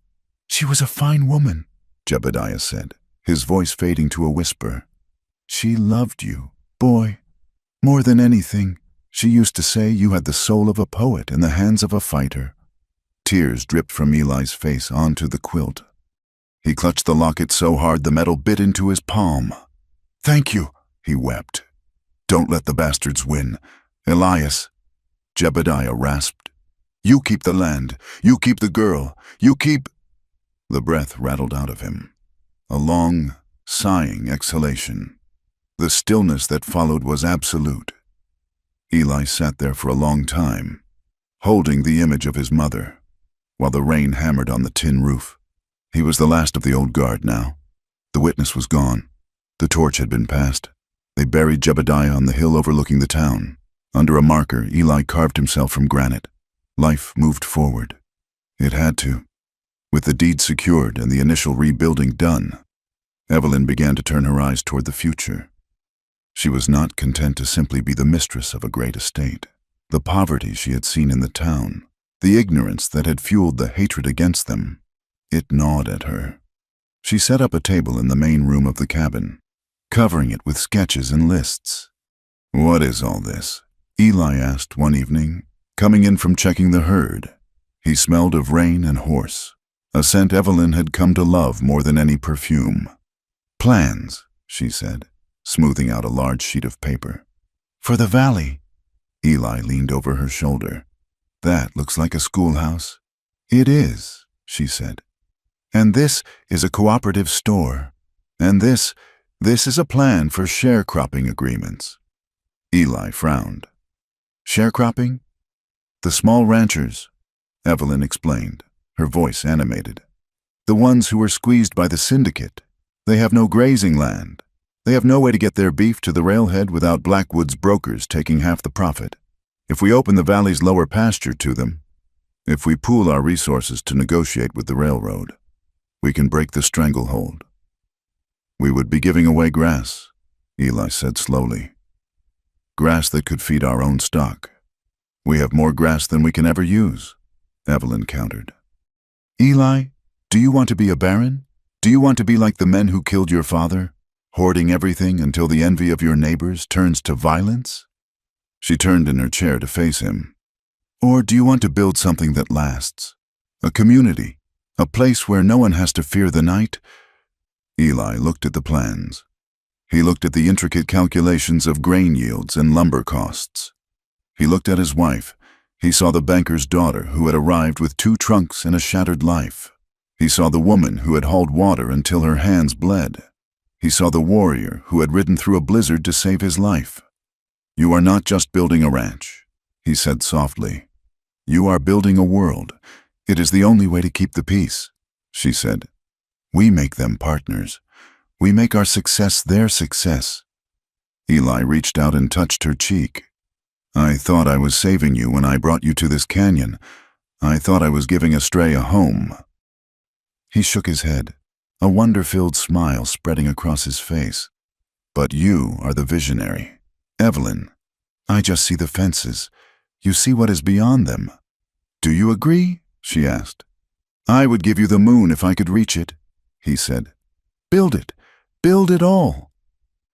A: "She was a fine woman," Jebediah said, his voice fading to a whisper. "She loved you, boy, more than anything. She used to say you had the soul of a poet in the hands of a fighter. Tears dripped from Eli's face onto the quilt. He clutched the locket so hard the metal bit into his palm. "Thank you," he wept. "Don't let the bastards win. Elias," Jebediah rasped. "You keep the land. You keep the girl. You keep—" The breath rattled out of him. A long, sighing exhalation. The stillness that followed was absolute. Eli sat there for a long time, holding the image of his mother, while the rain hammered on the tin roof. He was the last of the old guard now. The witness was gone. The torch had been passed. They buried Jebediah on the hill overlooking the town. Under a marker, Eli carved himself from granite. Life moved forward. It had to. With the deed secured and the initial rebuilding done, Evelyn began to turn her eyes toward the future. She was not content to simply be the mistress of a great estate. The poverty she had seen in the town, the ignorance that had fueled the hatred against them, it gnawed at her. She set up a table in the main room of the cabin, covering it with sketches and lists. "What is all this?" Eli asked one evening, coming in from checking the herd. He smelled of rain and horse, a scent Evelyn had come to love more than any perfume. "Plans," she said, smoothing out a large sheet of paper. "For the valley." Eli leaned over her shoulder. "That looks like a schoolhouse." "It is," she said. "And this is a cooperative store. And this is a plan for sharecropping agreements." Eli frowned. "Sharecropping?" "The small ranchers," Evelyn explained, her voice animated. "The ones who were squeezed by the syndicate. They have no grazing land. They have no way to get their beef to the railhead without Blackwood's brokers taking half the profit. If we open the valley's lower pasture to them, if we pool our resources to negotiate with the railroad, we can break the stranglehold." "We would be giving away grass," Eli said slowly. "Grass that could feed our own stock. We have more grass than we can ever use," Evelyn countered. "Eli, do you want to be a baron? Do you want to be like the men who killed your father, hoarding everything until the envy of your neighbors turns to violence?" She turned in her chair to face him. "Or do you want to build something that lasts? A community, a place where no one has to fear the night?" Eli looked at the plans. He looked at the intricate calculations of grain yields and lumber costs. He looked at his wife. He saw the banker's daughter who had arrived with 2 trunks and a shattered life. He saw the woman who had hauled water until her hands bled. He saw the warrior who had ridden through a blizzard to save his life. "You are not just building a ranch," he said softly. "You are building a world. It is the only way to keep the peace," she said. "We make them partners. We make our success their success." Eli reached out and touched her cheek. "I thought I was saving you when I brought you to this canyon. I thought I was giving a stray a home." He shook his head, a wonder-filled smile spreading across his face. "But you are the visionary. Evelyn, I just see the fences. You see what is beyond them. Do you agree?" she asked. "I would give you the moon if I could reach it," he said. "Build it. Build it all."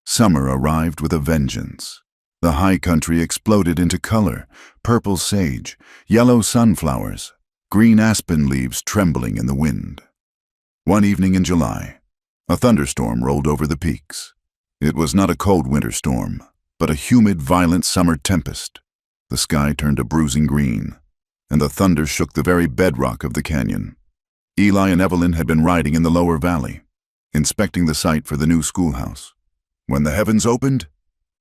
A: Summer arrived with a vengeance. The high country exploded into color: purple sage, yellow sunflowers, green aspen leaves trembling in the wind. One evening in July, a thunderstorm rolled over the peaks. It was not a cold winter storm, but a humid, violent summer tempest. The sky turned a bruising green, and the thunder shook the very bedrock of the canyon. Eli and Evelyn had been riding in the lower valley, inspecting the site for the new schoolhouse. When the heavens opened,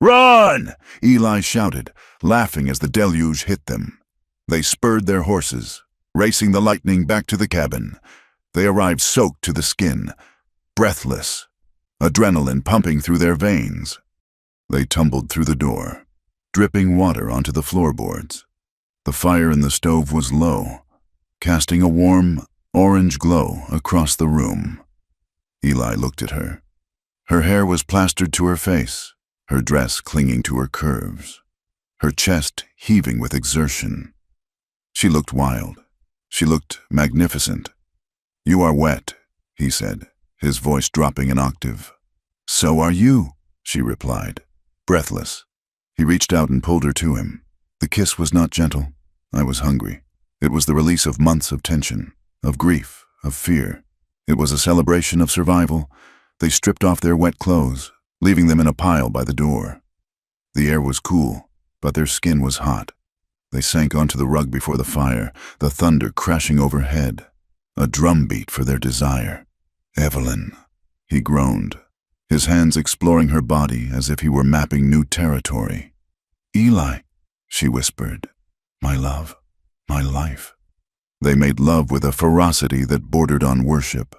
A: "Run!" Eli shouted, laughing as the deluge hit them. They spurred their horses, racing the lightning back to the cabin. They arrived soaked to the skin, breathless, adrenaline pumping through their veins. They tumbled through the door, dripping water onto the floorboards. The fire in the stove was low, casting a warm, orange glow across the room. Eli looked at her. Her hair was plastered to her face, her dress clinging to her curves, her chest heaving with exertion. She looked wild. She looked magnificent. "You are wet," he said, his voice dropping an octave. "So are you," she replied, breathless. He reached out and pulled her to him. The kiss was not gentle. I was hungry. It was the release of months of tension, of grief, of fear. It was a celebration of survival. They stripped off their wet clothes, leaving them in a pile by the door. The air was cool, but their skin was hot. They sank onto the rug before the fire, the thunder crashing overhead, a drumbeat for their desire. "Evelyn," he groaned, his hands exploring her body as if he were mapping new territory. "Eli," she whispered, "my love, my life." They made love with a ferocity that bordered on worship.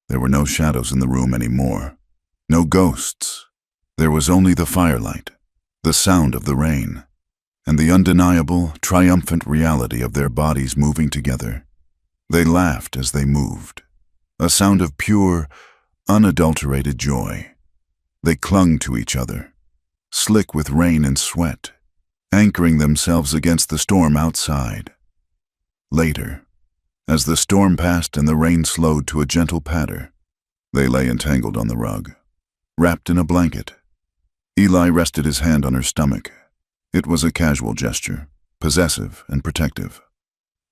A: There were no shadows in the room anymore, no ghosts. There was only the firelight, the sound of the rain, and the undeniable, triumphant reality of their bodies moving together. They laughed as they moved, a sound of pure, unadulterated joy. They clung to each other, slick with rain and sweat, anchoring themselves against the storm outside. Later, as the storm passed and the rain slowed to a gentle patter, they lay entangled on the rug, wrapped in a blanket. Eli rested his hand on her stomach. It was a casual gesture, possessive and protective.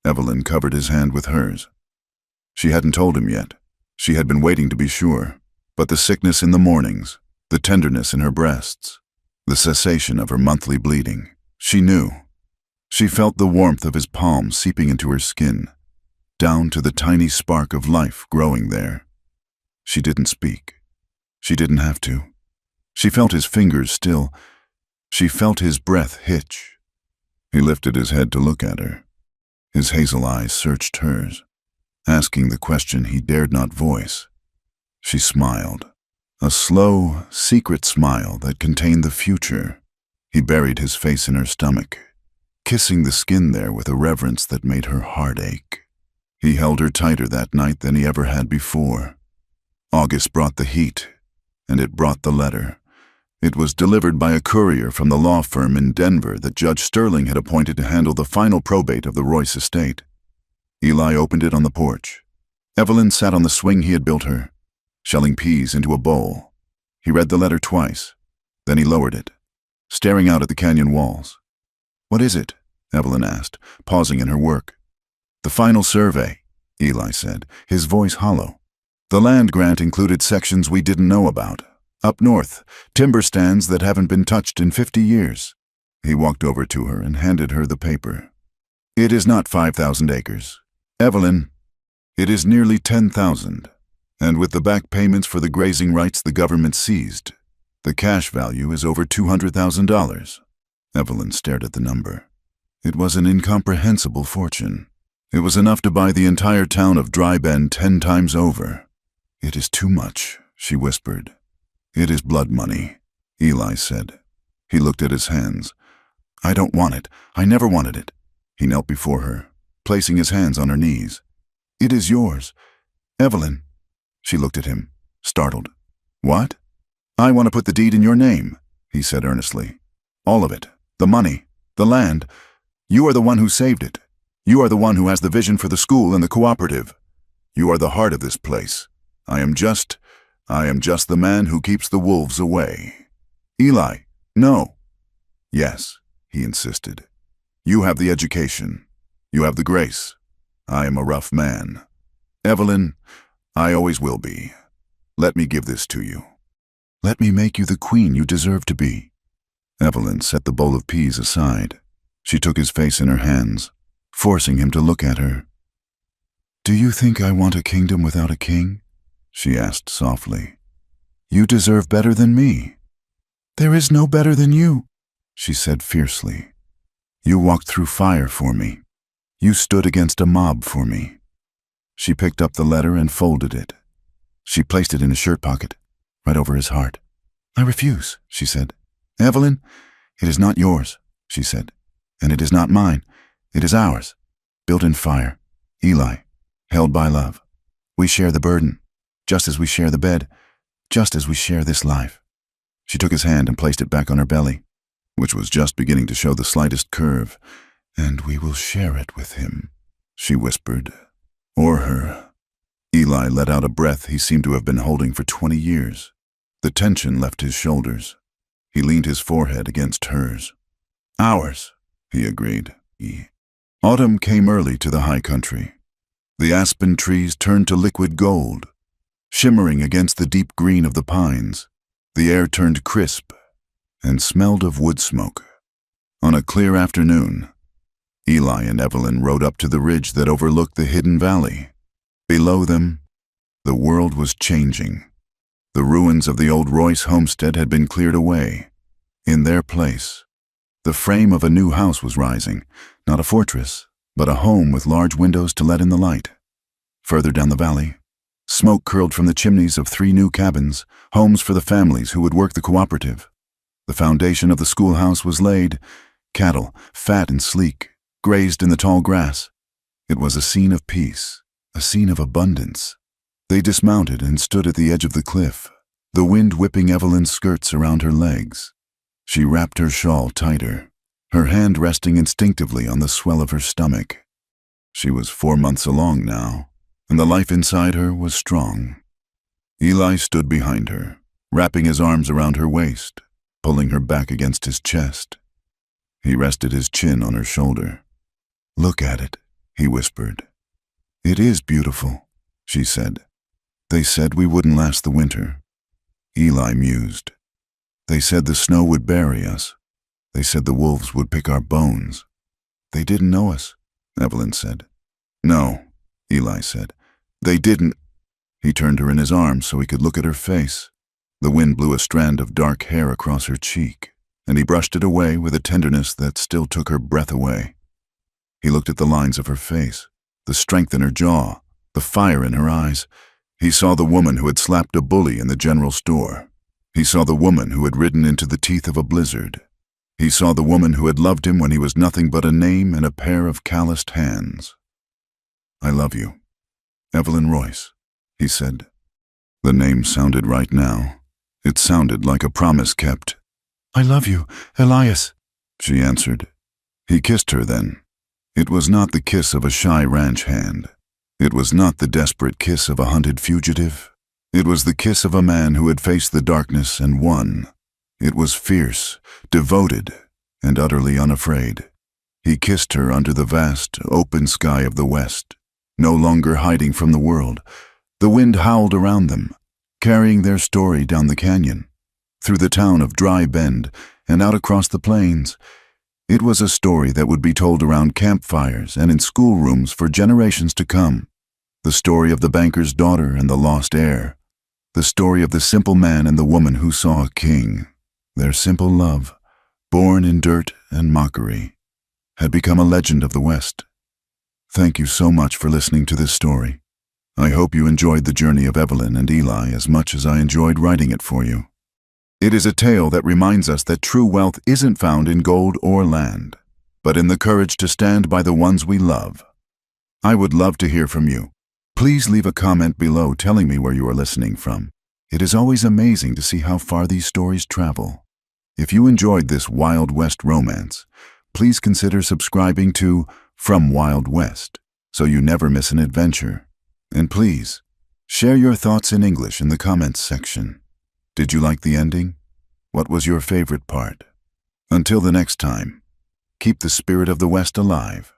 A: Evelyn covered his hand with hers. She hadn't told him yet. She had been waiting to be sure, but the sickness in the mornings, the tenderness in her breasts, the cessation of her monthly bleeding, she knew. She felt the warmth of his palm seeping into her skin, down to the tiny spark of life growing there. She didn't speak. She didn't have to. She felt his fingers still. She felt his breath hitch. He lifted his head to look at her. His hazel eyes searched hers, asking the question he dared not voice. She smiled, a slow, secret smile that contained the future. He buried his face in her stomach, kissing the skin there with a reverence that made her heart ache. He held her tighter that night than he ever had before. August brought the heat, and it brought the letter. It was delivered by a courier from the law firm in Denver that Judge Sterling had appointed to handle the final probate of the Royce estate. Eli opened it on the porch. Evelyn sat on the swing he had built her, shelling peas into a bowl. He read the letter twice, then he lowered it, staring out at the canyon walls. "What is it?" Evelyn asked, pausing in her work. "The final survey," Eli said, his voice hollow. "The land grant included sections we didn't know about. Up north, timber stands that haven't been touched in 50 years. He walked over to her and handed her the paper. "It is not 5,000 acres. Evelyn, it is nearly 10,000. And with the back payments for the grazing rights the government seized, the cash value is over $200,000. Evelyn stared at the number. It was an incomprehensible fortune. It was enough to buy the entire town of Dry Bend 10 times over. "It is too much," she whispered. "It is blood money," Eli said. He looked at his hands. "I don't want it. I never wanted it." He knelt before her, placing his hands on her knees. "It is yours. Evelyn." She looked at him, startled. "What?" "I want to put the deed in your name," he said earnestly. "All of it. The money. The land. You are the one who saved it. You are the one who has the vision for the school and the cooperative. You are the heart of this place. I am just the man who keeps the wolves away." "Eli, no." "Yes," he insisted. "You have the education. You have the grace. I am a rough man. Evelyn, I always will be. Let me give this to you. Let me make you the queen you deserve to be." Evelyn set the bowl of peas aside. She took his face in her hands, forcing him to look at her. "Do you think I want a kingdom without a king?" she asked softly. "You deserve better than me." "There is no better than you," she said fiercely. "You walked through fire for me. You stood against a mob for me." She picked up the letter and folded it. She placed it in his shirt pocket, right over his heart. "I refuse," she said. "Evelyn, it is not yours," she said, "and it is not mine. It is ours, built in fire. Eli, held by love. We share the burden, just as we share the bed, just as we share this life." She took his hand and placed it back on her belly, which was just beginning to show the slightest curve. "And we will share it with him," she whispered. Or her. Eli let out a breath he seemed to have been holding for 20 years. The tension left his shoulders. He leaned his forehead against hers. "Ours," he agreed. Autumn came early to the high country. The aspen trees turned to liquid gold, shimmering against the deep green of the pines. The air turned crisp and smelled of wood smoke. On a clear afternoon, Eli and Evelyn rode up to the ridge that overlooked the hidden valley. Below them, the world was changing. The ruins of the old Royce homestead had been cleared away. In their place, the frame of a new house was rising, not a fortress, but a home with large windows to let in the light. Further down the valley, smoke curled from the chimneys of 3 new cabins, homes for the families who would work the cooperative. The foundation of the schoolhouse was laid. Cattle, fat and sleek, grazed in the tall grass. It was a scene of peace, a scene of abundance. They dismounted and stood at the edge of the cliff, the wind whipping Evelyn's skirts around her legs. She wrapped her shawl tighter, her hand resting instinctively on the swell of her stomach. She was 4 months along now, and the life inside her was strong. Eli stood behind her, wrapping his arms around her waist, pulling her back against his chest. He rested his chin on her shoulder. "Look at it," he whispered. "It is beautiful," she said. "They said we wouldn't last the winter." Eli mused. "They said the snow would bury us. They said the wolves would pick our bones." "They didn't know us," Evelyn said. "No," Eli said. "They didn't." He turned her in his arms so he could look at her face. The wind blew a strand of dark hair across her cheek, and he brushed it away with a tenderness that still took her breath away. He looked at the lines of her face, the strength in her jaw, the fire in her eyes. He saw the woman who had slapped a bully in the general store. He saw the woman who had ridden into the teeth of a blizzard. He saw the woman who had loved him when he was nothing but a name and a pair of calloused hands. "I love you, Evelyn Royce," he said. The name sounded right now. It sounded like a promise kept. "I love you, Elias," she answered. He kissed her then. It was not the kiss of a shy ranch hand. It was not the desperate kiss of a hunted fugitive. It was the kiss of a man who had faced the darkness and won. It was fierce, devoted, and utterly unafraid. He kissed her under the vast, open sky of the west, no longer hiding from the world. The wind howled around them, carrying their story down the canyon, through the town of Dry Bend, and out across the plains. It was a story that would be told around campfires and in schoolrooms for generations to come. The story of the banker's daughter and the lost heir. The story of the simple man and the woman who saw a king. Their simple love, born in dirt and mockery, had become a legend of the West. Thank you so much for listening to this story. I hope you enjoyed the journey of Evelyn and Eli as much as I enjoyed writing it for you. It is a tale that reminds us that true wealth isn't found in gold or land, but in the courage to stand by the ones we love. I would love to hear from you. Please leave a comment below telling me where you are listening from. It is always amazing to see how far these stories travel. If you enjoyed this Wild West romance, please consider subscribing to From Wild West so you never miss an adventure. And please, share your thoughts in English in the comments section. Did you like the ending? What was your favorite part? Until the next time, keep the spirit of the West alive.